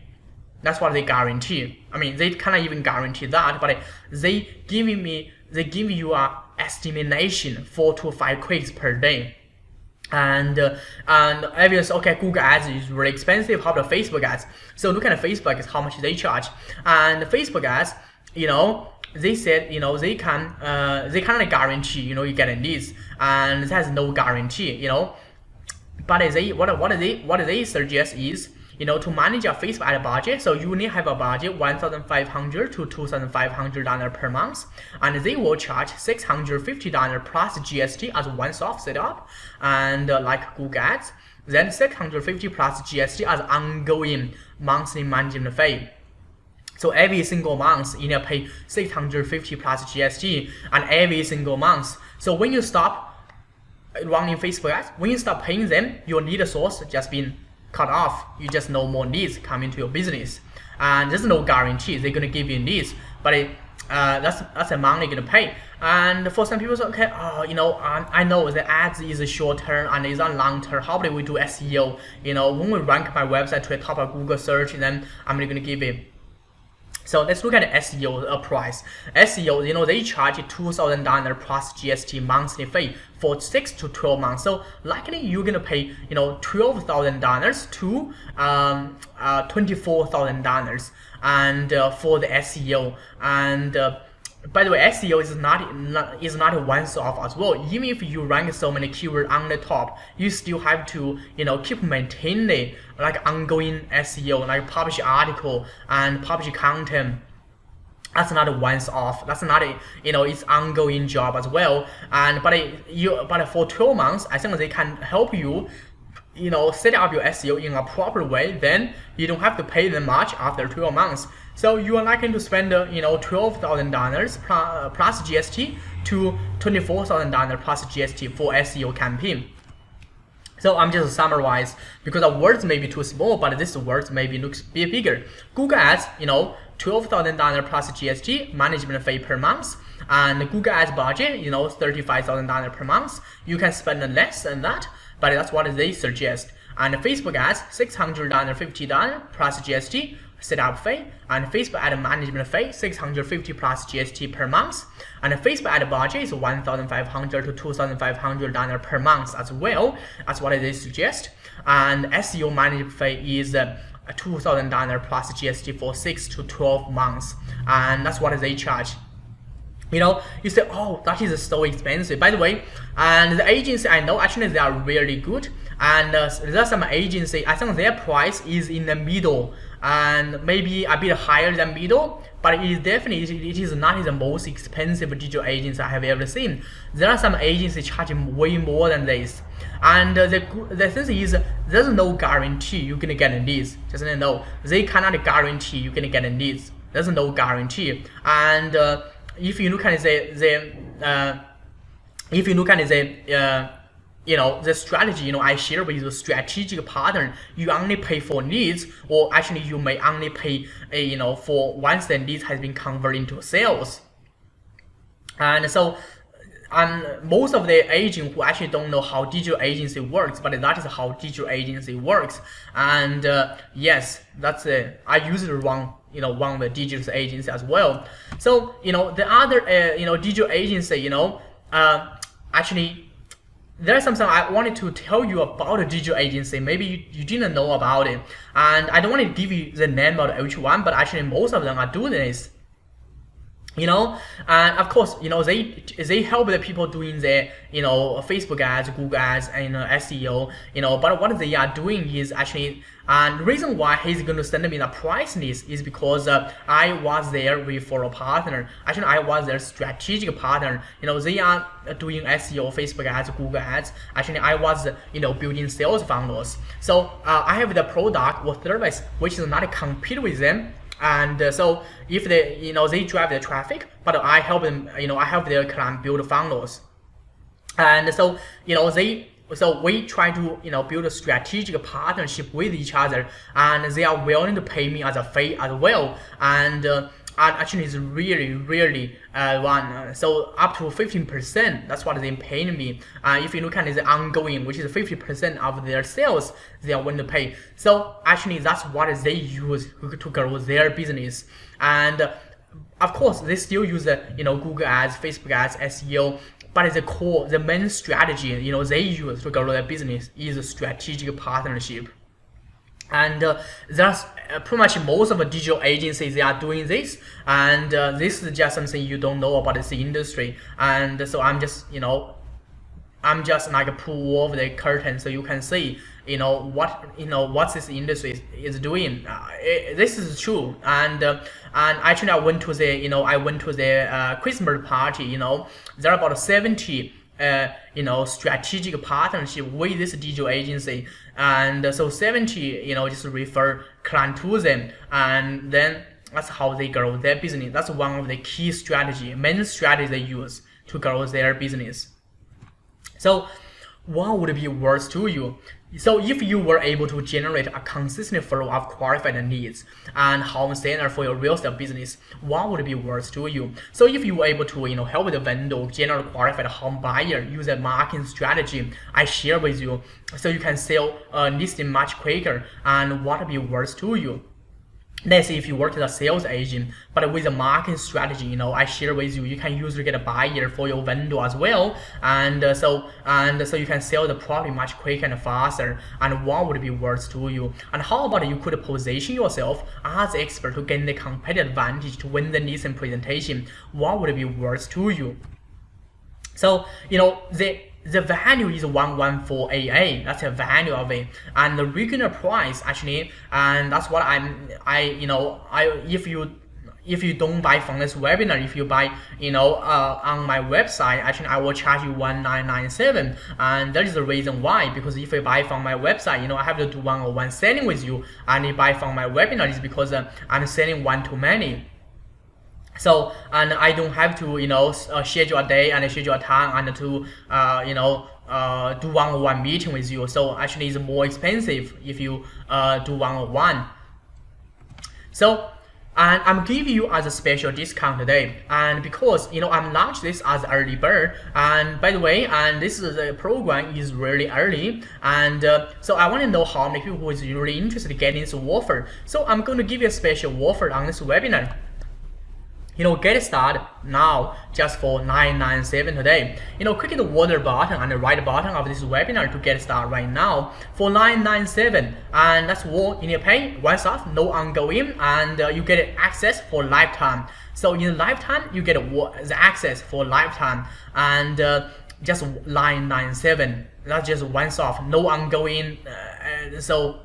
S1: That's what they guarantee. I mean, they cannot even guarantee that, but they give you a estimation 4 to 5 clicks per day. And obviously, okay, Google ads is really expensive. How about Facebook ads? So look at Facebook, is how much they charge. And Facebook ads, they said they cannot guarantee you get leads, and it has no guarantee. But what they suggest is to manage a Facebook ad budget. So you need to have a budget $1,500 to $2,500 per month, and they will charge $650 plus GST as one-off setup, and like Google ads, then $650 plus GST as ongoing monthly management fee. So every single month you need to pay $650 plus GST, and every single month. So when you stop running Facebook ads, when you stop paying them, your lead source just been cut off. You just no more leads coming to your business, and there's no guarantee they're gonna give you leads, but that's the amount they're gonna pay. And for some people, so, okay, I know the ads is a short term and is a long term. How about we do SEO? When we rank my website to the top of Google search, then I'm gonna give it. So let's look at the SEO price. SEO, they charge $2,000 plus GST monthly fee for 6 to 12 months. So likely you're gonna pay $12,000 to $24,000 and for the SEO. And by the way, SEO is not a once-off as well. Even if you rank so many keywords on the top, you still have to keep maintaining like ongoing SEO, like publish article and publish content. That's not a once-off. That's not a it's ongoing job as well. And but for 12 months, I think they can help you set up your SEO in a proper way. Then you don't have to pay them much after 12 months. So you are likely to spend $12,000 plus GST to $24,000 plus GST for SEO campaign. So I'm just summarize, because the words may be too small, but this words maybe looks bigger. Google ads, $12,000 plus GST management fee per month, and Google ads budget, $35,000 per month. You can spend less than that, but that's what they suggest. And Facebook ads, $650 plus GST setup fee, and Facebook ad management fee $650 plus GST per month, and Facebook ad budget is $1,500 to $2,500 per month as well. That's what they suggest. And SEO management fee is $2,000 plus GST for 6 to 12 months, and that's what they charge. You say, oh, that is so expensive. By the way, and the agency I know, actually they are really good, and there are some agency, I think their price is in the middle and maybe a bit higher than middle, but it is definitely, it is not the most expensive digital agency I have ever seen. There are some agencies charging way more than this, and the thing is, there's no guarantee you're gonna get leads. Just know they cannot guarantee you're gonna get leads. There's no guarantee. And if you look at the strategy, I share with the strategic partner, you only pay for leads, or actually you may only pay, for once the leads has been converted into sales. And so, most of the agents who actually don't know how digital agency works, but that is how digital agency works. And yes, that's I use it wrong, one of the digital agency as well. So the other digital agency, actually, there's something I wanted to tell you about a digital agency. Maybe you didn't know about it, and I don't want to give you the name of each one, but actually most of them are doing this. And of course, they help the people doing their, Facebook ads, Google ads, and SEO, but what they are doing is actually, and the reason why he's going to send me the price list is because I was their referral partner. Actually, I was their strategic partner. They are doing SEO, Facebook ads, Google ads. Actually, I was, building sales funnels. So I have the product or service which is not compete with them. And so if they, they drive the traffic, but I help them, I help their client build funnels. And so, so we try to, build a strategic partnership with each other, and they are willing to pay me as a fee as well. And actually it's really one, so up to 15%, that's what they pay me. If you look at the ongoing, which is 50% of their sales, they are willing to pay. So actually that's what they use to grow their business. And of course they still use Google ads, Facebook ads, SEO, but the main strategy they use to grow their business is a strategic partnership. And that's pretty much most of the digital agencies, they are doing this. And this is just something you don't know about this industry. And so I'm just like pull over the curtain so you can see what this industry is doing. This is true. And actually I went to the Christmas party. There are about 70 strategic partnership with this digital agency, and so 70 just refer client to them, and then that's how they grow their business. That's one of the key main strategies they use to grow their business. So what would be worth to you? So if you were able to generate a consistent flow of qualified leads and home center for your real estate business, what would be worth to you? So if you were able to help the vendor generate qualified home buyer, use a marketing strategy I share with you, so you can sell listing much quicker, and what would be worth to you? Let's say if you work as a sales agent, but with a marketing strategy, I share with you, you can usually get a buyer for your vendor as well, and so you can sell the property much quicker and faster. And what would be worth to you? And how about you could position yourself as an expert to gain the competitive advantage to win the listing presentation? What would be worth to you? So the value is 114 AA. That's the value of it, and the regular price actually, and that's what if you don't buy from this webinar, if you buy on my website, actually I will charge you 1997, and that is the reason why. Because if you buy from my website, I have to do one-on-one selling with you, and you buy from my webinar is because I'm selling one-to-many. So, and I don't have to schedule a day and schedule a time and to do one-on-one meeting with you. So actually it's more expensive if you do one-on-one. So, and I'm giving you as a special discount today, and because I'm launched this as early bird, and by the way, and this is the program is really early, and so I want to know how many people who is really interested in getting this offer. So I'm going to give you a special offer on this webinar. Get started now just for 997 today. Click the water button and the right button of this webinar to get started right now for 997, and that's all you need to pay once off, no ongoing, and you get access for lifetime. So in lifetime you get the access for lifetime, and just 997. That's just once off, no ongoing. So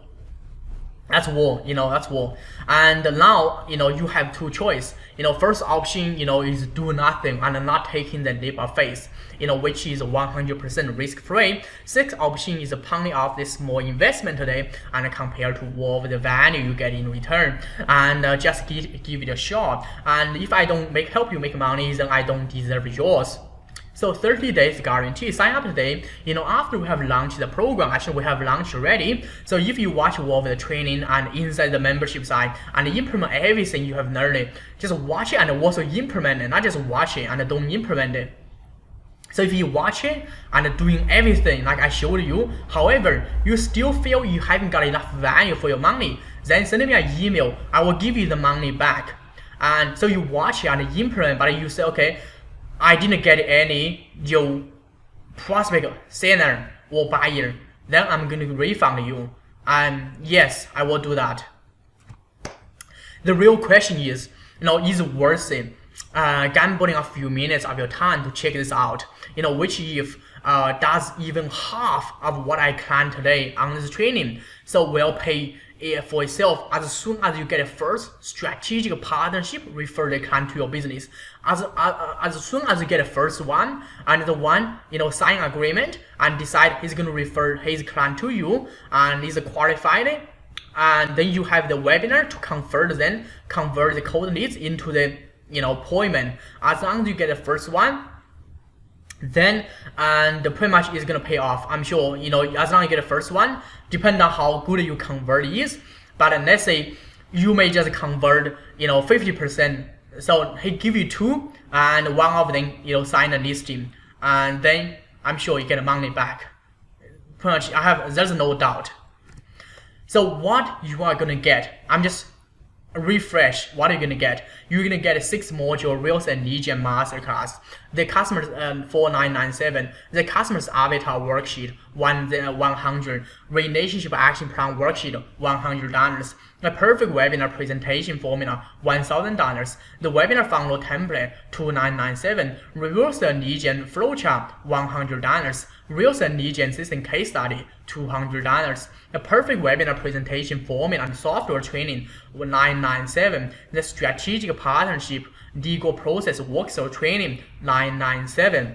S1: that's all, that's all. And now, you have two choices. First option, is do nothing and not taking the leap of faith, which is 100% risk-free. Second option is pounding off this small investment today and compare to all of the value you get in return, and just give it a shot. And if I don't help you make money, then I don't deserve yours. So 30 days guarantee. Sign up today. After we have launched the program, actually we have launched already. So if you watch all of the training and inside the membership side and implement everything you have learned, just watch it and also implement it, not just watch it and don't implement it. So if you watch it and doing everything like I showed you, however, you still feel you haven't got enough value for your money, then send me an email. I will give you the money back. And so you watch it and implement, but you say, okay, I didn't get any prospect, seller or buyer, then I'm going to refund you. And yes, I will do that. The real question is, is it worth it? Gambling a few minutes of your time to check this out, which if does even half of what I can today on this training. So will pay for itself as soon as you get a first strategic partnership, refer the client to your business. As soon as you get a first one, and the one sign agreement and decide he's going to refer his client to you and is qualified, and then you have the webinar to convert the cold leads into the appointment. As long as you get the first one, then pretty much is gonna pay off. I'm sure as long as you get the first one, depending on how good you convert is. But let's say you may just convert 50%. So he give you 2, and one of them sign a listing, and then I'm sure you get the money back. Pretty much, there's no doubt. So what you are gonna get? I'm just refresh. What are you gonna get? You're gonna get a 6-module Real Estate Lead Gen Masterclass. The customers 4997. The customer's avatar worksheet 100. Relationship action plan worksheet $100. The perfect webinar presentation formula $1,000. The webinar funnel template $2997. Real Estate Lead Gen flowchart $100. Real Estate Lead Gen system case study $200. The perfect webinar presentation formula and software training $997. The strategic partnership legal process workflow training $997.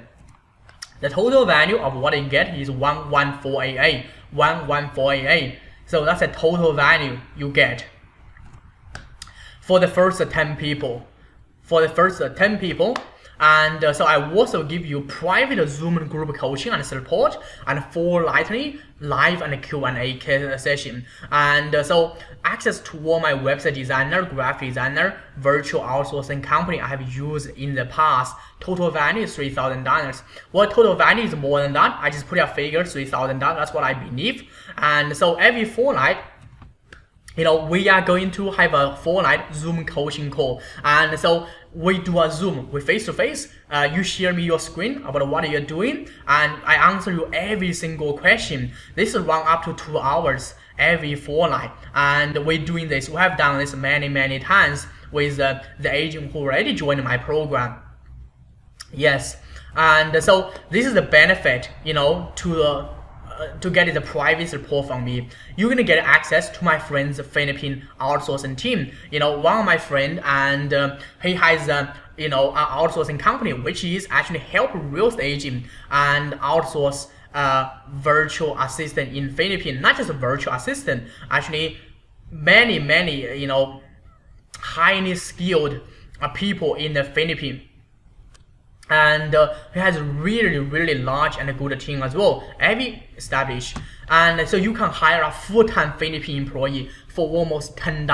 S1: The total value of what you get is 11488. 11488. So that's the total value you get for the first 10 people. And so I also give you private Zoom group coaching and support, and fortnightly live and Q&A session. And so access to all my website designer, graphic designer, virtual outsourcing company I have used in the past. Total value is $3,000. Well, total value is more than that. I just put a figure $3,000. That's what I believe. And so every fortnight, we are going to have a fortnight Zoom coaching call. And so we do a Zoom, we face-to-face. You share me your screen about what you're doing, and I answer you every single question. This run up to 2 hours every fortnight. And we're doing this. We have done this many times with the agent who already joined my program. Yes. And so this is the benefit, to get the private support from me. You're gonna get access to my friend's Philippine outsourcing team. One of my friend, and he has an outsourcing company which is actually help real estate agent and outsource virtual assistant in Philippines. Not just a virtual assistant, actually many highly skilled people in the Philippines. And he has really large and good team as well, every established. And so you can hire a full-time Philippine employee for almost $10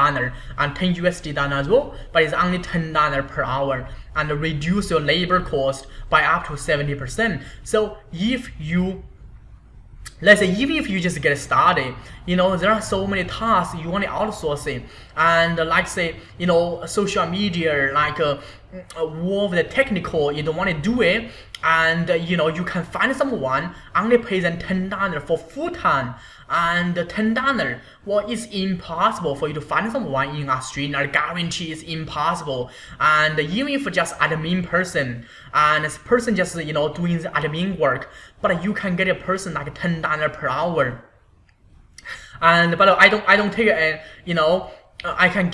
S1: and $10 as well, but it's only $10 per hour, and reduce your labor cost by up to 70%. So if you, let's say, even if you just get started, there are so many tasks you want to outsource it, and like say, social media, like all of the technical, you don't want to do it, and you can find someone, only pay them $10 for full time, and $10, well, it's impossible for you to find someone in Australia. I guarantee it's impossible. And even if just admin person, and this person just doing the admin work, but you can get a person like $10 per hour. And but I don't take it, I can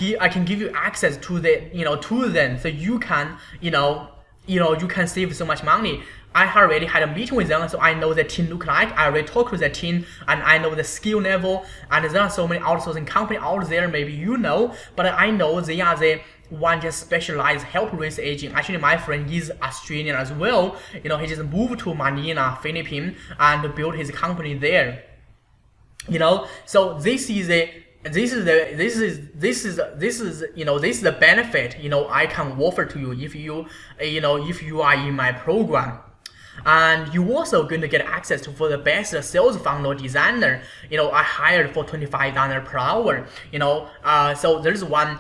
S1: give you access to the to them, so you can you can save so much money. I already had a meeting with them, so I know the team look like. I already talked with the team, and I know the skill level. And there are so many outsourcing companies out there, maybe but I know they are the one just specialized help real estate agent. Actually, my friend is Australian as well. He just moved to Manila, Philippines, and built his company there. So this is the benefit I can offer to you if you are in my program. And you also going to get access to for the best sales funnel designer. I hired for $25 per hour. So there's one.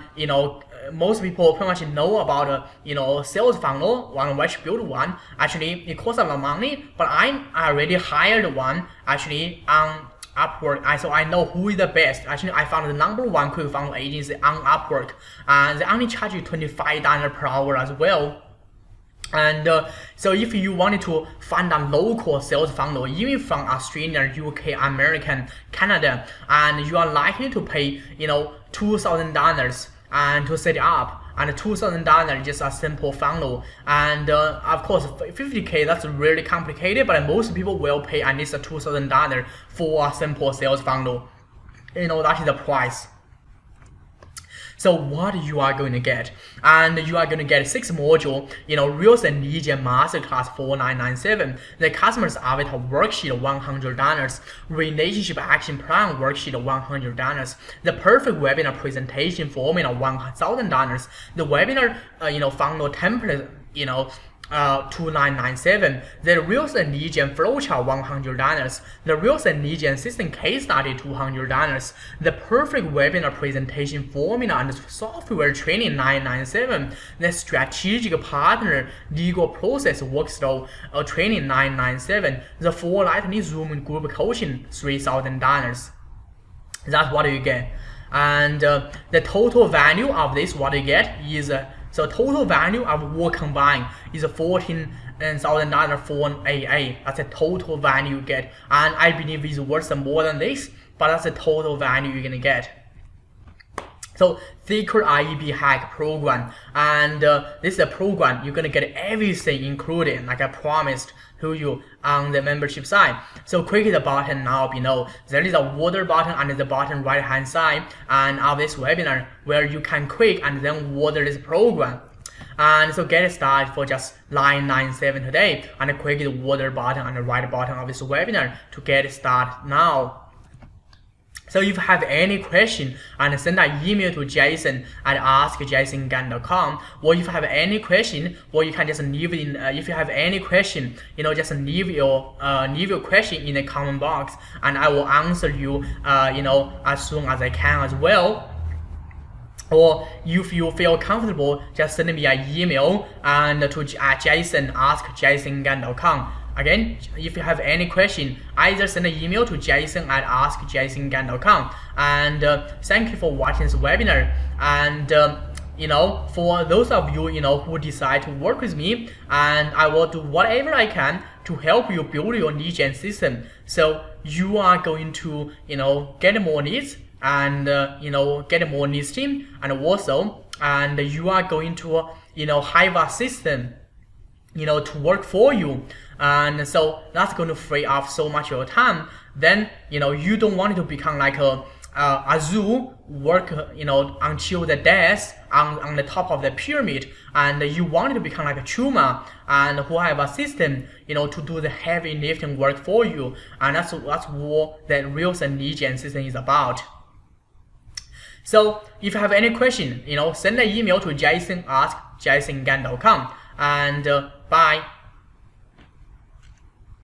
S1: Most people pretty much know about sales funnel. One which build one. Actually, it costs a lot of money, but I already hired one actually on Upwork. So I know who is the best. Actually, I found the #1 quick funnel agency on Upwork, and they only charge you $25 per hour as well. And so if you wanted to find a local sales funnel, even from Australia, UK, American, Canada, and you are likely to pay $2,000 and to set it up, and $2,000 just a simple funnel. And of course, $50K, that's really complicated, but most people will pay at least $2,000 for a simple sales funnel. that is the price. So what you are going to get, and you are going to get 6 module, Real Estate Lead Gen Masterclass $4997, the customer's avatar worksheet $100, relationship action plan worksheet $100, the perfect webinar presentation formula $1,000, the webinar funnel template $2997, the Real Estate Lead Gen flowchart $100, the Real Estate Lead Gen system case study $200, the perfect webinar presentation formula and software training $997, the strategic partner legal process workflow training $997, the full lightning Zoom group coaching $3,000. That's what you get. And the total value of this, what you get is so total value of all combined is $14,000 for an AA. That's the total value you get, and I believe it's worth more than this, but that's the total value you're gonna get. So Secret IEB Hack program, and this is a program you're gonna get everything included, like I promised to you on the membership side. So click the button now below. There is a order button under the bottom right hand side, and of this webinar where you can click and then order this program. And so get started for just $997 today, and click the order button on the right bottom of this webinar to get started now. So if you have any question, and send an email to Jason at askjasongan.com, or if you have any question, or you can just leave in. If you have any question, just leave your question in the comment box, and I will answer you, as soon as I can as well. Or if you feel comfortable, just send me an email and to Jason askjasongan.com. Again, if you have any question, either send an email to Jason at askjasongan.com. And thank you for watching this webinar. And for those of you who decide to work with me, and I will do whatever I can to help you build your lead gen system. So you are going to get more leads, and get more listing, and also you are going to have a system to work for you. And so that's going to free up so much of your time. Then you don't want it to become like a zoo, work until the death on the top of the pyramid, and you want it to become like a tumor, and who have a system to do the heavy lifting work for you. And that's what the Real Estate Lead Gen system is about. So if you have any question, send an email to Jason@jasongan.com, and bye.